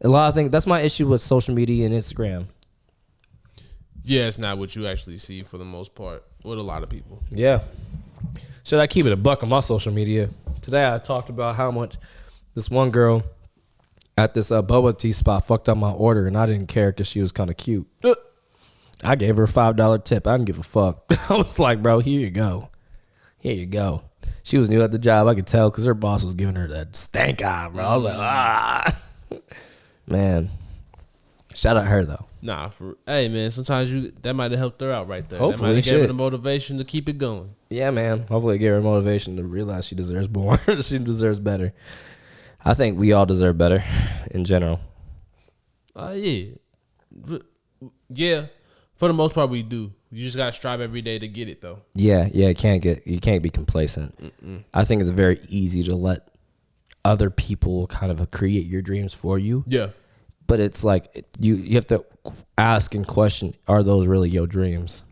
a lot of things. That's my issue with social media and Instagram. Yeah, it's not what you actually see for the most part with a lot of people. Yeah. Should I keep it a buck on my social media? Today I talked about how much this one girl at this boba tea spot fucked up my order, and I didn't care because she was kind of cute. I gave her a $5 tip. I didn't give a fuck. I was like, bro, here you go. Here you go. She was new at the job. I could tell because her boss was giving her that stank eye, bro. I was like, Man. Shout out her, though. Nah, hey, man, sometimes that might have helped her out right there. Hopefully, that might have gave her the motivation to keep it going. Yeah, man. Hopefully it gave her motivation to realize she deserves more. She deserves better. I think we all deserve better in general. Yeah. Yeah. For the most part, we do. You just gotta strive every day to get it, though. Yeah. You can't be complacent. I think it's very easy to let other people kind of create your dreams for you. Yeah. But it's like you have to ask and question: are those really your dreams?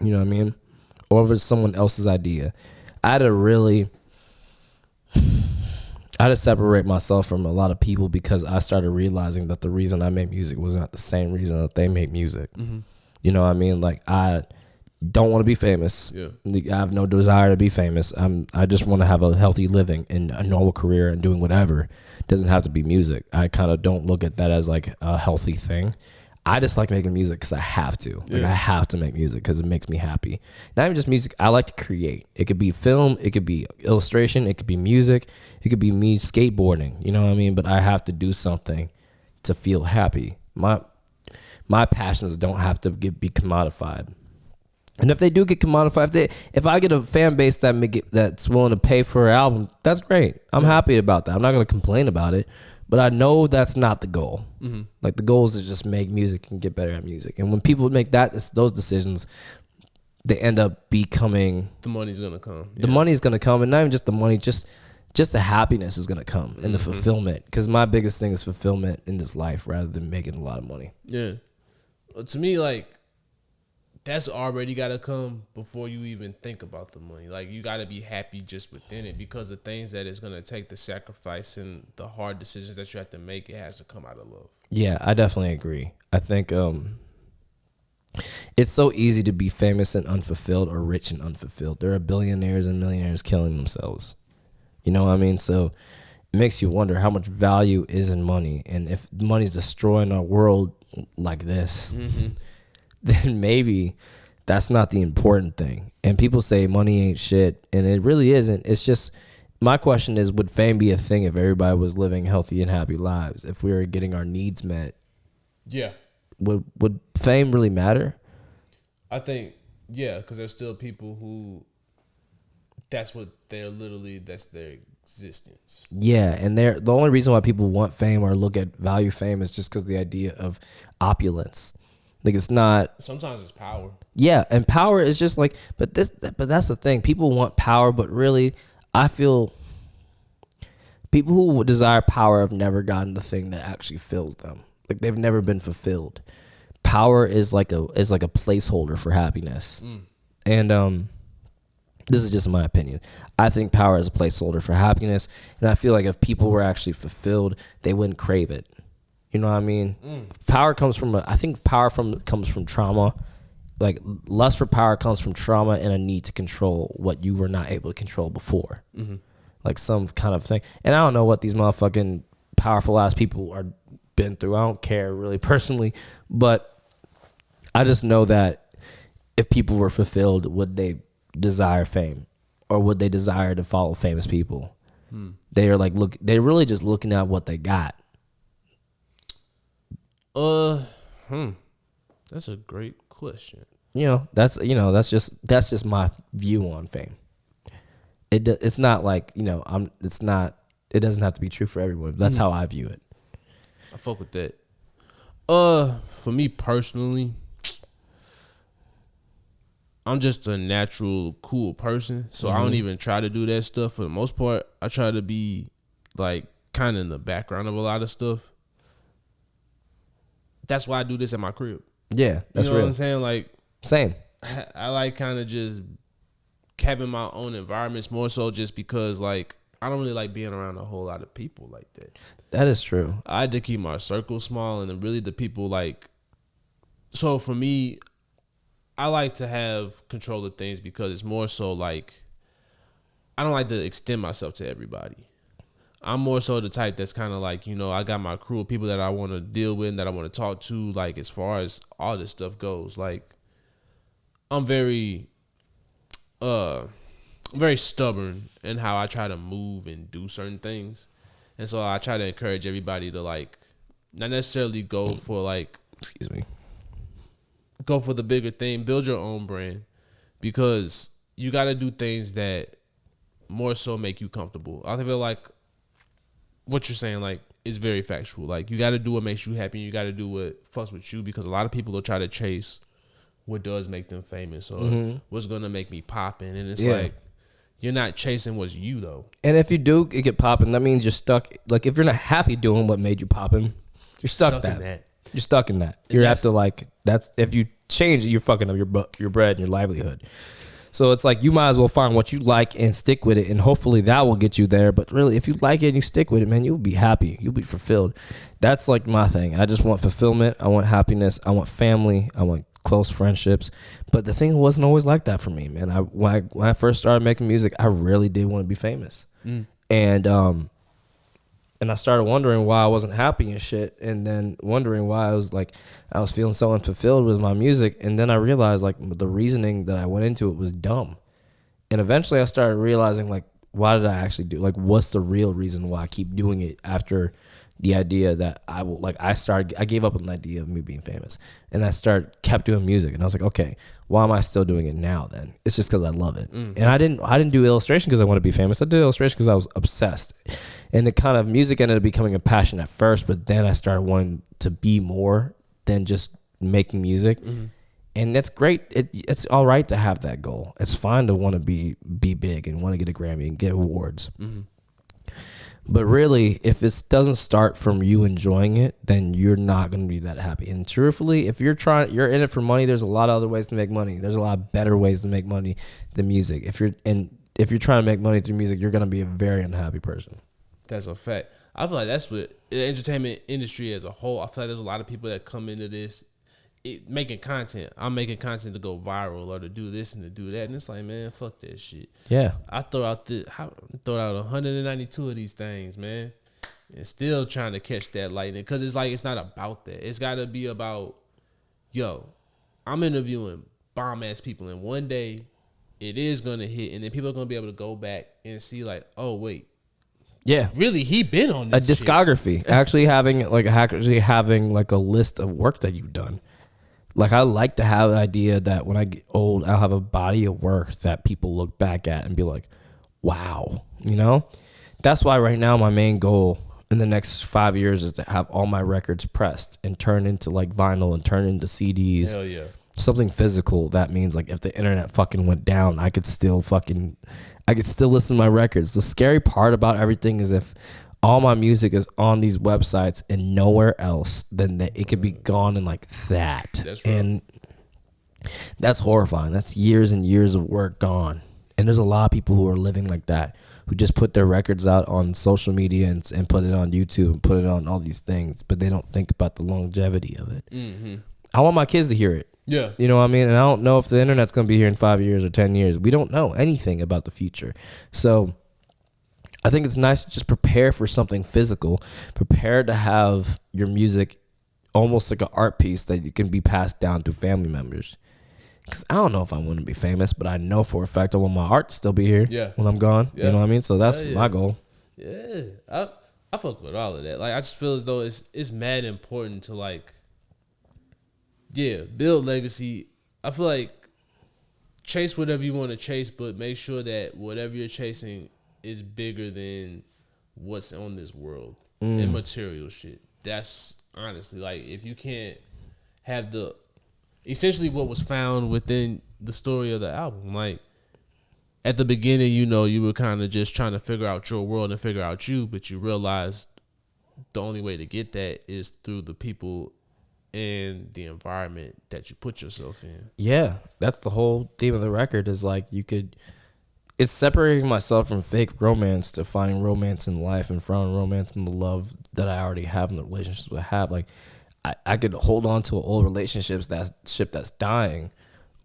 You know what I mean? Or if it's someone else's idea. I had to separate myself from a lot of people because I started realizing that the reason I made music was not the same reason that they make music. You know what I mean? Like, I don't want to be famous. Yeah. I have no desire to be famous. I just want to have a healthy living and a normal career and doing whatever. It doesn't have to be music. I kind of don't look at that as like a healthy thing. I just like making music because I have to. Like, I have to make music because it makes me happy. Not even just music. I like to create. It could be film. It could be illustration. It could be music. It could be me skateboarding. You know what I mean? But I have to do something to feel happy. My passions don't have to be commodified. And if they do get commodified, if I get a fan base that's willing to pay for an album, that's great. I'm happy about that. I'm not going to complain about it. But I know that's not the goal. Like the goal is to just make music and get better at music. And when people make those decisions, they end up becoming. The money's gonna come. The money's gonna come, and not even just the money, just the happiness is gonna come and the fulfillment. Because my biggest thing is fulfillment in this life, rather than making a lot of money. Yeah. To me, like, that's already got to come before you even think about the money. Like, you got to be happy just within it, because the things that it's going to take, the sacrifice and the hard decisions that you have to make, it has to come out of love. Yeah, I definitely agree. I think it's so easy to be famous and unfulfilled, or rich and unfulfilled. There are billionaires and millionaires killing themselves. You know what I mean? So it makes you wonder how much value is in money. And if money's destroying our world like this, then maybe that's not the important thing. And people say money ain't shit, and it really isn't. It's just, my question is, would fame be a thing if everybody was living healthy and happy lives? If we were getting our needs met? Yeah. Would fame really matter? I think, yeah, because there's still people who, that's their existence. Yeah, and the only reason why people want fame or look at value fame is just because the idea of opulence. Like, it's not. Sometimes it's power. Yeah, and power is just like, but that's the thing. People want power, but really, I feel people who desire power have never gotten the thing that actually fills them. Like, they've never been fulfilled. Power is like a placeholder for happiness. And this is just my opinion. I think power is a placeholder for happiness, and I feel like if people were actually fulfilled, they wouldn't crave it. You know what I mean? Power comes from comes from trauma. Like, lust for power comes from trauma and a need to control what you were not able to control before. Like some kind of thing. And I don't know what these motherfucking powerful ass people are been through. I don't care really personally, but I just know that if people were fulfilled, would they desire fame, or would they desire to follow famous people? They are like, they're really just looking at what they got. That's a great question. That's just my view on fame. It's not like, it doesn't have to be true for everyone. That's how I view it. I fuck with that. For me personally, I'm just a natural cool person, so I don't even try to do that stuff. For the most part, I try to be like kind of in the background of a lot of stuff. That's why I do this at my crib. Yeah, that's you know real. what I'm saying? Like, same. I like kind of just having my own environments, more so just because, like, I don't really like being around a whole lot of people like that. That is true. I had to keep my circle small, and then really the people, like, so for me, I like to have control of things because it's more so like, I don't like to extend myself to everybody. I'm more so the type that's kind of like, I got my crew of people that I want to deal with and that I want to talk to, like, as far as all this stuff goes. Like, I'm very stubborn in how I try to move and do certain things. And so I try to encourage everybody to, like, not necessarily go for, like, go for the bigger thing, build your own brand, because you got to do things that more so make you comfortable. I feel like what you're saying, like, is very factual. Like, you got to do what makes you happy, and you got to do what fucks with you, because a lot of people will try to chase what does make them famous or what's going to make me poppin', and it's like, you're not chasing what's you, though. And if you do get popping, that means you're stuck. Like, if you're not happy doing what made you poppin', you're stuck in that. You're stuck in that. You have to, like, that's, if you change it, you're fucking up your bread and your livelihood. So it's like, you might as well find what you like and stick with it, and hopefully that will get you there. But really, if you like it and you stick with it, man, you'll be happy. You'll be fulfilled. That's like my thing. I just want fulfillment. I want happiness. I want family. I want close friendships. But the thing wasn't always like that for me, man. When I first started making music, I really did want to be famous. And I started wondering why I wasn't happy and shit, and then wondering why I was feeling so unfulfilled with my music. And then I realized, like, the reasoning that I went into it was dumb. And eventually I started realizing, like, why did I actually do, like, what's the real reason why I keep doing it after the idea that I gave up on the idea of me being famous, and I kept doing music, and I was like, okay, why am I still doing it now then? It's just because I love it. And I didn't do illustration because I want to be famous. I did illustration because I was obsessed, and the kind of music ended up becoming a passion at first, but then I started wanting to be more than just making music. And that's great. It's all right to have that goal. It's fine to want to be big and want to get a Grammy and get awards. But really, if it doesn't start from you enjoying it, then you're not going to be that happy. And truthfully, if you're in it for money, there's a lot of other ways to make money. There's a lot of better ways to make money than music. If you're trying to make money through music, you're going to be a very unhappy person. That's a fact. I feel like that's what the entertainment industry as a whole. I feel like there's a lot of people that come into this making content. I'm making content to go viral or to do this and to do that, and it's like, man, fuck that shit. Yeah, I throw out 192 of these things, man, and still trying to catch that lightning, because it's like, it's not about that. It's got to be about, yo, I'm interviewing bomb ass people, and one day it is gonna hit, and then people are gonna be able to go back and see like, oh wait, yeah, really, he been on this a discography. shit. actually having like a list of work that you've done. Like, I like to have the idea that when I get old, I'll have a body of work that people look back at and be like, wow, you know? That's why right now my main goal in the next 5 years is to have all my records pressed and turn into like vinyl and turn into CDs. Hell yeah. Something physical. That means like if the internet fucking went down, I could still listen to my records. The scary part about everything is if all my music is on these websites and nowhere else, then it could be gone in like that. That's right. And that's horrifying. That's years and years of work gone. And there's a lot of people who are living like that, who just put their records out on social media and put it on YouTube and put it on all these things, but they don't think about the longevity of it. I want my kids to hear it. Yeah. You know what I mean? And I don't know if the internet's going to be here in 5 years or 10 years. We don't know anything about the future. So I think it's nice to just prepare for something physical, prepare to have your music almost like an art piece that you can be passed down to family members. Because I don't know if I want to be famous, but I know for a fact I want my art to still be here when I'm gone. Yeah. You know what I mean? So that's my goal. Yeah. I fuck with all of that. Like, I just feel as though it's mad important to, like, build legacy. I feel like chase whatever you want to chase, but make sure that whatever you're chasing is bigger than what's on this world and material shit. That's honestly, like, if you can't have essentially what was found within the story of the album. Like, at the beginning, you were kind of just trying to figure out your world and figure out you, but you realized the only way to get that is through the people and the environment that you put yourself in. Yeah, that's the whole theme of the record, is like it's separating myself from fake romance to finding romance in life and finding romance in the love that I already have in the relationships I have. Like, I could hold on to an old relationship that's dying,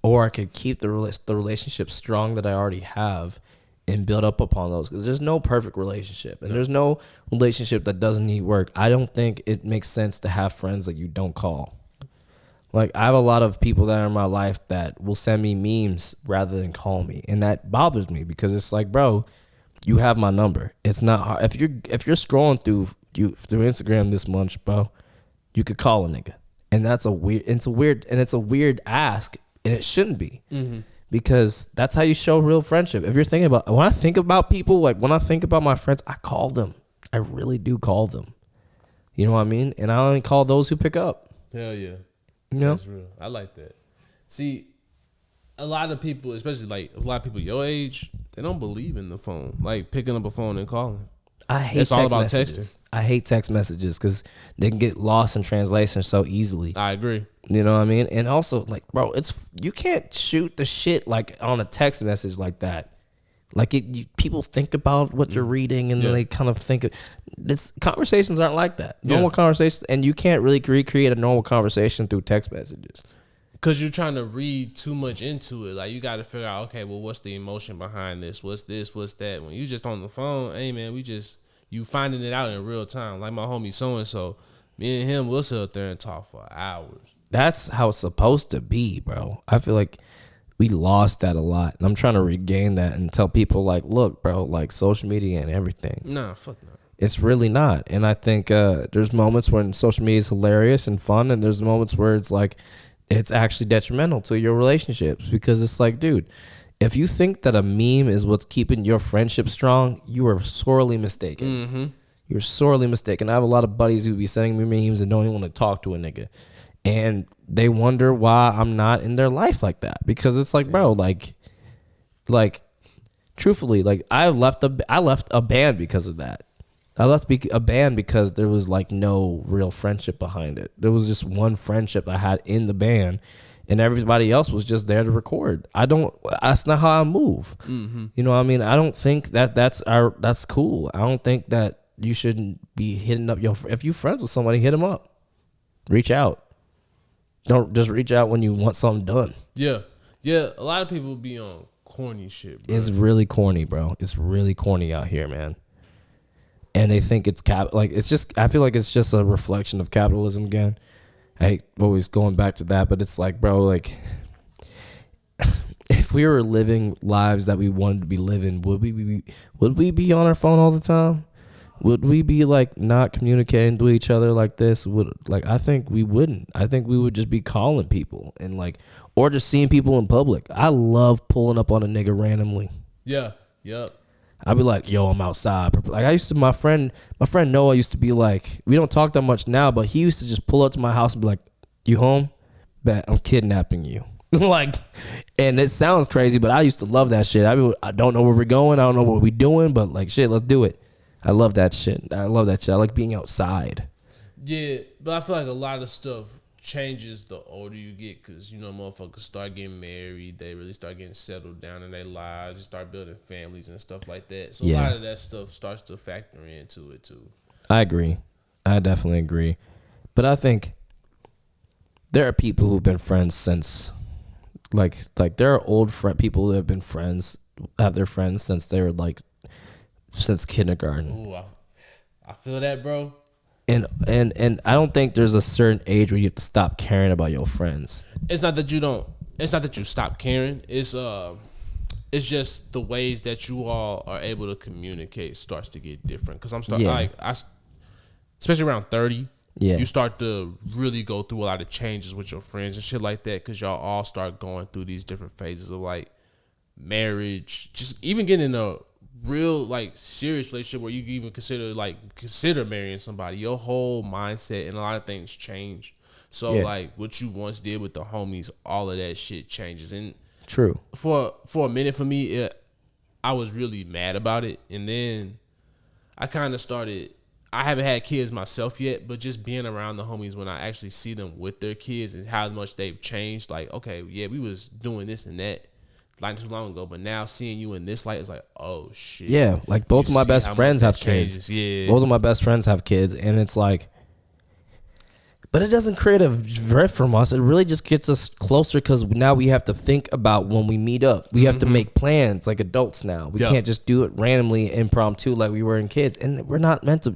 or I could keep the relationship strong that I already have and build up upon those. Because there's no perfect relationship, and there's no relationship that doesn't need work. I don't think it makes sense to have friends that you don't call. Like, I have a lot of people that are in my life that will send me memes rather than call me, and that bothers me, because it's like, bro, you have my number. It's not hard. If you're scrolling through Instagram this much, bro, you could call a nigga, and it's a weird ask, and it shouldn't be, because that's how you show real friendship. If you're thinking about, when I think about people, like when I think about my friends, I call them. I really do call them. You know what I mean? And I only call those who pick up. Hell yeah. You know? That's real. I like that. See, a lot of people, especially like a lot of people your age, they don't believe in the phone, like picking up a phone and calling. I hate it's text all about messages. texting. I hate text messages because they can get lost in translation so easily. I agree. You know what I mean? And also, like, bro, you can't shoot the shit like on a text message like that. Like, people think about what you're reading, and they kind of think conversations aren't like that. Normal conversations, and you can't really recreate a normal conversation through text messages. Because you're trying to read too much into it. Like, you got to figure out, okay, well, what's the emotion behind this? What's this? What's that? When you just on the phone, hey, man, you finding it out in real time. Like my homie so-and-so, me and him, we'll sit up there and talk for hours. That's how it's supposed to be, bro. I feel like we lost that a lot, and I'm trying to regain that and tell people, like, look, bro, like, social media and everything. Nah, fuck no. It's really not. And I think there's moments when social media is hilarious and fun, and there's moments where it's like it's actually detrimental to your relationships, because it's like, dude, if you think that a meme is what's keeping your friendship strong, you are sorely mistaken. You're sorely mistaken. I have a lot of buddies who be sending me memes and don't even want to talk to a nigga, and they wonder why I'm not in their life like that, because it's like, bro, like truthfully, like I left a band because of that. I left a band because there was like no real friendship behind it. There was just one friendship I had in the band, and everybody else was just there to record. That's not how I move. You know what I mean? I don't think that's cool. I don't think that you shouldn't be hitting up if you're friends with somebody, hit them up. Reach out. Don't just reach out when you want something done. Yeah. Yeah. A lot of people be on corny shit, bro. It's really corny, bro. It's really corny out here, man. And they think it's I feel like it's just a reflection of capitalism again. I hate always going back to that, but it's like, bro, like if we were living lives that we wanted to be living, would we be on our phone all the time? Would we be like not communicating to each other like this? I think we wouldn't. I think we would just be calling people and or just seeing people in public. I love pulling up on a nigga randomly. Yeah. Yep. I'd be like, yo, I'm outside. Like my friend Noah used to be like, we don't talk that much now, but he used to just pull up to my house and be like, you home? Bet I'm kidnapping you. And it sounds crazy, but I used to love that shit. I don't know where we're going. I don't know what we're doing, but like, shit, let's do it. I love that shit. I like being outside. Yeah, but I feel like a lot of stuff changes the older you get, because, you know, motherfuckers start getting married. They really start getting settled down in their lives. They start building families and stuff like that. So a lot of that stuff starts to factor into it, too. I agree. I definitely agree. But I think there are people who've been friends since, like there are old people who have been friends, have their friends since they were since kindergarten. Ooh, I feel that, bro. And I don't think there's a certain age where you have to stop caring about your friends. It's not that you stop caring. It's just the ways that you all are able to communicate starts to get different. Because especially around 30, you start to really go through a lot of changes with your friends and shit like that, because y'all all start going through these different phases of like marriage, just even getting in a real serious relationship where you can even consider marrying somebody. Your whole mindset and a lot of things change. So what you once did with the homies, all of that shit changes. And true, for a minute for me, I was really mad about it, and then I kind of started. I haven't had kids myself yet, but just being around the homies when I actually see them with their kids and how much they've changed. Like, okay, yeah, we was doing this and that like too long ago, but now seeing you in this light is like, oh shit. Yeah, like both of my best friends have kids. Yeah, both of my best friends have kids, and it's like, but it doesn't create a drift from us. It really just gets us closer, because now we have to think about when we meet up. We have to make plans like adults now. We can't just do it randomly, impromptu like we were in kids. And we're not meant to.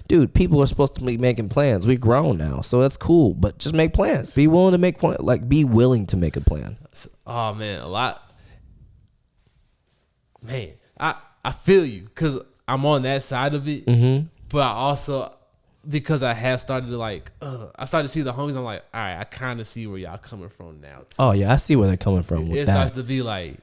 Dude, people are supposed to be making plans. We're grown now, so that's cool. But just make plans. Be willing to make plans. Be willing to make a plan. Oh man, a lot. Man, I feel you, because I'm on that side of it. But I also, because I have started to I started to see the homies. I'm like, all right, I kind of see where y'all coming from now, too. Oh yeah, I see where they're coming from. It starts to be like,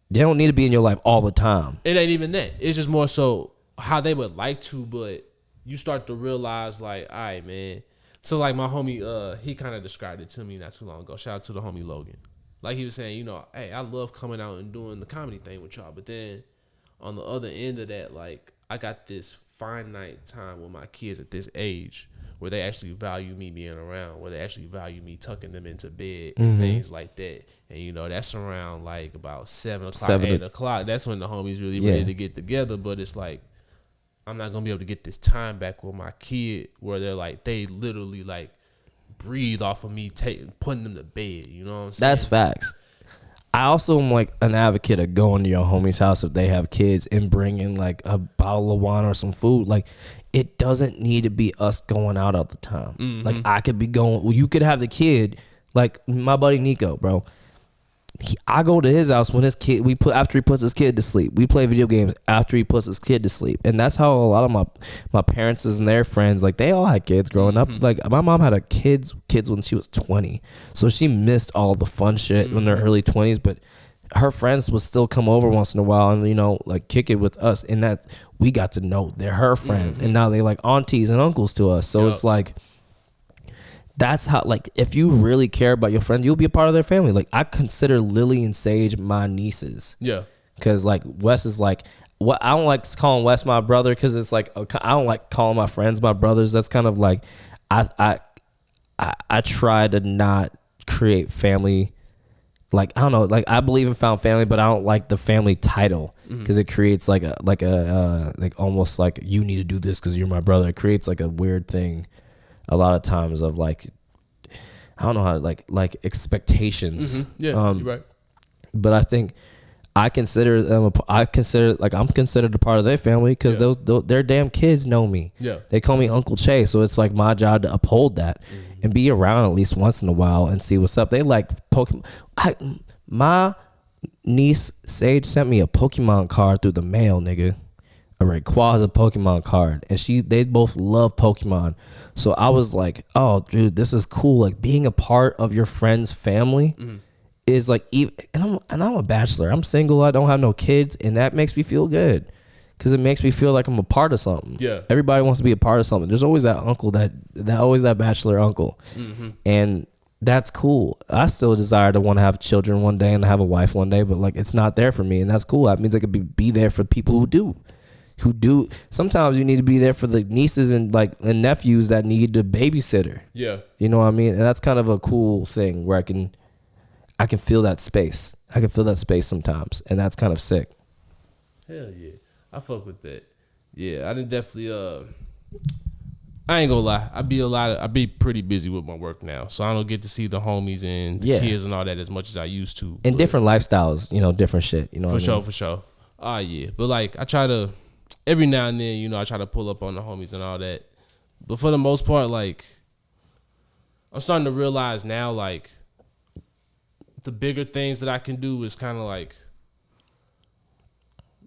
they don't need to be in your life all the time. It ain't even that. It's just more so how they would like to, but you start to realize all right, man. So my homie, he kind of described it to me not too long ago. Shout out to the homie Logan. Like he was saying, hey, I love coming out and doing the comedy thing with y'all, but then on the other end of that, I got this finite time with my kids at this age where they actually value me being around, where they actually value me tucking them into bed and things like that. And that's around about 7 o'clock, 8 o'clock. That's when the homies really ready to get together. But it's I'm not gonna be able to get this time back with my kid where they literally breathe off of me putting them to bed. You know what I'm saying? That's facts. I also am an advocate of going to your homie's house if they have kids and bringing a bottle of wine or some food. It doesn't need to be us going out all the time. I could be going. Well, you could have the kid, my buddy Nico, bro. I go to his house when his kid after he puts his kid to sleep. We play video games after he puts his kid to sleep, and that's how a lot of my parents and their friends, like, they all had kids growing up. Like, my mom had kids when she was 20, so she missed all the fun shit in their early 20s. But her friends would still come over once in a while and, you know, like, kick it with us, and that we got to know they're her friends, and now they like aunties and uncles to us. So it's like, that's how, like, if you really care about your friend, you'll be a part of their family. Like, I consider Lily and Sage my nieces. Yeah. Because, like, Wes is like, what I don't like calling Wes my brother, because it's like, I don't like calling my friends my brothers. That's kind of like, I try to not create family. Like, I don't know, like, I believe in found family, but I don't like the family title, because it creates like almost like, you need to do this because you're my brother. It creates like a weird thing a lot of times of, like, I don't know how to, like expectations. Yeah, you're right. But I think I'm considered a part of their family, because their damn kids know me. Yeah, they call me Uncle Che, so it's like my job to uphold that and be around at least once in a while and see what's up. They like Pokemon. My niece Sage sent me a Pokemon card through the mail, nigga. A Rayquaza Pokemon card, and they both love Pokemon. So I was like, oh, dude, this is cool. Like, being a part of your friend's family is like, and I'm a bachelor. I'm single. I don't have no kids, and that makes me feel good, because it makes me feel like I'm a part of something. Yeah, everybody wants to be a part of something. There's always that uncle always that bachelor uncle, and that's cool. I still desire to want to have children one day and have a wife one day, but, like, it's not there for me, and that's cool. That means I could be there for people who do. Sometimes you need to be there for the nieces and nephews that need a babysitter. Yeah, you know what I mean. And that's kind of a cool thing where I can feel that space. I can feel that space sometimes, and that's kind of sick. Hell yeah, I fuck with that. Yeah, I didn't definitely. I ain't gonna lie. I be pretty busy with my work now, so I don't get to see the homies and the kids and all that as much as I used to. And different lifestyles, you know, different shit. You know, for sure. Yeah, but, like, I try to. Every now and then, you know, I try to pull up on the homies and all that. But for the most part, like, I'm starting to realize now, like, the bigger things that I can do is kind of, like,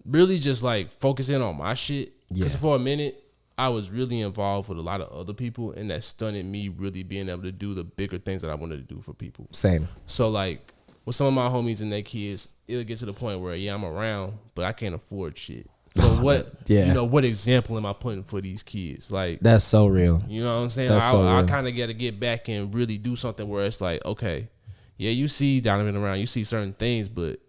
really just, like, focusing on my shit. Because for a minute, I was really involved with a lot of other people, and that stunted me really being able to do the bigger things that I wanted to do for people. Same. So, like, with some of my homies and their kids, it'll get to the point where, I'm around, but I can't afford shit. So what, you know, what example am I putting for these kids? Like, that's so real. You know what I'm saying? I kind of got to get back and really do something where it's like, okay, yeah, you see Donovan around, you see certain things, but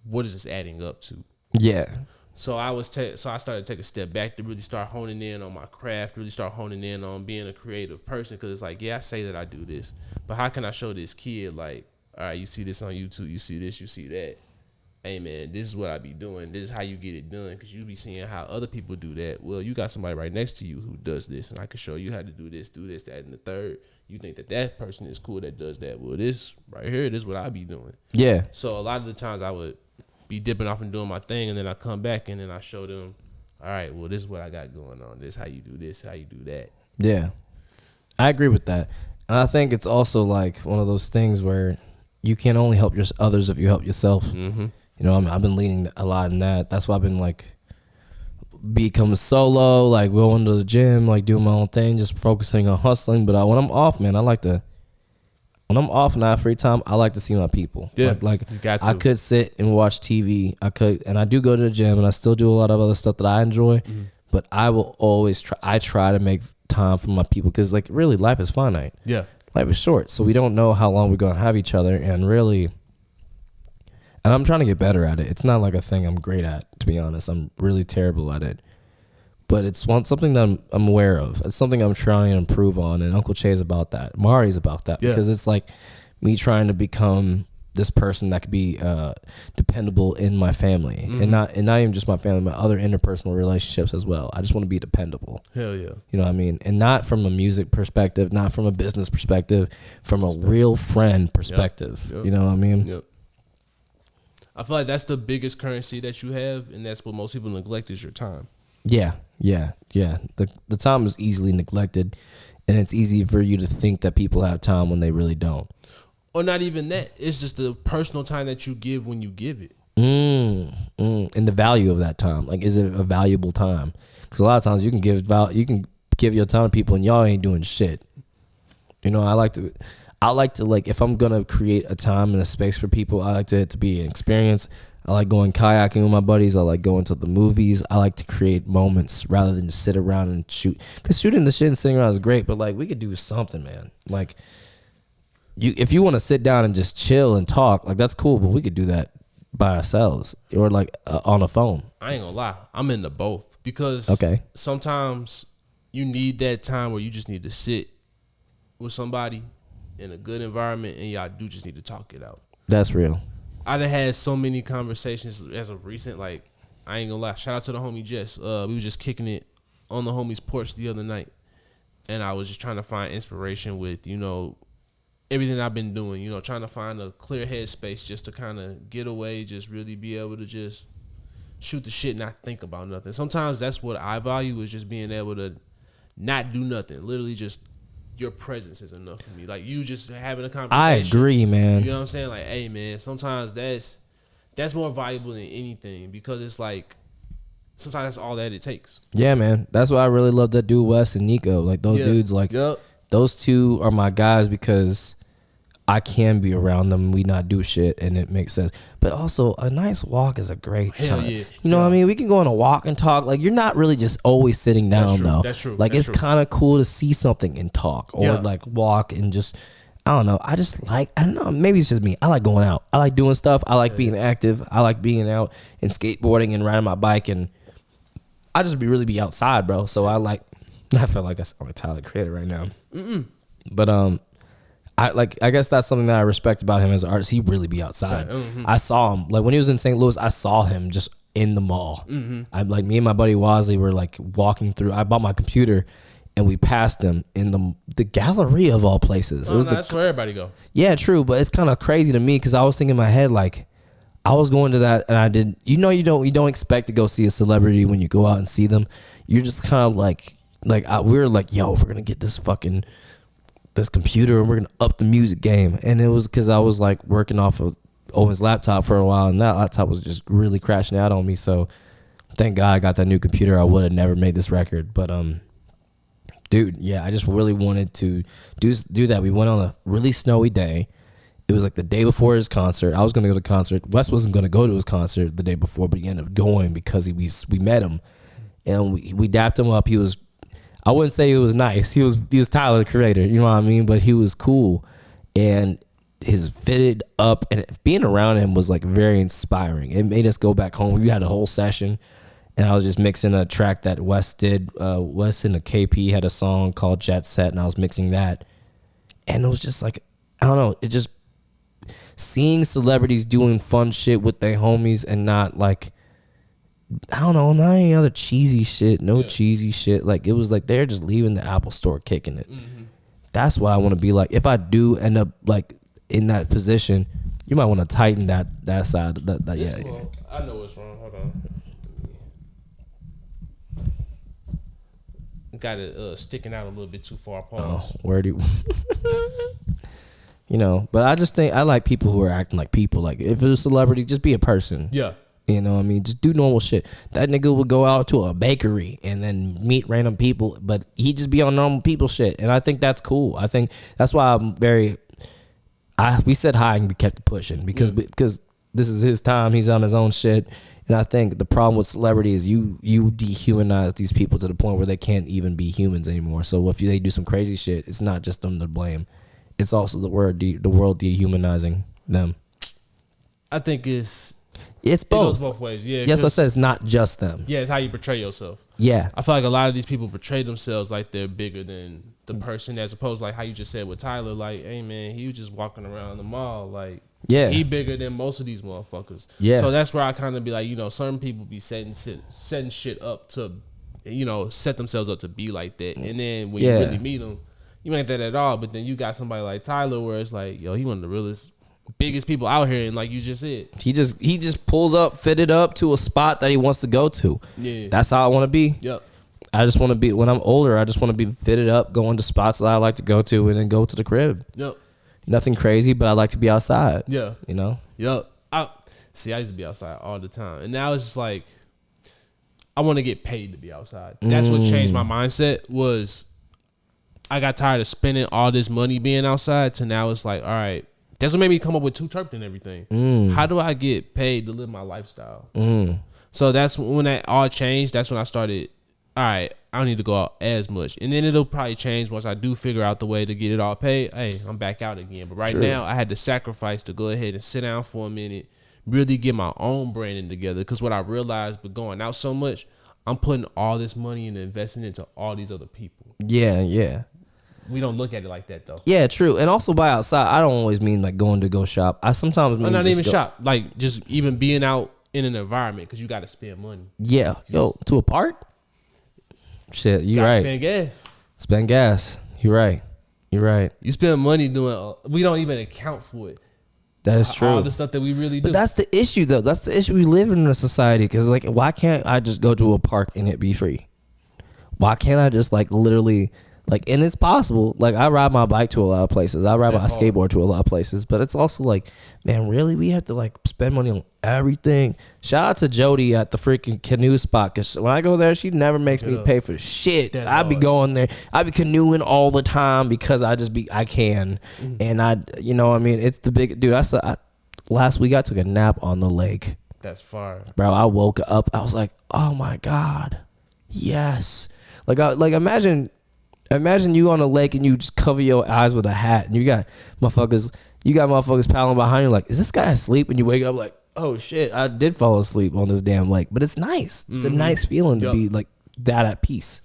what is this adding up to? Yeah. So I started to take a step back to really start honing in on my craft, really start honing in on being a creative person, because it's like, yeah, I say that I do this, but how can I show this kid, like, all right, you see this on YouTube, you see this, you see that. Hey, man, this is what I be doing. This is how you get it done, because you be seeing how other people do that. Well, you got somebody right next to you who does this, and I can show you how to do this, that, and the third. You think that person is cool that does that. Well, this right here, this is what I be doing. Yeah. So a lot of the times I would be dipping off and doing my thing, and then I come back, and then I show them, all right, well, this is what I got going on. This is how you do this, how you do that. Yeah. I agree with that. And I think it's also like one of those things where you can only help others if you help yourself. Mm-hmm. You know, I've been leaning a lot in that. That's why I've been, like, becoming solo, like, going to the gym, like, doing my own thing, just focusing on hustling. But when I'm off, man, when I'm off and I have free time, I like to see my people. Yeah, like I could sit and watch TV. And I do go to the gym, and I still do a lot of other stuff that I enjoy. Mm-hmm. But I will always try to make time for my people, because, like, really, life is finite. Yeah. Life is short, so we don't know how long we're going to have each other, and really... And I'm trying to get better at it. It's not like a thing I'm great at, to be honest. I'm really terrible at it. But it's something that I'm aware of. It's something I'm trying to improve on, and Uncle Che is about that. Mari's about that, because it's like me trying to become this person that could be dependable in my family, and not even just my family, but other interpersonal relationships as well. I just want to be dependable. Hell yeah. You know what I mean? And not from a music perspective, not from a business perspective, from a real friend perspective. Yep. You know what I mean? Yep. I feel like that's the biggest currency that you have, and that's what most people neglect is your time. Yeah. The time is easily neglected, and it's easy for you to think that people have time when they really don't. Or not even that. It's just the personal time that you give when you give it. And the value of that time. Like, is it a valuable time? Because a lot of times you can give your time to people and y'all ain't doing shit. You know, I like to like, if I'm gonna create a time and a space for people, I like it to be an experience. I like going kayaking with my buddies. I like going to the movies. I like to create moments rather than just sit around and shoot. Because shooting the shit and sitting around is great, but like, we could do something, man. Like, if you want to sit down and just chill and talk, like, that's cool, but we could do that by ourselves or like on a phone. I ain't gonna lie, I'm into both because sometimes you need that time where you just need to sit with somebody in a good environment and y'all do just need to talk it out. That's real. I done had so many conversations as of recent. Like, I ain't gonna lie, shout out to the homie Jess. We was just kicking it on the homie's porch the other night, and I was just trying to find inspiration with, you know, everything I've been doing, you know, trying to find a clear headspace just to kind of get away, just really be able to just shoot the shit and not think about nothing. Sometimes that's what I value, is just being able to not do nothing. Literally just your presence is enough for me. Like, you just having a conversation. I agree, man. You know what I'm saying? Like, hey, man, sometimes that's more valuable than anything, because it's like, sometimes that's all that it takes. Yeah, man. That's why I really love that dude Wes and Nico. Like, those dudes, like, those two are my guys because I can be around them. We not do shit, and it makes sense. But also, a nice walk is a great time. Yeah. You know what I mean? We can go on a walk and talk. Like, you're not really just always sitting down, though. That's true. Like, it's kind of cool to see something and talk, or like walk and just, I don't know. I don't know. Maybe it's just me. I like going out. I like doing stuff. I like being active. I like being out and skateboarding and riding my bike, and I just really be outside, bro. So I feel like I sound like Tyler Creator right now. But I guess that's something that I respect about him as an artist. He really be outside. I saw him, like, when he was in St. Louis. I saw him just in the mall. I'm like, me and my buddy Wazley were like walking through. I bought my computer, and we passed him in the gallery of all places. That's where everybody go. Yeah, true, but it's kind of crazy to me because I was thinking in my head, like, I was going to that, and I didn't. You know, you don't expect to go see a celebrity when you go out and see them. You're just kind of like we were like, yo, we're gonna get this computer and we're gonna up the music game. And it was because I was like working off of Owen's laptop for a while, and that laptop was just really crashing out on me. So thank God I got that new computer. I would have never made this record. But dude, yeah, I just really wanted to do that. We went on a really snowy day. It was like the day before his concert. I was gonna go to the concert. Wes wasn't gonna go to his concert the day before, but he ended up going because we met him and we dapped him up. I wouldn't say he was nice. He was Tyler, the Creator, you know what I mean? But he was cool, and his fitted up, and being around him was like very inspiring. It made us go back home. We had a whole session, and I was just mixing a track that Wes did. Wes and the KP had a song called Jet Set, and I was mixing that, and it was just like, I don't know, it just seeing celebrities doing fun shit with their homies and not like, I don't know, not any other cheesy shit, cheesy shit. Like, it was like they're just leaving the Apple store kicking it. That's what I want to be like. If I do end up like in that position, you might want to tighten that side. Yeah. Well, I know what's wrong. Hold on. Got it sticking out a little bit too far. Pause. Where do you know? But I just think I like people who are acting like people. Like, if it's a celebrity, just be a person. Yeah. You know what I mean? Just do normal shit. That nigga would go out to a bakery and then meet random people, but he just be on normal people shit. And I think that's cool. I think that's why I'm we said hi and we kept pushing because this is his time. He's on his own shit. And I think the problem with celebrity is you dehumanize these people to the point where they can't even be humans anymore. So if they do some crazy shit, it's not just them to blame. It's also the world dehumanizing them. I think it's both. It goes both ways. Yeah. Yes, I said it's not just them. Yeah, it's how you portray yourself. Yeah. I feel like a lot of these people portray themselves like they're bigger than the person, as opposed to like how you just said with Tyler, like, hey man, he was just walking around the mall, like, yeah, he bigger than most of these motherfuckers. Yeah. So that's where I kind of be like, you know, certain people be setting shit up to, you know, set themselves up to be like that, and then when you really meet them, you ain't that at all. But then you got somebody like Tyler, where it's like, yo, he one of the realest, biggest people out here, and like you just said, he just pulls up, fitted up to a spot that he wants to go to. Yeah, that's how I want to be. Yep. I just want to be, when I'm older, I just want to be fitted up, going to spots that I like to go to, and then go to the crib. Yep. Nothing crazy, but I like to be outside. Yeah. You know? Yup. I used to be outside all the time. And now it's just like, I want to get paid to be outside. That's what changed my mindset was I got tired of spending all this money being outside to now it's like, all right, that's what made me come up with Too T3rpd and everything. How do I get paid to live my lifestyle? So that's when that all changed. That's when I started, all right, I don't need to go out as much. And then it'll probably change once I do figure out the way to get it all paid. Hey, I'm back out again. But right now, I had to sacrifice to go ahead and sit down for a minute, really get my own branding together. Because what I realized with going out so much, I'm putting all this money and investing into all these other people. Yeah. We don't look at it like that, though. Yeah, true. And also by outside, I don't always mean like going to go shop. I sometimes mean not just even shop. Like just even being out in an environment because you got to spend money. Yeah. Yo, to a park? Shit, you right. Spend gas. Spend gas. You right. You spend money doing. We don't even account for it. That's true. All the stuff that we really do. But that's the issue, though. That's the issue we live in a society. Because like, why can't I just go to a park and it be free? Why can't I just like literally like? And it's possible. Like I ride my bike to a lot of places. I ride my skateboard to a lot of places. But it's also like, man, really, we have to like spend money on everything. Shout out to Jody at the freaking canoe spot. Cause when I go there, she never makes me pay for shit. I be going there. I be canoeing all the time because I can. And you know, what I mean, it's the big dude. Last week I took a nap on the lake. That's fire, bro. I woke up. I was like, oh my God, yes. Like imagine you on a lake and you just cover your eyes with a hat and you got motherfuckers paddling behind you. Like, is this guy asleep? And you wake up like, oh shit, I did fall asleep on this damn lake. But it's nice. It's a nice feeling to be like that at peace.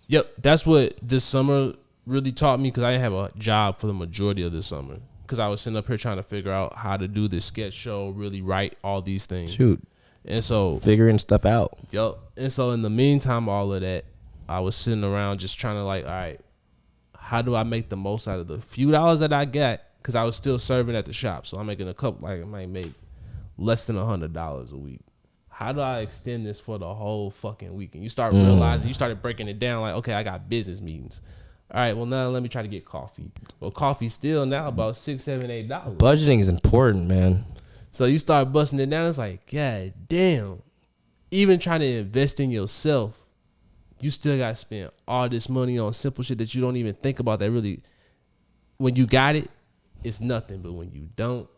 Yep, that's what this summer really taught me because I didn't have a job for the majority of this summer because I was sitting up here trying to figure out how to do this sketch show, really write all these things. Shoot. And so figuring stuff out. Yep. And so in the meantime, all of that, I was sitting around just trying to like, all right, how do I make the most out of the few dollars that I got? Because I was still serving at the shop. So I'm making a couple, like I might make less than $100 a week. How do I extend this for the whole fucking week? And you start realizing, you started breaking it down like, okay, I got business meetings. All right, well, now let me try to get coffee. Well, coffee's still now about $6, $7, $8. Budgeting is important, man. So you start busting it down. It's like, God damn. Even trying to invest in yourself, you still got to spend all this money on simple shit that you don't even think about that really, when you got it, it's nothing. But when you don't,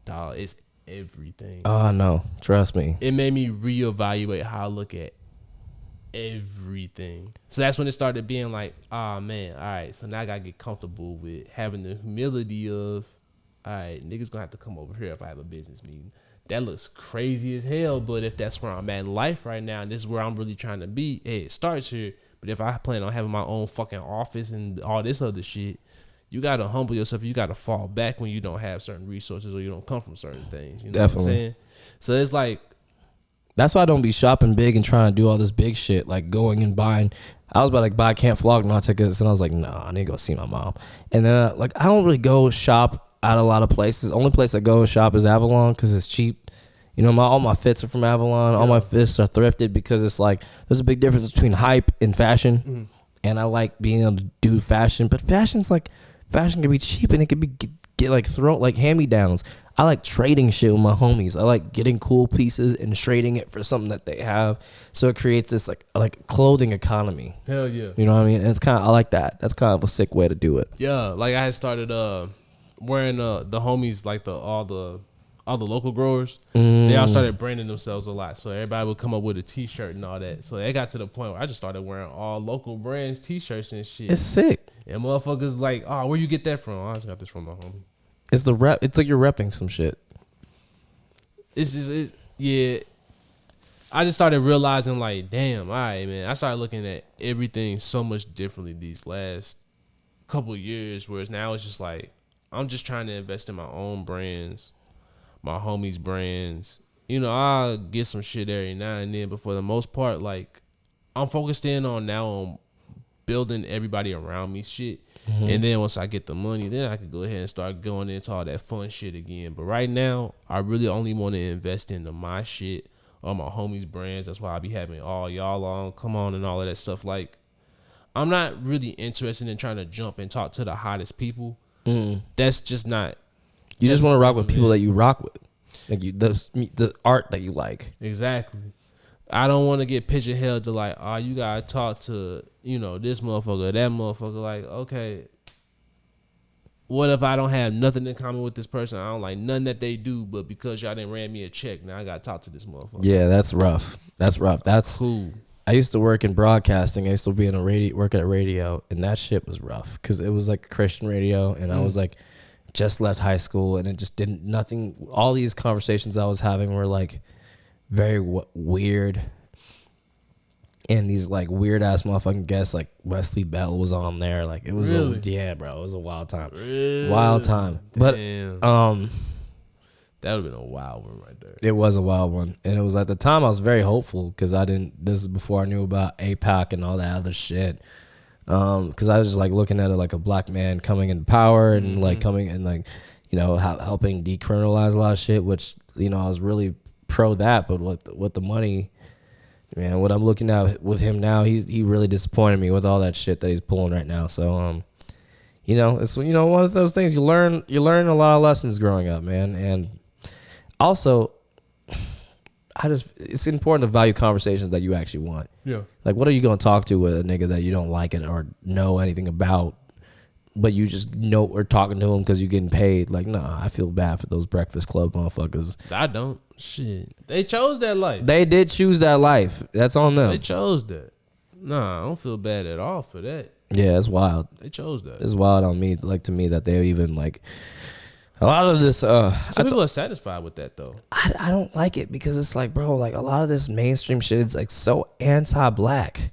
dog, it's everything. Oh, no. Trust me. It made me reevaluate how I look at everything. So that's when it started being like, oh, man, all right, so now I got to get comfortable with having the humility of, all right, niggas going to have to come over here if I have a business meeting. That looks crazy as hell, but if that's where I'm at in life right now and this is where I'm really trying to be, hey, it starts here. But if I plan on having my own fucking office and all this other shit, you got to humble yourself. You got to fall back when you don't have certain resources or you don't come from certain things. You know what I'm saying? So it's like, that's why I don't be shopping big and trying to do all this big shit, like going and buying. I was about to like buy Can't Vlog now tickets, and I was like, no, I need to go see my mom. And then like I don't really go shop at a lot of places. Only place I go shop is Avalon because it's cheap. You know, all my fits are from Avalon. All my fits are thrifted because it's like there's a big difference between hype and fashion. And I like being able to do fashion, but fashion can be cheap and it can be get like thrown like hand-me-downs. I like trading shit with my homies. I like getting cool pieces and trading it for something that they have. So it creates this like clothing economy. Hell yeah. You know what I mean? And it's I like that. That's kind of a sick way to do it. Yeah, like I had started wearing the homies like all the local growers. They all started branding themselves a lot. So everybody would come up with a t-shirt and all that. So it got to the point where I just started wearing all local brands t-shirts and shit. It's sick. And motherfuckers like, oh, where you get that from? I just got this from my homie. It's the rep. It's like you're repping some shit. Yeah. I just started realizing like, damn, all right, man. I started looking at everything so much differently these last couple of years, whereas now it's just like, I'm just trying to invest in my own brands, my homies' brands. You know, I'll get some shit every now and then, but for the most part, like, I'm focused on building everybody around me shit. And then once I get the money, then I can go ahead and start going into all that fun shit again. But right now, I really only want to invest into my shit or my homies' brands. That's why I be having all y'all on, come on, and all of that stuff. Like, I'm not really interested in trying to jump and talk to the hottest people. That's just not. You just want to rock with people that you rock with, like the art that you like. Exactly. I don't want to get pigeonholed to like, oh, you gotta talk to this motherfucker, that motherfucker. Like, okay, what if I don't have nothing in common with this person? I don't like nothing that they do, but because y'all didn't ran me a check, now I gotta talk to this motherfucker. Yeah, that's rough. That's cool. I used to work in broadcasting. I used to be in work at a radio, and that shit was rough because it was like a Christian radio, and I was like just left high school, and it just didn't nothing. All these conversations I was having were like very weird, and these like weird ass motherfucking guests like Wesley Bell was on there. Like it was really? Yeah, bro, it was a wild time. Really? Wild time. Damn. But that would have been a wild one right there. it was a wild one, and it was at the time I was very hopeful because this is before I knew about APAC and all that other shit. Because I was just like looking at it like a black man coming into power and like coming and like helping decriminalize a lot of shit, which I was really pro that. But with the money, man, what I'm looking at with him now, he really disappointed me with all that shit that he's pulling right now. So it's one of those things you learn a lot of lessons growing up, man. And also it's important to value conversations that you actually want. Yeah. Like, what are you going to talk to with a nigga that you don't like it or know anything about, but you just know or talking to him because you're getting paid? Like, nah, I feel bad for those Breakfast Club motherfuckers. I don't. Shit. They chose that life. They did choose that life. That's on them. They chose that. Nah, I don't feel bad at all for that. Yeah, it's wild. They chose that. It's wild on me, like to me, that they even like a lot of this. Some people are satisfied with that though. I don't like it because it's like, bro, like a lot of this mainstream shit is like so anti-black.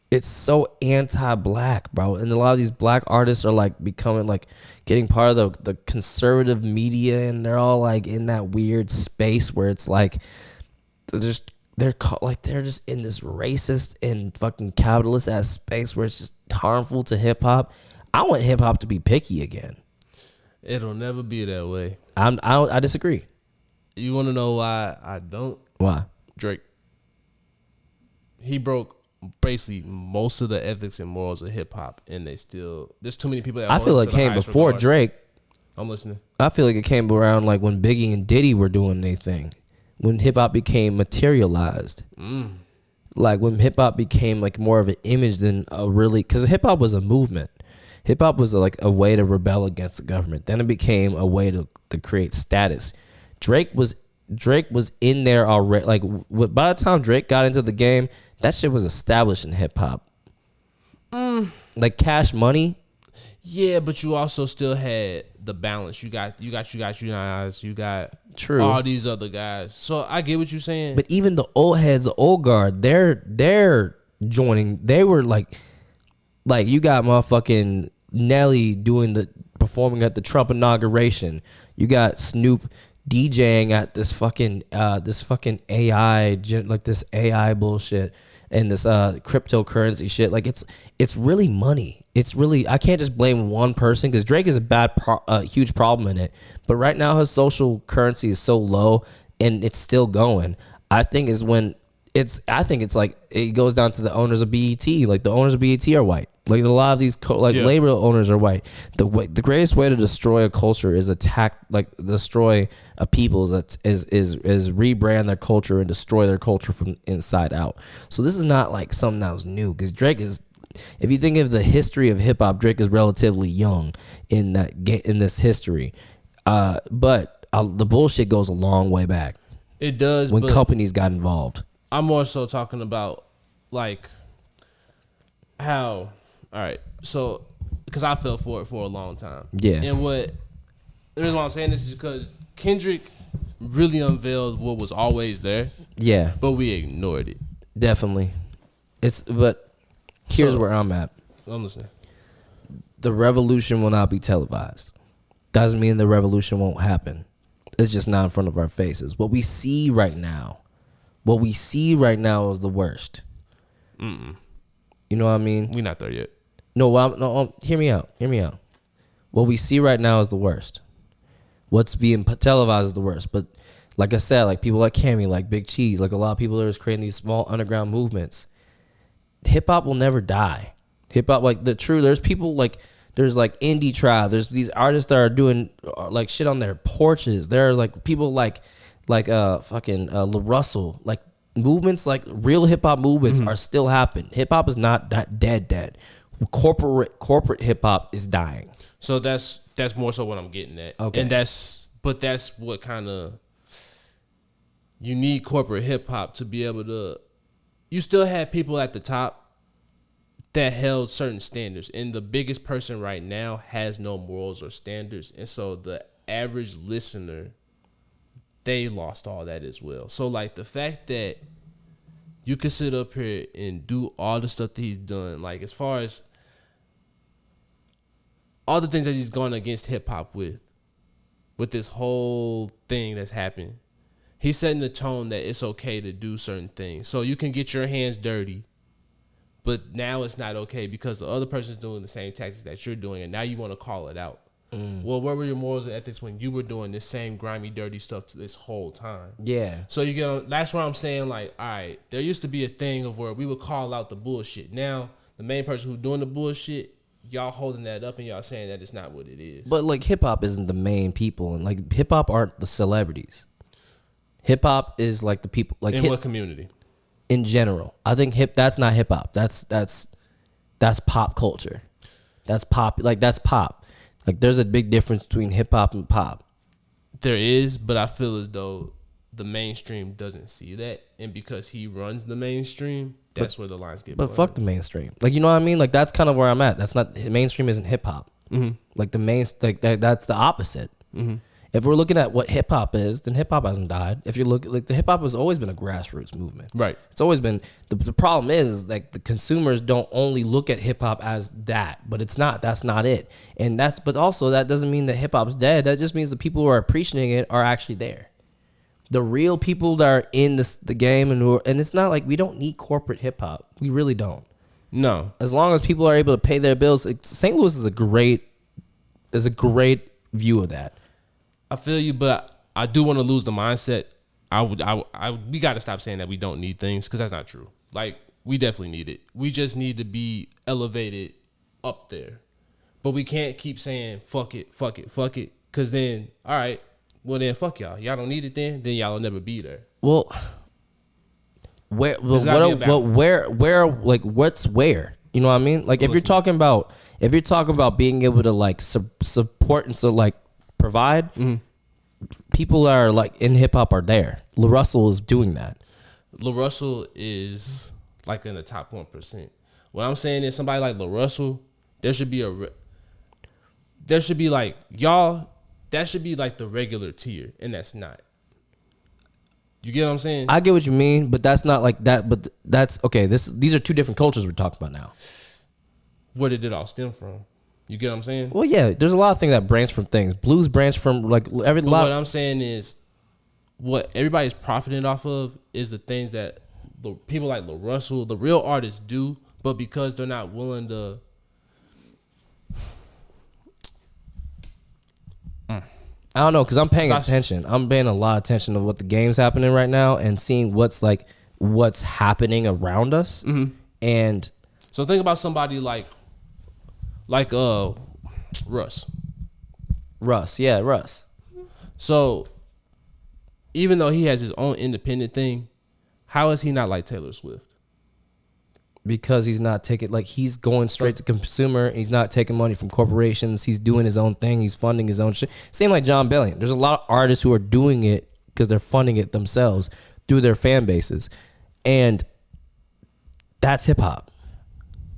It's so anti-black, bro. And a lot of these black artists are like becoming like getting part of the conservative media, and they're all like in that weird space where it's like they're just in this racist and fucking capitalist ass space where it's just harmful to hip hop. I want hip hop to be picky again. It'll never be that way. I disagree. You want to know why I don't? Why? Drake. He broke basically most of the ethics and morals of hip hop, and there's too many people that I feel like it came before Drake. I'm listening. I feel like it came around like when Biggie and Diddy were doing their thing, when hip hop became materialized. Like when hip hop became like more of an image than a really, because hip hop was a movement. Hip hop was like a way to rebel against the government. Then it became a way to create status. Drake was in there already. Like by the time Drake got into the game, that shit was established in hip hop. Like Cash Money. Yeah, but you also still had the balance. You got Nas, you got True. all these other guys. So I get what you're saying. But even the old heads, the old guard, they're joining. They were like you got motherfucking Nelly performing at the Trump inauguration. You got Snoop DJing at this fucking AI, like this AI bullshit and this cryptocurrency shit. Like it's really money. It's really, I can't just blame one person because Drake is a huge problem in it. But right now his social currency is so low and it's still going. I think it's like it goes down to the owners of BET. Like the owners of BET are white. Like a lot of these label owners are white. The greatest way to destroy a culture is destroy a people's is rebrand their culture and destroy their culture from inside out. So this is not like something that was new because Drake is. If you think of the history of hip hop, Drake is relatively young in this history, but the bullshit goes a long way back. It does when companies got involved. I'm more so talking about like how. All right, so because I fell for it for a long time. Yeah. And the reason why I'm saying this is because Kendrick really unveiled what was always there. Yeah. But we ignored it. Definitely. But here's where I'm at. I'm listening. The revolution will not be televised. Doesn't mean the revolution won't happen. It's just not in front of our faces. What we see right now is the worst. You know what I mean? We're not there yet. No, hear me out. What we see right now is the worst. What's being televised is the worst. But like I said, like people like Cammy, like Big Cheese, like a lot of people that are creating these small underground movements. Hip hop will never die. Hip hop, there's people like There's like indie trap. There's these artists that are doing like shit on their porches. There are like people like fucking La Russell. Like movements, like real hip hop movements are still happening. Hip hop is not dead. Corporate hip hop is dying. So that's more so what I'm getting at. Okay. And that's what kind of, you need corporate hip hop to be able to, you still have people at the top that held certain standards, and the biggest person right now has no morals or standards, and so the average listener, they lost all that as well. So like the fact that you can sit up here and do all the stuff that he's done, like as far as all the things that he's gone against hip hop with this whole thing that's happened, he's setting the tone that it's okay to do certain things. So you can get your hands dirty, but now it's not okay because the other person's doing the same tactics that you're doing, and now you want to call it out. Well, where were your morals and ethics when you were doing this same grimy, dirty stuff this whole time? Yeah. So you get, that's where I'm saying, like, all right, there used to be a thing of where we would call out the bullshit. Now, the main person who's doing the bullshit, y'all holding that up and y'all saying that it's not what it is. But like hip hop isn't the main people, and like hip hop aren't the celebrities. Hip hop is like the people, like in what community? In general, I think that's not hip hop. That's pop culture. That's pop. Like that's pop. Like there's a big difference between hip hop and pop. There is, but I feel as though the mainstream doesn't see that, and because he runs the mainstream, that's where the lines get. But fuck the mainstream. Like you know what I mean? Like that's kind of where I'm at. That's not mainstream. Isn't hip hop. Like the main like that's the opposite. If we're looking at what hip hop is, then hip hop hasn't died. If you look, like the hip hop has always been a grassroots movement, right? It's always been. The problem is like the consumers don't only look at hip hop as that, but it's not. That's not it. And that's. But also that doesn't mean that hip hop's dead. That just means the people who are appreciating it are actually there. The real people that are in the game, and it's not like we don't need corporate hip hop. We really don't. No. As long as people are able to pay their bills, St. Louis is a great view of that. I feel you, but I do want to lose the mindset. We got to stop saying that we don't need things, because that's not true. Like, we definitely need it. We just need to be elevated up there. But we can't keep saying, fuck it, because then, all right, well then, fuck y'all. Y'all don't need it then y'all will never be there. Well, where, like, what's where? You know what I mean? Like, if you're talking about being able to, like, support and so, like, provide, people are like in hip hop are there. La Russell is doing that. La Russell is like in the top 1%. What I'm saying is somebody like La Russell, there should be like y'all. That should be like the regular tier, and that's not. You get what I'm saying? I get what you mean, but that's not like that. But that's okay. These are two different cultures we're talking about now. Where did it all stem from? You get what I'm saying? Well, yeah, there's a lot of things that branch from things. Blues branch from like every lot. What I'm saying is, what everybody's profiting off of is the things that the people like La Russell, the real artists, do, but because they're not willing to. I don't know, because I'm paying attention. I'm paying a lot of attention to what the game's happening right now and seeing what's happening around us. And so think about somebody like Russ. Yeah, Russ. So even though he has his own independent thing, how is he not like Taylor Swift? Because he's not taking, like, he's going straight to consumer. He's not taking money from corporations. He's doing his own thing. He's funding his own shit. Same like John Bellion. There's a lot of artists who are doing it because they're funding it themselves through their fan bases. And that's hip hop.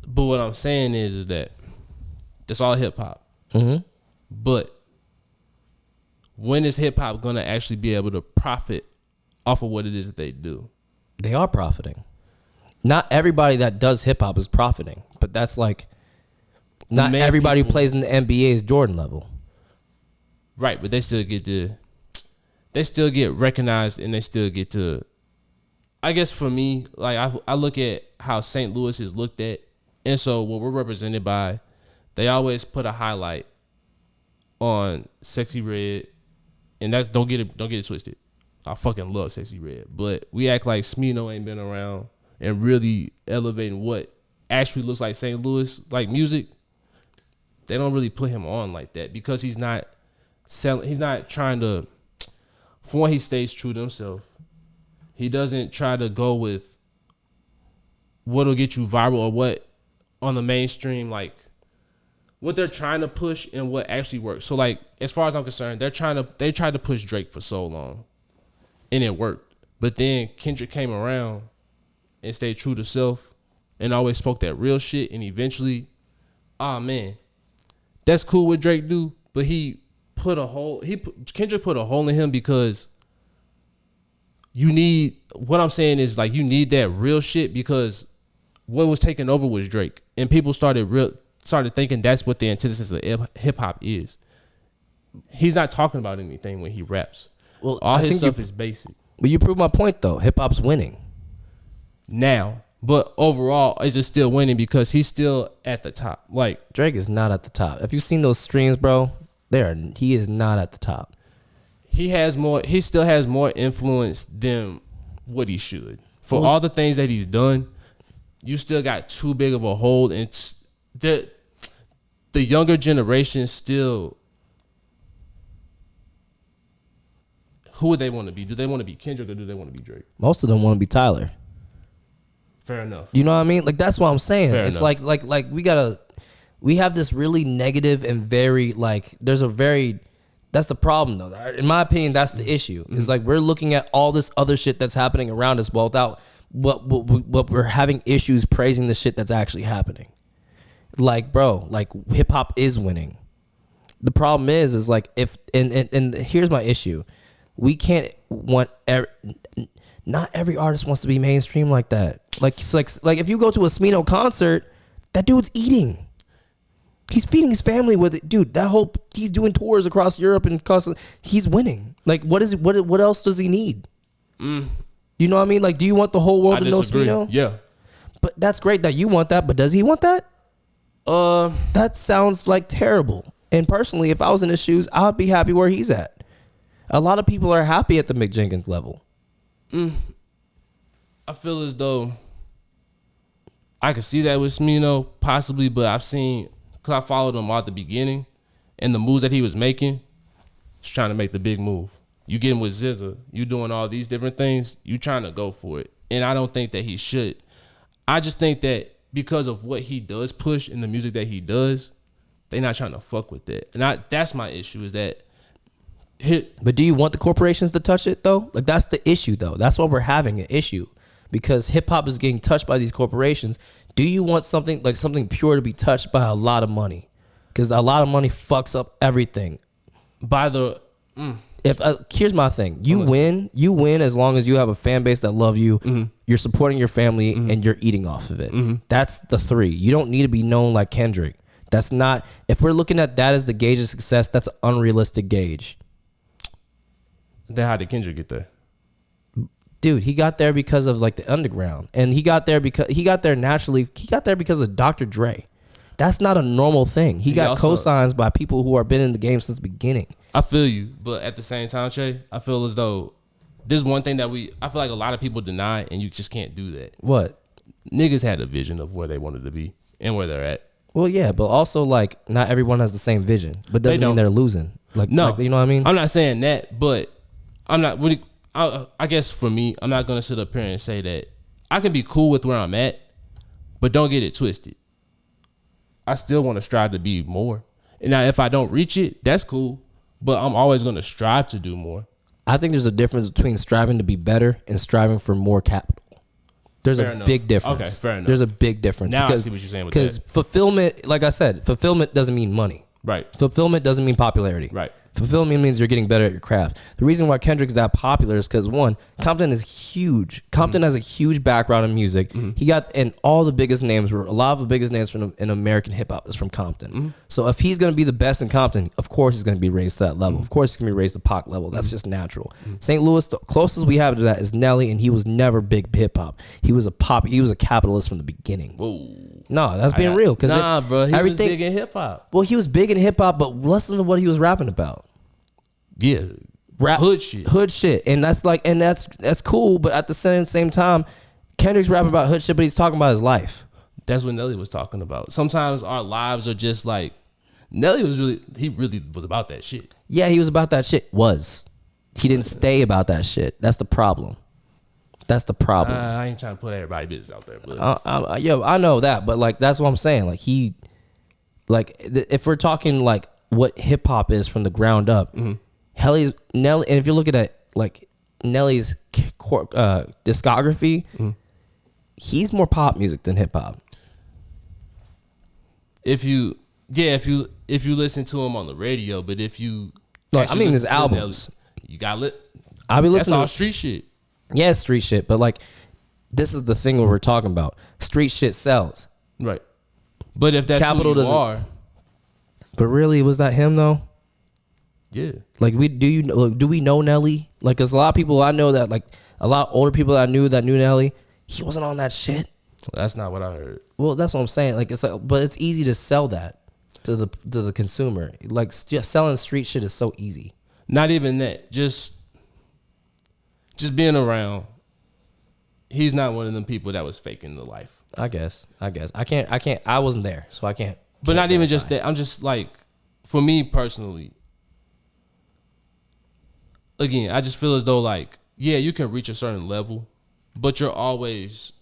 But what I'm saying is that that's all hip hop. But when is hip hop going to actually be able to profit off of what it is that they do? They are profiting. Not everybody that does hip hop is profiting, but that's like not everybody who plays in the NBA is Jordan level. Right, but they still get recognized, and they still get to, I guess for me, like I look at how St. Louis is looked at, and so what we're represented by, they always put a highlight on Sexy Red, and that's don't get it twisted. I fucking love Sexy Red, but we act like Smino ain't been around and really elevating what actually looks like St. Louis, like music. they don't really put him on like that because he's not selling. He's not trying to. For one, he stays true to himself. He doesn't try to go with what'll get you viral or what on the mainstream, like what they're trying to push and what actually works. So like, as far as I'm concerned, they tried to push Drake for so long and it worked. But then Kendrick came around and stayed true to self and always spoke that real shit. And eventually, man, that's cool what Drake do, but Kendrick put a hole in him because you need, what I'm saying is like, you need that real shit because what was taking over was Drake. And people started thinking that's what the antithesis of hip hop is. He's not talking about anything when he raps. Well, all his stuff is basic. But you proved my point though. Hip hop's winning now, but overall, is it still winning because he's still at the top? Like Drake is not at the top. If you've seen those streams, bro, he is not at the top. He still has more influence than what he should. For all the things that he's done, you still got too big of a hold, and the younger generation still. Who would they want to be? Do they want to be Kendrick or do they want to be Drake? Most of them want to be Tyler. Fair enough. You know what I mean? Like that's what I'm saying. Fair it's enough. like we have this really negative and very that's the problem though. In my opinion, that's the issue. It's like we're looking at all this other shit that's happening around us without what we're having issues praising the shit that's actually happening. Like, bro, like hip hop is winning. The problem is like if and here's my issue. We can't want not every artist wants to be mainstream like that. Like if you go to a Smino concert, that dude's eating. He's feeding his family with it, dude. He's doing tours across Europe and he's winning. Like, what else does he need? You know what I mean? Like, do you want the whole world to know Smino? Yeah, but that's great that you want that. But does he want that? That sounds like terrible. And personally, if I was in his shoes, I'd be happy where he's at. A lot of people are happy at the Mick Jenkins level. I feel as though I could see that with Smino possibly, but I've seen. I followed him at the beginning, and the moves that he was making, he's trying to make the big move. You get him with SZA, you doing all these different things, you trying to go for it. And I don't think that he should. I just think that because of what he does push in the music that he does, they not trying to fuck with that. And that's my issue is that. But do you want the corporations to touch it though? Like that's the issue though. That's why we're having an issue because hip hop is getting touched by these corporations. Do you want something pure to be touched by a lot of money? Because a lot of money fucks up everything. Here's my thing. You win as long as you have a fan base that love you. You're supporting your family and you're eating off of it. That's the three. You don't need to be known like Kendrick. That's not. If we're looking at that as the gauge of success, that's an unrealistic gauge. Then how did Kendrick get there? Dude, he got there because of like the underground, and he got there naturally. He got there because of Dr. Dre. That's not a normal thing. He got cosigns by people who have been in the game since the beginning. I feel you, but at the same time, Che, I feel as though there's one thing that I feel like a lot of people deny, and you just can't do that. What? Niggas had a vision of where they wanted to be and where they're at. Well, yeah, but also like not everyone has the same vision, but doesn't mean they're losing. Like, no, like, you know what I mean? I'm not saying that, but I'm not really. I guess for me, I'm not gonna sit up here and say that I can be cool with where I'm at, but don't get it twisted. I still want to strive to be more. And now, if I don't reach it, that's cool. But I'm always gonna strive to do more. I think there's a difference between striving to be better and striving for more capital. There's fair a enough. big difference. Okay, fair enough. There's a big difference. Now I see what you're saying with that. Because fulfillment, like I said, fulfillment doesn't mean money. Right. Fulfillment doesn't mean popularity. Right. Fulfillment means you're getting better at your craft. The reason why Kendrick's that popular is because one, Compton is huge. Compton has a huge background in music. He got, and all the biggest names were, a lot of the biggest names in American hip hop is from Compton. So if he's going to be the best in Compton, of course he's going to be raised to that level. Of course he's going to be raised to Pac level. That's just natural. St. Louis, the closest we have to that is Nelly, and he was never big hip hop. He was a capitalist from the beginning. Whoa. No, that's being real. Nah, bro, he was big in hip hop. Well, he was big in hip hop, but listen to what he was rapping about. Yeah, hood shit, and that's cool. But at the same time, Kendrick's rapping about hood shit, but he's talking about his life. That's what Nelly was talking about. Sometimes our lives are just like Nelly he really was about that shit. Yeah, he was about that shit. He didn't stay about that shit. That's the problem. I ain't trying to put everybody's business out there, but I know that, but like that's what I'm saying. Like if we're talking like what hip hop is from the ground up, Nelly, and if you look at it, like Nelly's discography, he's more pop music than hip hop. If you listen to him on the radio, but if you his albums, Nelly, you got lit. I'll be listening. That's all street shit. Yeah, street shit, but like this is the thing what we're talking about. Street shit sells, right? But if that's Capital who you are, but really, was that him though? Yeah. Like do we know Nelly? Like, cause a lot of people I know that like a lot of older people I knew that knew Nelly, he wasn't on that shit. That's not what I heard. Well, that's what I'm saying. Like it's like, but it's easy to sell that to the consumer. Like just selling street shit is so easy. Not even that. Just being around. He's not one of them people that was faking the life. I guess. I can't. I wasn't there, so I can't. But not even just that. I'm just like, for me personally, again, I just feel as though like, yeah, you can reach a certain level, but you're always.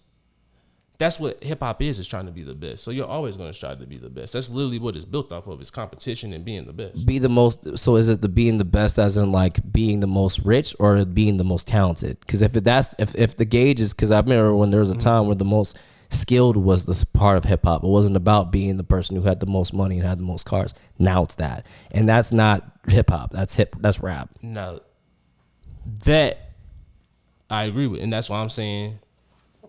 That's what hip hop is trying to be the best. So you're always going to strive to be the best. That's literally what it's built off of, is competition and being the best. Be the most. So is it the being the best as in like being the most rich or being the most talented? Because if the gauge is, because I remember when there was a time where the most skilled was the part of hip hop. It wasn't about being the person who had the most money and had the most cars. Now it's that, and that's not hip hop. That's rap. No, that I agree with, and that's why I'm saying.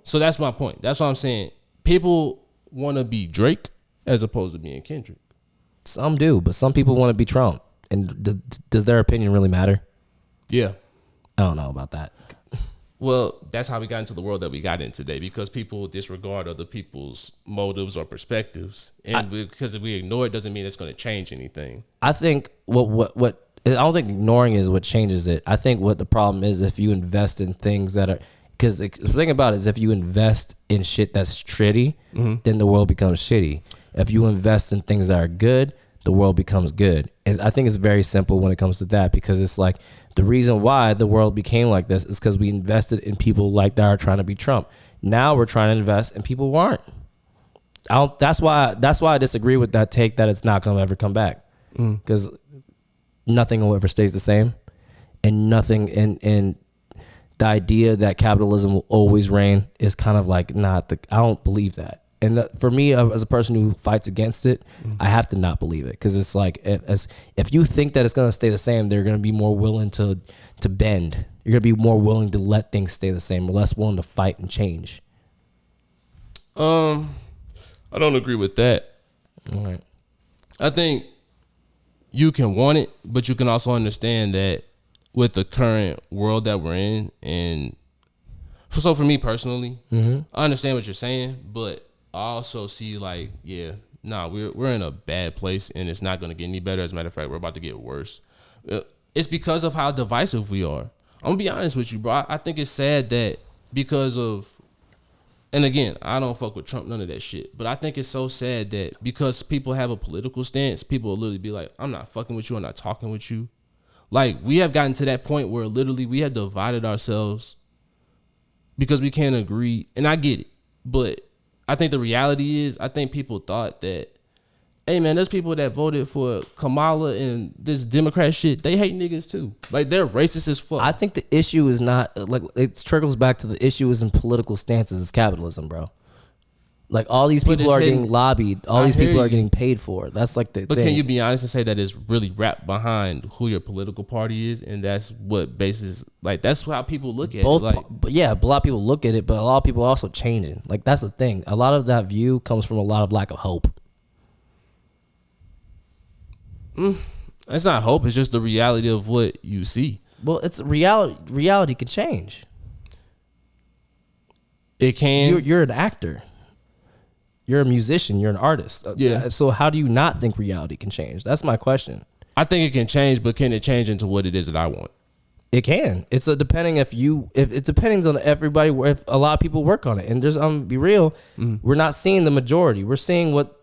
So that's my point. That's what I'm saying. People want to be Drake as opposed to being Kendrick. Some do, but some people want to be Trump. And does their opinion really matter? Yeah. I don't know about that. Well, that's how we got into the world that we got in today, because people disregard other people's motives or perspectives. And because if we ignore it, doesn't mean it's going to change anything. I think what I don't think ignoring is what changes it. I think what the problem is, if you invest in things that are, because the thing about it is, if you invest in shit that's shitty, then the world becomes shitty. If you invest in things that are good, the world becomes good. And I think it's very simple when it comes to that, because it's like the reason why the world became like this is because we invested in people like that are trying to be Trump. Now we're trying to invest in people who aren't. That's why I disagree with that take that it's not going to ever come back, because nothing will ever stays the same, and nothing in the idea that capitalism will always reign is kind of like I don't believe that. And for me, as a person who fights against it, I have to not believe it, because it's like, if you think that it's going to stay the same, they're going to be more willing to bend. You're going to be more willing to let things stay the same, or less willing to fight and change. I don't agree with that. All right. I think you can want it, but you can also understand that with the current world that we're in, and so for me personally, I understand what you're saying, but I also see like, we're in a bad place, and it's not going to get any better. As a matter of fact, we're about to get worse. It's because of how divisive we are. I'm gonna be honest with you, bro. I think it's sad that because of, and again, I don't fuck with Trump, none of that shit, but I think it's so sad that because people have a political stance, people will literally be like, I'm not fucking with you, I'm not talking with you. Like, we have gotten to that point where literally we have divided ourselves because we can't agree. And I get it, but I think the reality is, I think people thought that, hey man, there's people that voted for Kamala and this Democrat shit, they hate niggas too. Like, they're racist as fuck. I think the issue is not, like, it trickles back to the issue is in political stances. It's capitalism, bro. Like, all these people are getting lobbied. All these people are getting paid for. That's like the thing. But can you be honest and say that it's really wrapped behind who your political party is, and that's what bases, like, that's how people look at it. Like, but yeah, a lot of people look at it, but a lot of people are also changing. Like, that's the thing. A lot of that view comes from a lot of lack of hope. It's not hope. It's just the reality of what you see. Well, it's reality. Reality can change. It can. You're an actor. You're a musician. You're an artist. Yeah. So how do you not think reality can change? That's my question. I think it can change, but can it change into what it is that I want? It can. It's depending if it depends on everybody. If a lot of people work on it, and there's be real, we're not seeing the majority. We're seeing what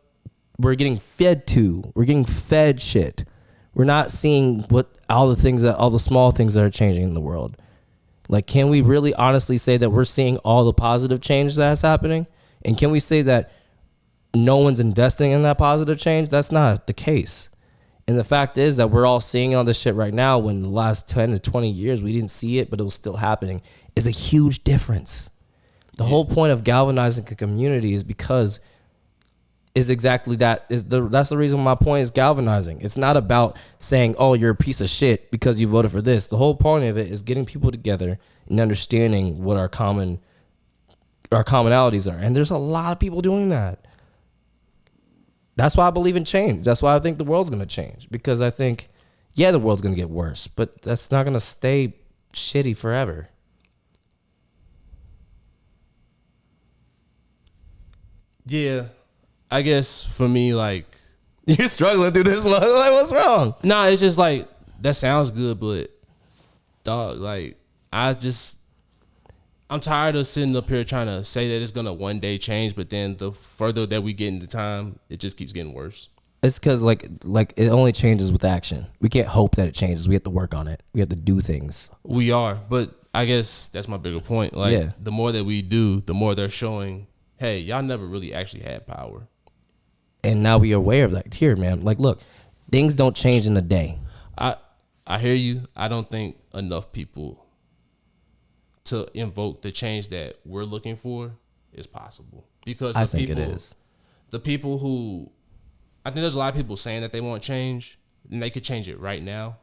we're getting fed to. We're getting fed shit. We're not seeing what all the small things that are changing in the world. Like, can we really honestly say that we're seeing all the positive change that's happening? And can we say that no one's investing in that positive change? That's not the case. And the fact is that we're all seeing all this shit right now when the last 10 to 20 years we didn't see it, but it was still happening, is a huge difference. The whole point of galvanizing a community is because is exactly that. That's the reason my point is galvanizing. It's not about saying, oh, you're a piece of shit because you voted for this. The whole point of it is getting people together and understanding what our commonalities are. And there's a lot of people doing that. That's why I believe in change. That's why I think the world's going to change. Because I think, yeah, the world's going to get worse, but that's not going to stay shitty forever. Yeah. I guess for me, like, you're struggling through this one. Like, what's wrong? Nah, it's just like, that sounds good, but dog, like, I'm tired of sitting up here trying to say that it's gonna one day change, but then the further that we get into time, it just keeps getting worse. It's because like it only changes with action. We can't hope that it changes. We have to work on it. We have to do things. We are, but I guess that's my bigger point. Like, the more that we do, the more they're showing, hey, y'all never really actually had power. And now we are aware of that. Here, man. Like, look, things don't change in a day. I hear you. I don't think enough people to invoke the change that we're looking for is possible. Because I think it is. The people who, I think there's a lot of people saying that they want change, and they could change it right now.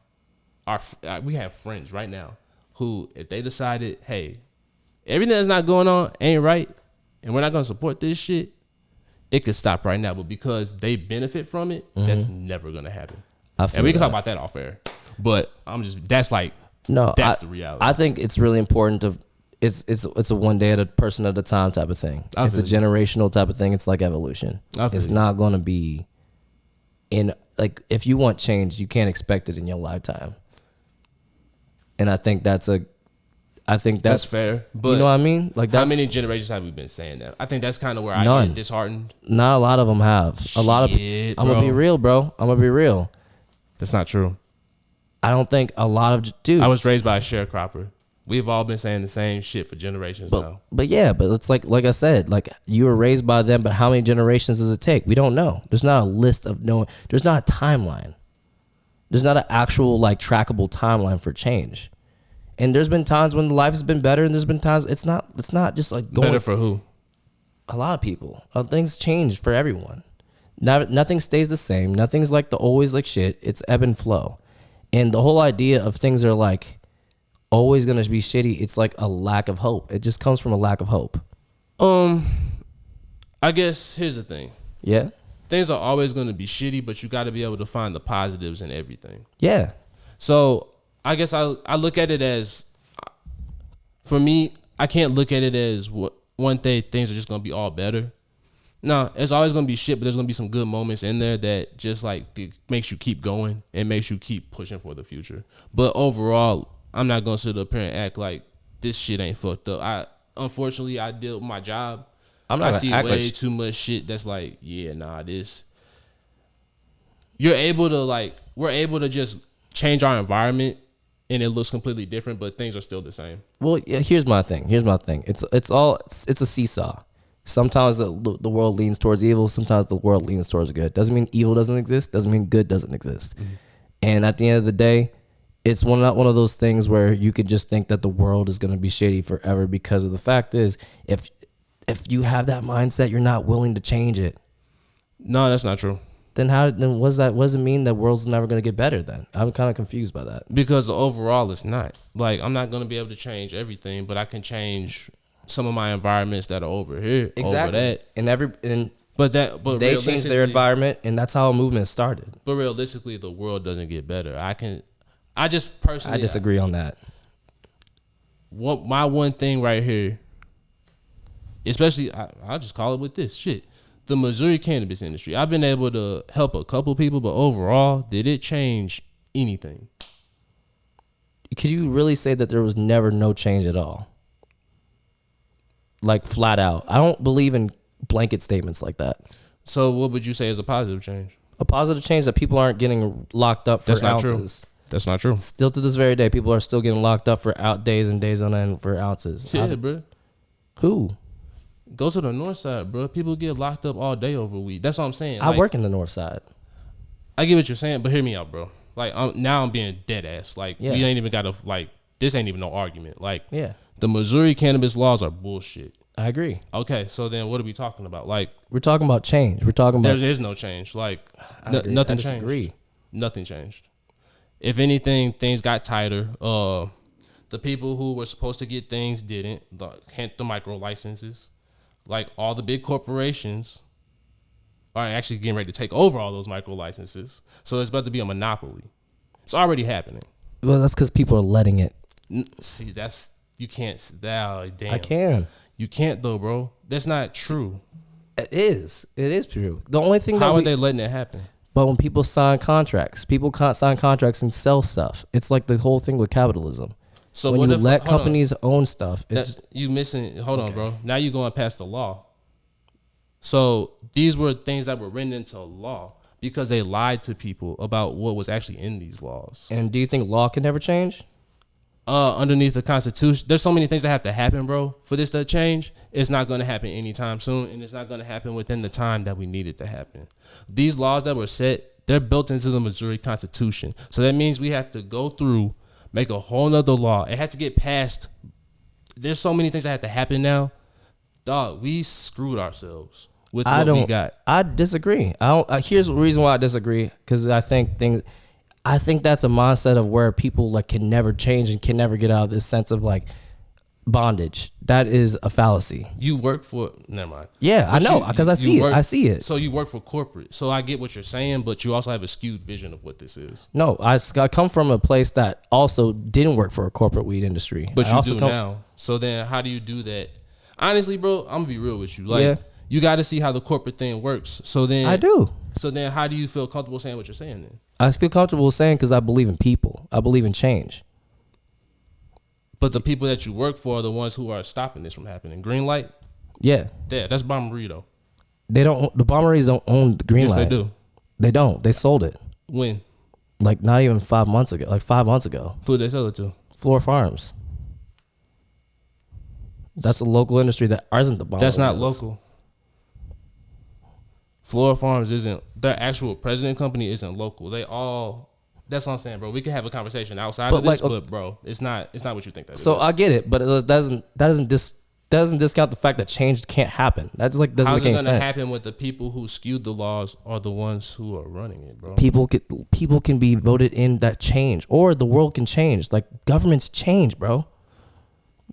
We have friends right now who, if they decided, hey, everything that's not going on ain't right, and we're not going to support this shit, it could stop right now. But because they benefit from it, that's never going to happen. And we can talk about that off air. But that's the reality. I think it's really important to, it's a one day at a person at a time type of thing. It's a generational type of thing. It's like evolution. It's not going to be if you want change, you can't expect it in your lifetime. And I think that's fair. But you know what I mean? Like, how many generations have we been saying that? I think that's kind of where I get disheartened. Not a lot of them have. I'm gonna be real, bro. I'm gonna be real. That's not true. I don't think a lot of dude. I was raised by a sharecropper. We've all been saying the same shit for generations now. But it's like I said, like, you were raised by them, but how many generations does it take? We don't know. There's not a list of knowing. There's not a timeline. There's not an actual like trackable timeline for change. And there's been times when life has been better, and there's been times it's not just like going better for who? A lot of people. Things change for everyone. Nothing stays the same. Nothing's like always like shit. It's ebb and flow. And the whole idea of things are like always gonna be shitty, it's like a lack of hope. It just comes from a lack of hope. I guess here's the thing. Yeah. Things are always gonna be shitty, but you gotta be able to find the positives in everything. Yeah. So I guess I look at it as, for me, I can't look at it as one day things are just gonna be all better. No, it's always gonna be shit, but there's gonna be some good moments in there that just like makes you keep going and makes you keep pushing for the future. But overall, I'm not gonna sit up here and act like this shit ain't fucked up. Unfortunately I deal with my job. I see way too much shit that's like, this. We're able to just change our environment and it looks completely different, but things are still the same. Well, yeah, here's my thing. It's a seesaw. Sometimes the world leans towards evil. Sometimes the world leans towards good. Doesn't mean evil doesn't exist. Doesn't mean good doesn't exist. Mm-hmm. And at the end of the day, it's not one of those things where you could just think that the world is going to be shitty forever, because of the fact is, if you have that mindset, you're not willing to change it. No, that's not true. Then what does it mean that world's never going to get better then? I'm kind of confused by that. Because overall it's not. Like, I'm not going to be able to change everything, but I can change some of my environments that are over here. Exactly. Over that. But they changed their environment, and that's how a movement started. But realistically, the world doesn't get better. I just personally, I disagree on that. My one thing right here, especially, I'll just call it with this shit. The Missouri cannabis industry. I've been able to help a couple people, but overall, did it change anything? Could you really say that there was never no change at all? Like, flat out. I don't believe in blanket statements like that. So what would you say is a positive change? A positive change that people aren't getting locked up for That's not true. ounces. That's not true. Still to this very day, people are still getting locked up for days and days on end for ounces. Yeah, bro. Who? Go to the north side, bro. People get locked up all day over weed. That's what I'm saying. I work in the north side. I get what you're saying, but hear me out, bro. Like, now I'm being dead ass. Like, we ain't even got to, like, this ain't even no argument. Like, the Missouri cannabis laws are bullshit. I agree. Okay, so then what are we talking about? Like, we're talking about change. We're talking about... There is no change. Like, I nothing disagree. changed. Nothing changed. If anything, things got tighter. The people who were supposed to get things didn't. Hence the micro licenses. Like, all the big corporations are actually getting ready to take over all those micro licenses. So it's about to be a monopoly. It's already happening. Well, that's because people are letting it. See, you can't. Damn. I can. You can't though, bro. That's not true. It is. It is true. The only thing How are they letting it happen? But when people sign contracts, people can't sign contracts and sell stuff. It's like the whole thing with capitalism. So when you let companies own stuff, you missing. Hold on, bro. Now you're going past the law. So these were things that were written into law because they lied to people about what was actually in these laws. And do you think law can never change? Underneath the Constitution, there's so many things that have to happen, bro, for this to change. It's not going to happen anytime soon, and it's not going to happen within the time that we need it to happen. These laws that were set, they're built into the Missouri Constitution. So that means we have to go through, make a whole nother law. It has to get passed. There's so many things that have to happen now. Dog, we screwed ourselves with what we got. I disagree. Here's the reason why I disagree, because I think that's a mindset of where people like can never change and can never get out of this sense of like bondage. That is a fallacy. You work for, never mind. Yeah, I know, because I see it. I see it. So you work for corporate. So I get what you're saying, but you also have a skewed vision of what this is. No, I come from a place that also didn't work for a corporate weed industry. But you do now. So then how do you do that? Honestly, bro, I'm going to be real with you. Like, you got to see how the corporate thing works. So then I do. So then how do you feel comfortable saying what you're saying then? I feel comfortable saying because I believe in people. I believe in change. But the people that you work for are the ones who are stopping this from happening. Green light? Yeah. Yeah, that's Bombery though. They don't. The Bomberies don't own the green light. Yes, they do. They don't. They sold it. When? Like not even 5 months ago. Like 5 months ago. Who did they sell it to? Floor Farms. That's a local industry that isn't the Bombery. That's not local. Floor Farms isn't, their actual president company isn't local. They all, that's what I'm saying, bro. We can have a conversation outside of this, but bro, it's not what you think that is. So I get it, but it doesn't discount the fact that change can't happen. That just like doesn't make any sense. How's it gonna happen with the people who skewed the laws are the ones who are running it, bro? People can be voted in that change, or the world can change. Like governments change, bro.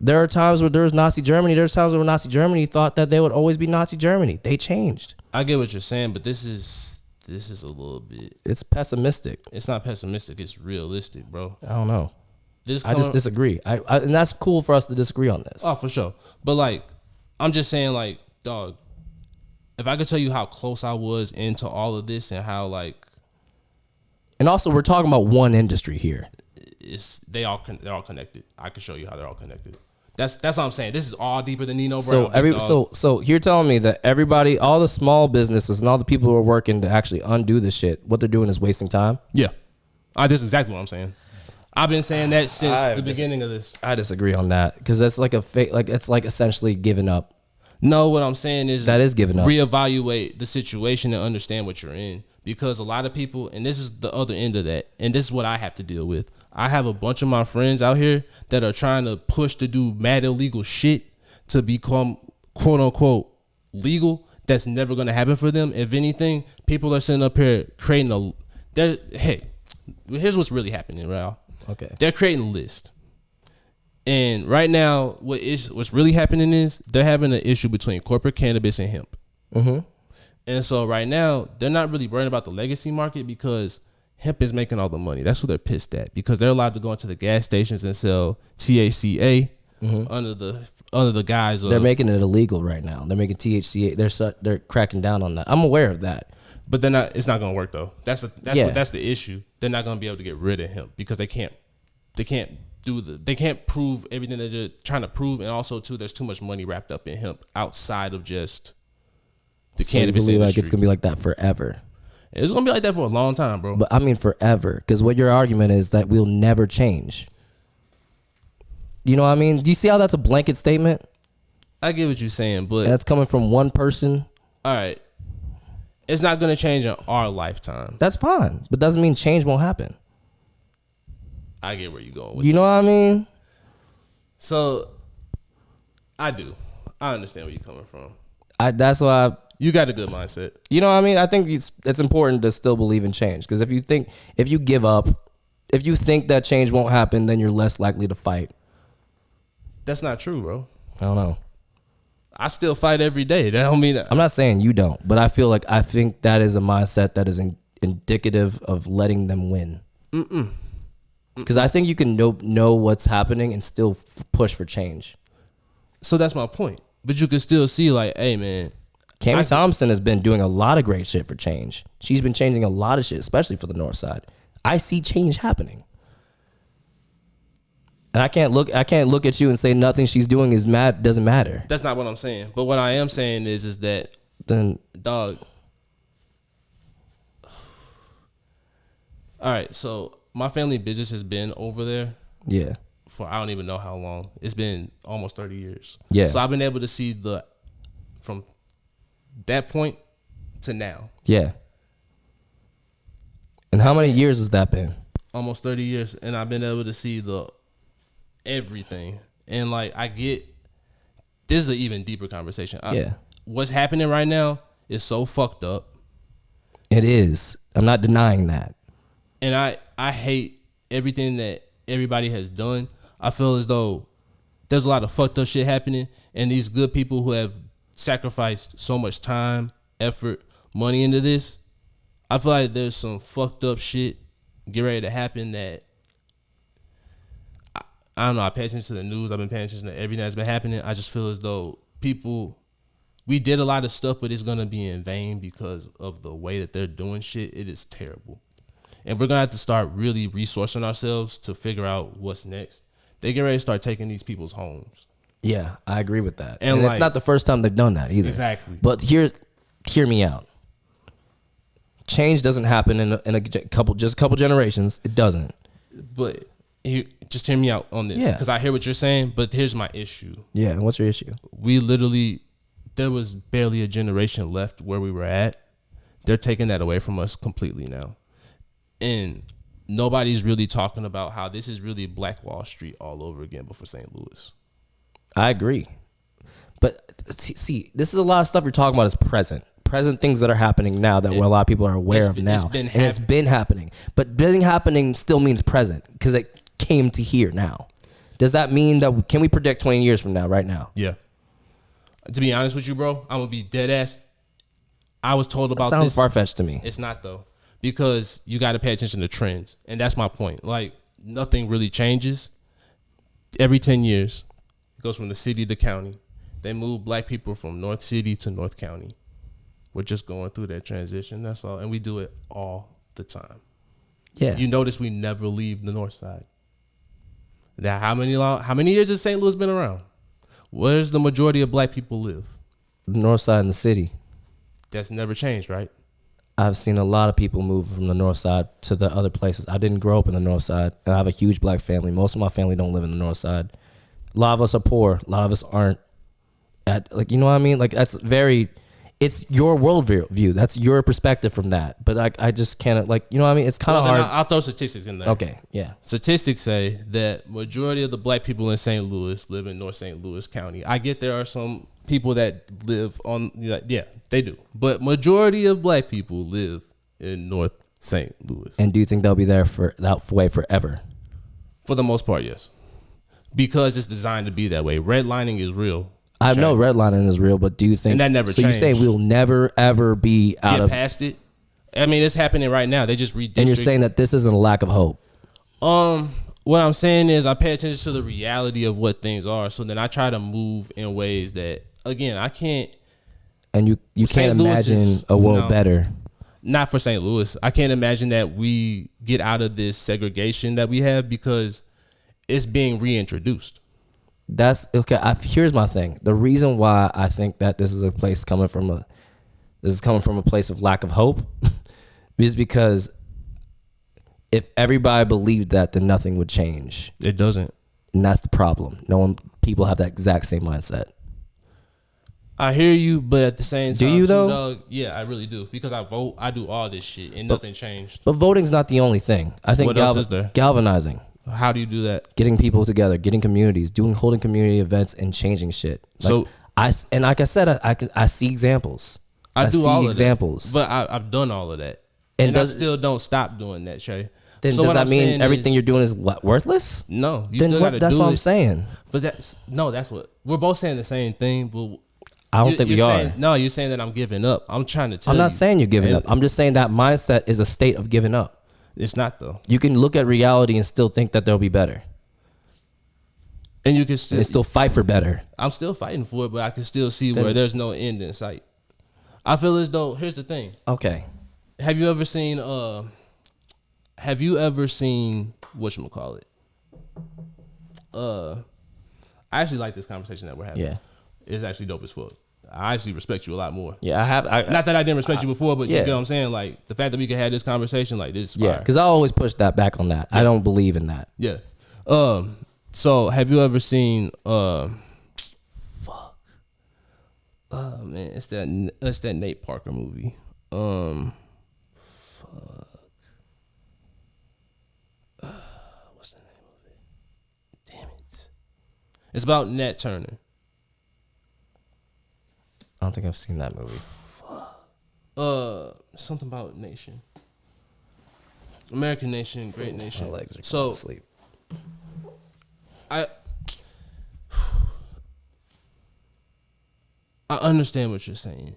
There are times where there's Nazi Germany. There's times where Nazi Germany thought that they would always be Nazi Germany. They changed. I get what you're saying, but this is a little bit. It's pessimistic. It's not pessimistic. It's realistic, bro. I don't know. I just disagree. And that's cool for us to disagree on this. Oh, for sure. But like, I'm just saying, like, dog. If I could tell you how close I was into all of this and how like. And also, we're talking about one industry here. They're all connected. I can show you how they're all connected. That's what I'm saying. This is all deeper than Nino Brown. So you're telling me that everybody, all the small businesses and all the people who are working to actually undo this shit, what they're doing is wasting time? Yeah. That's exactly what I'm saying. I've been saying that since the beginning of this. I disagree on that because that's like a fake, like it's like essentially giving up. No, what I'm saying is that is giving up. Reevaluate the situation and understand what you're in, because a lot of people, and this is the other end of that, and this is what I have to deal with. I have a bunch of my friends out here that are trying to push to do mad illegal shit to become quote unquote legal. That's never going to happen for them. If anything, people are sitting up here creating hey, here's what's really happening, right? Okay. They're creating a list. And right now, what's really happening is they're having an issue between corporate cannabis and hemp. Mm-hmm. And so right now, they're not really worried about the legacy market because hemp is making all the money. That's what they're pissed at, because they're allowed to go into the gas stations and sell THCA under the guise of. They're making it illegal right now. They're making THCA. They're cracking down on that. I'm aware of that. But they're not. It's not going to work though. That's the issue. They're not going to be able to get rid of hemp because they can't prove everything that they're trying to prove, and also too, there's too much money wrapped up in hemp outside of just the So you cannabis believe industry. like it's gonna be like that forever? It's gonna be like that for a long time, bro. But I mean forever, because what your argument is that we'll never change. You know what I mean? Do you see how that's a blanket statement? I get what you're saying, but That's coming from one person. all right, it's not gonna change in our lifetime. That's fine, but doesn't mean change won't happen. I get where you're going with You know what I mean? So I do. I understand where you're coming from. That's why. You got a good mindset. You know what I mean? I think it's important to still believe in change, because if you give up, if you think that change won't happen, then you're less likely to fight. That's not true, bro. I don't know. I still fight every day. That don't mean that. I'm not saying you don't, but I think that is a mindset that is indicative of letting them win. Because I think you can know what's happening and still push for change. So that's my point. But you can still see, like, hey, man. Cammie Thompson has been doing a lot of great shit for change. She's been changing a lot of shit, especially for the North Side. I see change happening. And I can't look at you and say nothing she's doing doesn't matter. That's not what I'm saying. But what I am saying is that, Then dog. All right, so my family business has been over there yeah. for I don't even know how long. It's been almost 30 years. Yeah. So I've been able to see from that point to now. Yeah. And how many years has that been? Almost 30 years, and I've been able to see everything. And like, I get, this is an even deeper conversation. Yeah. What's happening right now is so fucked up. It is. I'm not denying that. And I hate everything that everybody has done. I feel as though there's a lot of fucked up shit happening, and these good people who have sacrificed so much time, effort, money into this, I feel like there's some fucked up shit get ready to happen that I don't know. I pay attention to the news. I've been paying attention to everything that's been happening. I just feel as though we did a lot of stuff, but it's gonna be in vain because of the way that they're doing shit. It is terrible. And we're gonna have to start really resourcing ourselves to figure out what's next. They get ready to start taking these people's homes. Yeah, I agree with that. And And like, it's not the first time they've done that either. Exactly. But hear me out. Change doesn't happen in a couple generations. It doesn't. But just hear me out on this. Yeah. Because I hear what you're saying, but here's my issue. Yeah. And what's your issue? There was barely a generation left where we were at. They're taking that away from us completely now. And nobody's really talking about how this is really Black Wall Street all over again, but for St. Louis. I agree. But see, this is a lot of stuff you're talking about is present things that are happening now that a lot of people are aware of now. It's been happening. But been happening still means present because it came to here now. Does that mean that can we predict 20 years from now, right now? Yeah. To be honest with you, bro, I'm going to be dead ass. I was told about Sounds this. far-fetched to me. It's not, though, because you got to pay attention to trends. And that's my point. Like, nothing really changes. Every 10 years, it goes from the city to county. They move black people from North City to North County. We're just going through that transition. That's all. And we do it all the time. Yeah. You notice we never leave the North Side. Now, how many years has St. Louis been around? Where's the majority of black people live? The North Side in the city. That's never changed, right? I've seen a lot of people move from the North Side to the other places. I didn't grow up in the North Side. I have a huge black family. Most of my family don't live in the North Side. A lot of us are poor. A lot of us aren't. You know what I mean? Like, it's your worldview. That's your perspective from that. But I just can't, you know what I mean? It's kind of hard. I'll throw statistics in there. Okay, yeah. Statistics say that majority of the black people in St. Louis live in North St. Louis County. I get there are some people that live on, yeah, they do. But majority of black people live in North St. Louis. And do you think they'll be there for that way forever? For the most part, yes. Because it's designed to be that way. Redlining is real. I know redlining is real, but do you think... And that never changed. changed. So you say we'll never, ever be out of... Get past it? I mean, it's happening right now. They just redistrict. And you're saying that this isn't a lack of hope? What I'm saying is I pay attention to the reality of what things are. So then I try to move in ways that, again, I can't... And you can't imagine a world better. Not for St. Louis. I can't imagine that we get out of this segregation that we have because it's being reintroduced. That's okay. Here's my thing. The reason why I think that this is a place coming from this is coming from a place of lack of hope, is because if everybody believed that, then nothing would change. It doesn't. And that's the problem. People have that exact same mindset. I hear you, but at the same time, do you though? Dog, yeah, I really do, because I vote, I do all this shit, and nothing changed. But voting's not the only thing. I think what else is there? Galvanizing, How do you do that? getting people together, getting communities, holding community events, and changing shit. Like, like I said, I see examples. I do see all examples, of that, but I've done all of that, and I still don't stop doing that, Trey. Then So does what that I'm mean saying everything is- you're doing is worthless? No, you Then still what? got to do it. That's what I'm saying. But that's what we're both saying the same thing. But I don't think we are. saying, no, you're saying that I'm giving up. I'm trying to tell you. I'm not saying you're giving up. I'm just saying that mindset is a state of giving up. It's not though. You can look at reality and still think that there'll be better, And you can still and still fight for better. I'm still fighting for it, but I can still see where there's no end in sight. I feel as though, here's the thing. Okay. Have you ever seen whatchamacallit? I actually like this conversation that we're having. Yeah. It's actually dope as fuck. I actually respect you a lot more. Yeah, I have. Not that I didn't respect you before, but you yeah. get what I'm saying? Like, the fact that we could have this conversation, like, this is fire. Yeah, because I always push that back on that. I don't believe in that. Yeah. So have you ever seen man, it's that Nate Parker movie. What's the name of it? Damn it. It's about Nat Turner. I don't think I've seen that movie. Something about nation. American nation, great nation. My legs are so falling asleep. I understand what you're saying.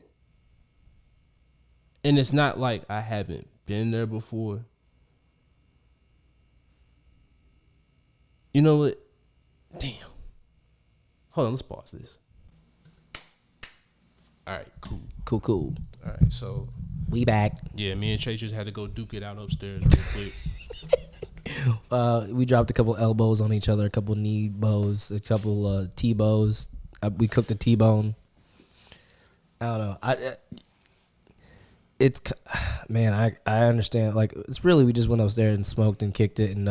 And it's not like I haven't been there before. You know what? Damn. Hold on, let's pause this. All right, cool. Cool. All right, so We back. yeah, me and Che just had to go duke it out upstairs real quick. We dropped a couple elbows on each other, a couple knee bows, a couple T-bows. We cooked a T-bone. I don't know. I understand. Like, it's really, we just went upstairs and smoked and kicked it and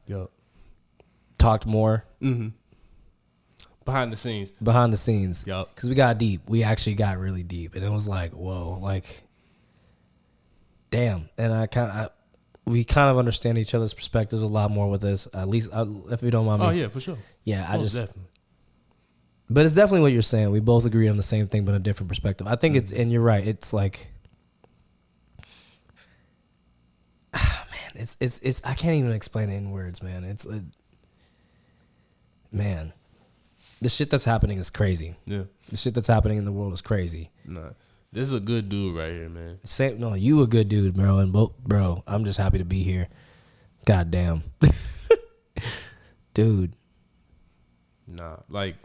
Yup. talked more. Mm-hmm. Behind the scenes. Yup. Because we got deep. We actually got really deep. And it was like, whoa, like, damn. And we kind of understand each other's perspectives a lot more with this. At least, if you don't mind me. Oh, yeah, for sure. Yeah, Definitely. But it's definitely what you're saying. We both agree on the same thing, but a different perspective. I think it's, and you're right. It's like, man, it's. I can't even explain it in words, man. Man, the shit that's happening is crazy. Yeah. The shit that's happening in the world is crazy. Nah. This is a good dude right here, man. No, you a good dude, bro. And bro, I'm just happy to be here. God damn, dude. Nah, like,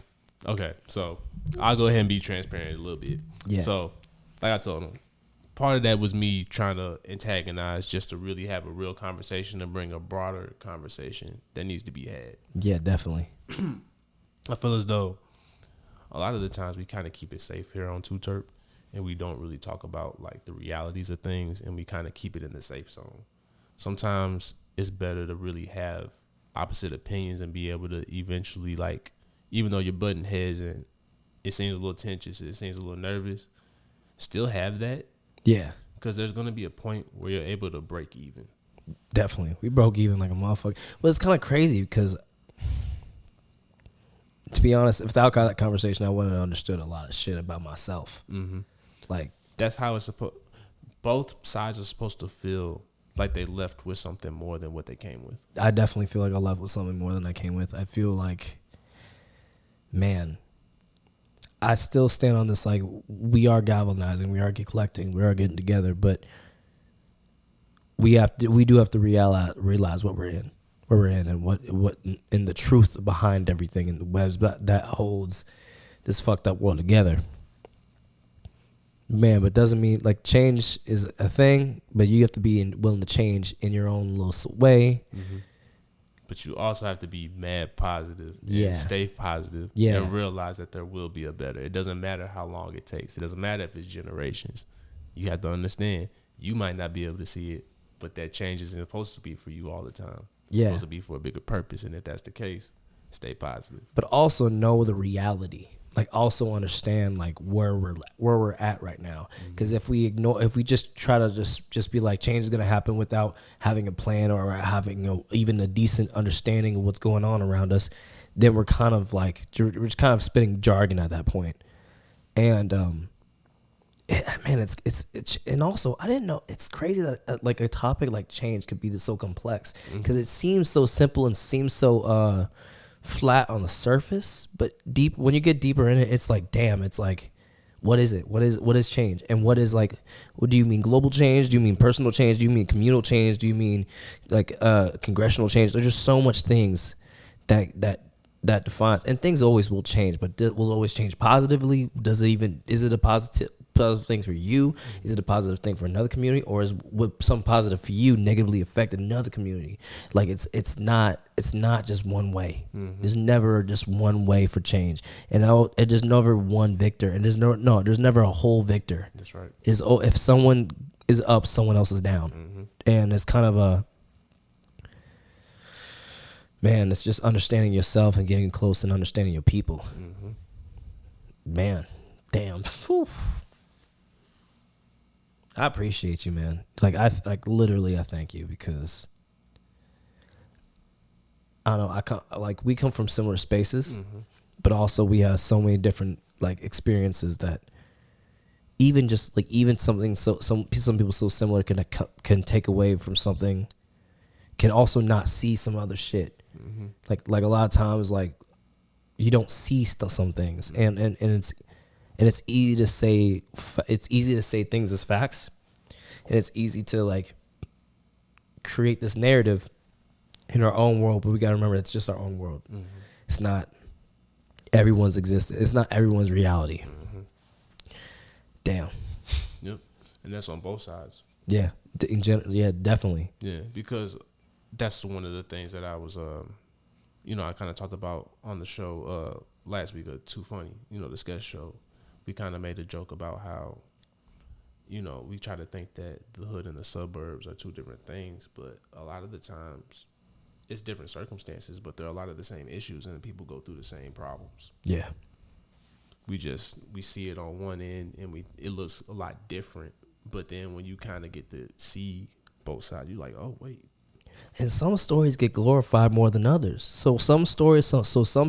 okay, so I'll go ahead and be transparent a little bit. Yeah. So, like I told him, part of that was me trying to antagonize just to really have a real conversation and bring a broader conversation that needs to be had. Yeah, definitely. I feel as though a lot of the times we kind of keep it safe here on Too T3rp, and we don't really talk about like the realities of things, and we kind of keep it in the safe zone. Sometimes it's better to really have opposite opinions and be able to eventually, like, even though you're butting heads and it seems a little tense, it seems a little nervous, still have that. Yeah, because there's going to be a point where you're able to break even. Definitely. We broke even like a motherfucker. But it's kind of crazy because, to be honest, without that conversation, I wouldn't have understood a lot of shit about myself. Mm-hmm. Like, that's how it's supposed. Both sides are supposed to feel like they left with something more than what they came with. I definitely feel like I left with something more than I came with. I feel like, man, I still stand on this, like, we are galvanizing, we are collecting, we are getting together, but we do have to realize what we're in, where we're in, and what in the truth behind everything in the webs that holds this fucked up world together. Man, but doesn't mean, like, change is a thing, but you have to be willing to change in your own little way. Mm-hmm. But you also have to be mad positive Yeah. and stay positive Yeah. and realize that there will be a better. It doesn't matter how long it takes. It doesn't matter if it's generations. you have to understand you might not be able to see it, but that change isn't supposed to be for you all the time. It's supposed to be for a bigger purpose, and if that's the case, stay positive. But also know the reality. Like also understand like where we're at right now. Because if we just try to just be like change is gonna happen without having a plan or having even a decent understanding of what's going on around us, then we're kind of like we're just kind of spitting jargon at that point. And man, it's and also I didn't know, it's crazy that like a topic like change could be so complex because it seems so simple and seems so flat on the surface, but deep when you get deeper in it, it's like damn, it's like what is it? What is change? And what is like, what do you mean global change? Do you mean personal change? Do you mean communal change? Do you mean like congressional change? There's just so much things that defines, and things always will change, but will always change positively. Is it a positive thing for you? Is it a positive thing for another community, or is what some positive for you negatively affect another community? Like it's not just one way. There's never just one way for change, and there's never one victor, and there's never a whole victor. That's right. If someone is up, someone else is down, and it's kind of man, it's just understanding yourself and getting close and understanding your people. Man, damn. Whew. I appreciate you, man. Literally, I thank you because I don't know. We come from similar spaces, but also we have so many different like experiences that even something some people so similar can take away from something, can also not see some other shit. Like a lot of times, like you don't see some things, and it's easy to say things as facts, and it's easy to like create this narrative in our own world. But we gotta remember it's just our own world. It's not everyone's existence. It's not everyone's reality. Damn. Yep, and that's on both sides. Yeah, in general. Yeah, definitely. Yeah, because that's one of the things that I was, I kind of talked about on the show last week, Too Funny, the sketch show. We kind of made a joke about how, we try to think that the hood and the suburbs are two different things, but a lot of the times it's different circumstances, but there are a lot of the same issues and people go through the same problems. Yeah. We see it on one end and it looks a lot different, but then when you kind of get to see both sides, you're like, oh, wait. And some stories get glorified more than others. So some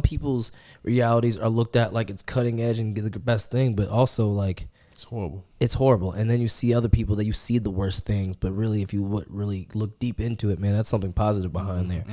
people's realities are looked at like it's cutting edge and the best thing, but also like it's horrible. It's horrible. And then you see other people that you see the worst things, but really if you would really look deep into it, man, that's something positive behind there.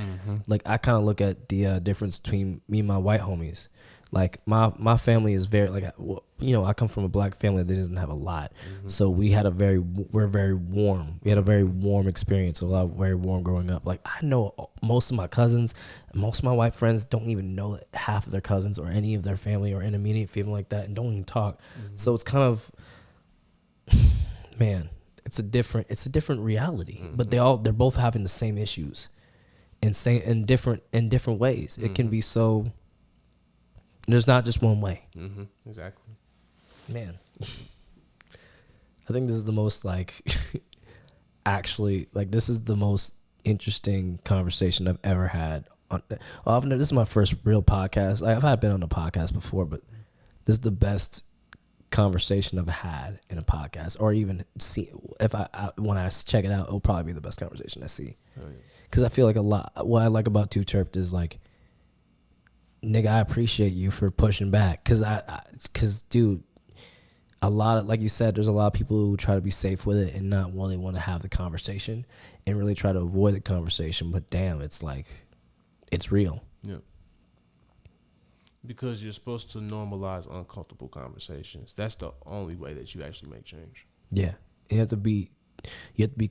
Like I kind of look at the difference between me and my white homies. Like my family is very like I come from a black family that doesn't have a lot, so we're very warm. We had a very warm experience, very warm growing up. Like I know most of my cousins, most of my white friends don't even know half of their cousins or any of their family or intermediate family like that, and don't even talk. So it's kind of, man, it's a different reality. But they're both having the same issues, in different ways. It can be so. There's not just one way. Exactly. Man, I think this is the most this is the most interesting conversation I've ever had. This is my first real podcast. I've been on a podcast before, but this is the best conversation I've had in a podcast, or even see. When I check it out, it'll probably be the best conversation I see. Because I feel like a lot. What I like about 2T3rpd is like, nigga, I appreciate you for pushing back, cause dude, a lot of, like you said, there's a lot of people who try to be safe with it and not really want to have the conversation and really try to avoid the conversation. But damn, it's like, it's real. Yeah. Because you're supposed to normalize uncomfortable conversations. That's the only way that you actually make change. Yeah, you have to be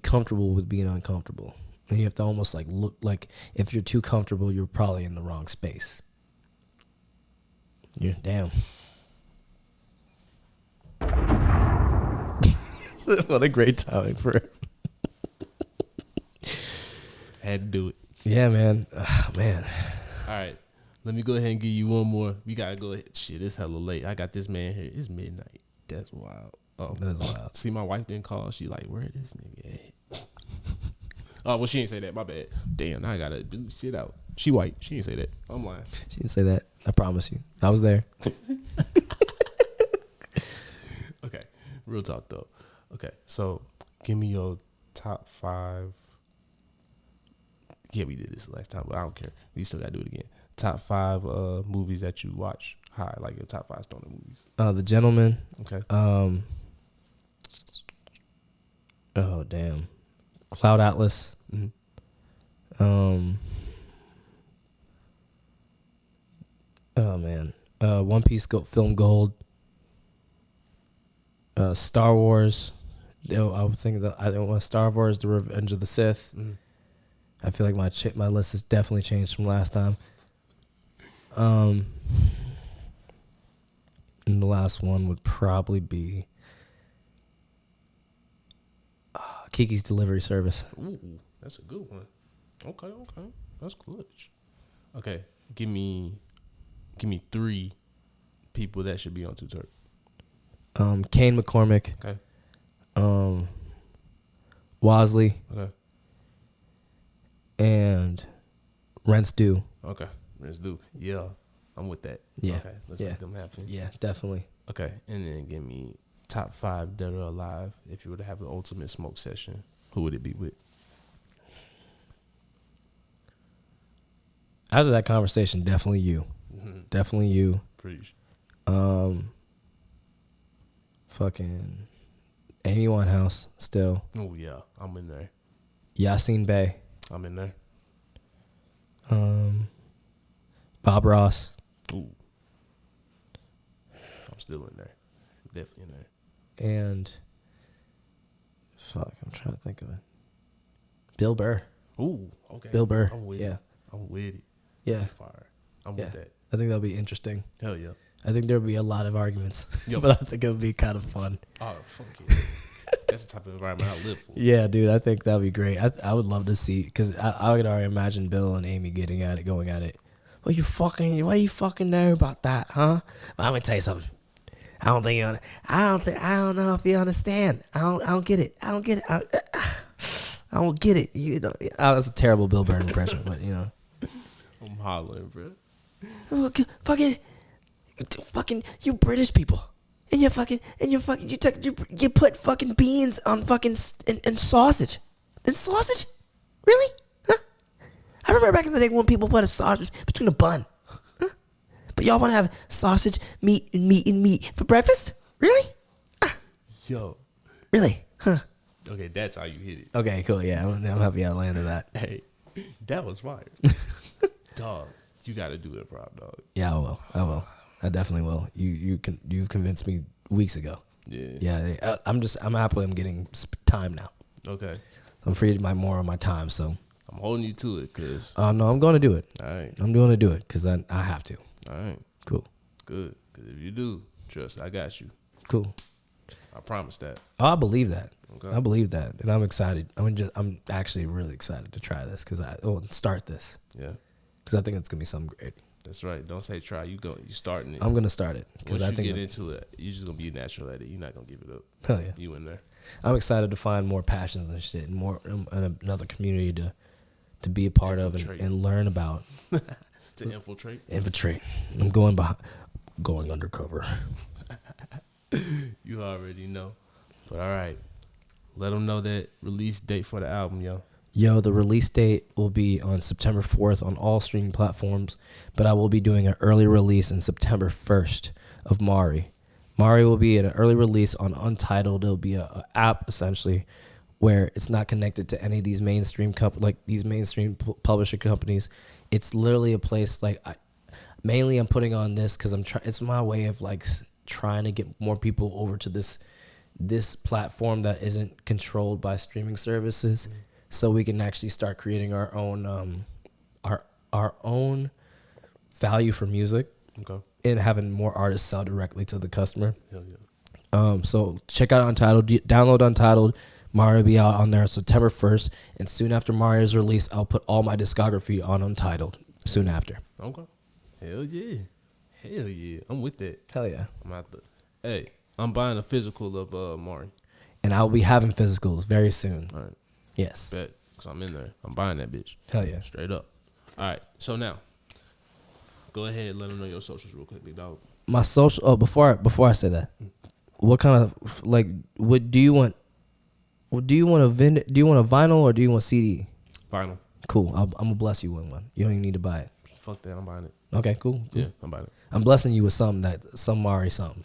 comfortable with being uncomfortable, and you have to almost like look like if you're too comfortable, you're probably in the wrong space. You're damn. What a great timing for it. Had to do it. Yeah, man. Man. All right. Let me go ahead and give you one more. We got to go ahead. Shit, it's hella late. I got this man here. It's midnight. That's wild. Oh, That is wild. see, my wife didn't call. She like, where this nigga at? Oh, well, she didn't say that. My bad. Damn, now I gotta do shit out. She white. She didn't say that. I'm lying. She didn't say that. I promise you. I was there. Okay, real talk though. Okay, so give me your top 5. Yeah, we did this last time, but I don't care. We still gotta do it again. Top 5 movies that you watch. High, like your top 5 stoner movies. The Gentleman. Okay. Oh damn. Cloud Atlas. Mm-hmm. Oh man. One Piece film Gold. Star Wars. I was thinking that I don't want Star Wars: The Revenge of the Sith. Mm-hmm. I feel like my list has definitely changed from last time. And the last one would probably be Kiki's Delivery Service. Ooh, that's a good one. Okay, that's good. Okay, give me 3 people that should be on Too T3rp. Kane McCormick. Okay. Wasley Okay. and Rents Due. Okay. Let's do. Yeah, I'm with that. Yeah. Okay. Let's make them happen. Yeah, definitely. Okay, and then give me top 5 dead or alive. If you were to have the ultimate smoke session, who would it be with? After that conversation, definitely you. Mm-hmm. Definitely you. Preach. Fucking Amy Winehouse still. Oh yeah, I'm in there. Yassine Bey. I'm in there. Bob Ross. Ooh. I'm still in there. Definitely in there. And fuck, I'm trying to think of it. Bill Burr. Ooh, okay. Bill Burr. I'm with Yeah. it. I'm with it. Yeah. Fire. I'm Yeah. with that. I think that'll be interesting. Hell yeah. I think there'll be a lot of arguments, Yo. but I think it'll be kind of fun. Oh, fuck yeah. That's the type of environment I live for. Yeah, dude, I think that'd be great. I would love to see, because I could already imagine Bill and Amy going at it. Why you fucking know about that, huh? Well, I'm gonna tell you something. I don't know if you understand. I don't get it. I don't get it. You know, that's a terrible Bill Burr impression, but you know. I'm hollering, bro. Fucking you British people. And you put fucking beans on fucking and sausage. And sausage? Really? Huh? I remember back in the day when people put a sausage between a bun. Huh? But y'all want to have sausage, meat, and meat for breakfast? Really? Yo. Really? Huh? Okay, that's how you hit it. Okay, cool. Yeah, I'm happy I landed that. Hey, that was fire. Dog, you got to do it, dog. Yeah, I will. I definitely will. You've convinced me weeks ago. Yeah. I'm happy I'm getting time now. Okay. I'm free to more of my time, so. I'm holding you to it, cause. No, I'm going to do it. All right. I'm going to do it because I have to. All right. Cool. Good. Cause if you do, trust, I got you. Cool. I promise that. Oh, I believe that. Okay. I believe that, and I'm excited. I'm actually really excited to try this because start this. Yeah. Because I think it's gonna be something great. That's right. Don't say try. You starting it. I'm gonna start it because Once I you think get into it, you're just gonna be natural at it. You're not gonna give it up. hell yeah. You in there. I'm excited to find more passions and shit, and more another community to be a part of and learn about. To infiltrate. I'm going undercover. You already know. But all right, let them know that release date for the album, yo. Yo, the release date will be on September 4th on all streaming platforms, but I will be doing an early release on September 1st of Mari. Mari will be an early release on Untitled. It'll be a app essentially where it's not connected to any of these mainstream publisher companies. It's literally a place mainly I'm putting on this because it's my way of trying to get more people over to this platform that isn't controlled by streaming services. Mm-hmm. So we can actually start creating our own our own value for music. Okay. And having more artists sell directly to the customer. Hell yeah. So check out Untitled. Download Untitled. Mario will be out on there September 1st. And soon after Mario's release, I'll put all my discography on Untitled soon after. Okay. Hell yeah. I'm with that. Hell yeah. I'm out the. Hey, I'm buying a physical of Martin. And I'll be having physicals very soon. All right. Yes. Bet. Because I'm in there. I'm buying that bitch. Hell yeah. Straight up. All right. So now, go ahead and let them know your socials real quick, big dog. My social. Oh, before I say that, what kind of like what do you want? Do you want a vinyl or do you want CD? Vinyl. Cool. I'm gonna bless you with one. You don't even need to buy it. Fuck that. I'm buying it. Okay. Cool. Yeah, I'm buying it. I'm blessing you with something something.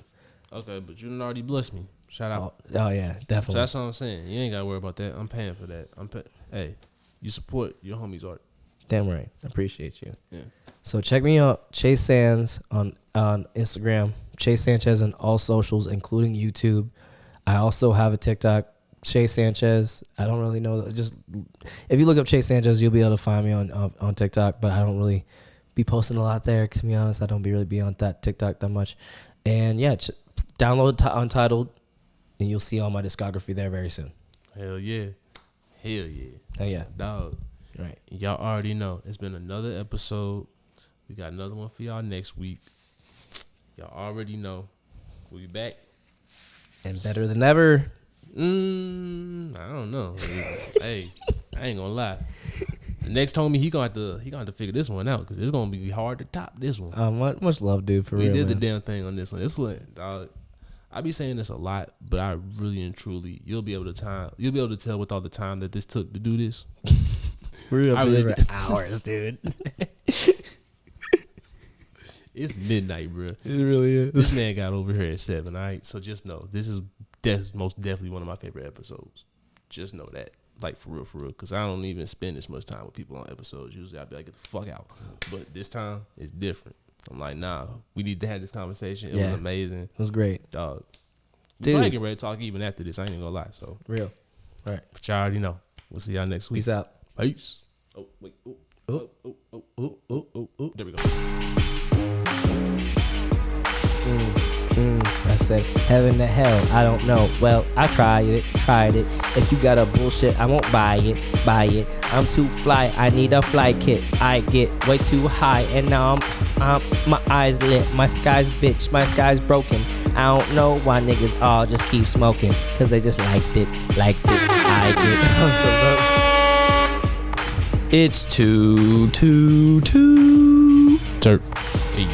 Okay, but you done already blessed me. Shout out. Oh yeah, So definitely. that's what I'm saying. You ain't gotta worry about that. I'm paying for that. Hey, you support your homies' art. Damn right. I appreciate you. Yeah. So check me out, Che Sands on Instagram, Che Sanchez on all socials, including YouTube. I also have a TikTok, Che Sanchez. I don't really know. Just if you look up Che Sanchez, you'll be able to find me on TikTok. But I don't really be posting a lot there. 'Cause to be honest, I don't really be on that TikTok that much. And yeah, download Untitled, and you'll see all my discography there very soon. Hell yeah. Hell yeah. Hell yeah. Dog. Right. Y'all already know. It's been another episode. We got another one for y'all next week. Y'all already know. We'll be back. And better than ever. I don't know. Hey, I ain't gonna lie. The next homie, he gonna have to figure this one out because it's gonna be hard to top this one. Much love, dude. For we real. did man. the damn thing on this one. It's lit, dog. I be saying this a lot, but I really and truly, you'll be able to tell with all the time that this took to do this. We're I really- for hours, dude. It's midnight, bro. It really is. This man got over here at 7, all right? So just know, this is most definitely one of my favorite episodes. Just know that. Like, for real, because I don't even spend this much time with people on episodes. Usually I'd be like, get the fuck out. But this time, it's different. I'm like, nah, we need to have this conversation. It was amazing. It was great. Dog. Dude. We probably get ready to talk even after this. I ain't even gonna lie. So, Real. All right. but y'all already know. We'll see y'all next week. Peace out. Peace. Oh, wait. There we go. I said heaven to hell, I don't know. Well, I tried it. If you got a bullshit, I won't buy it. I'm too fly, I need a fly kit. I get way too high, and now I'm my eyes lit. My sky's broken. I don't know why niggas all just keep smoking, 'cause they just liked it. I get. It's 2 2 2 Turp. Hey.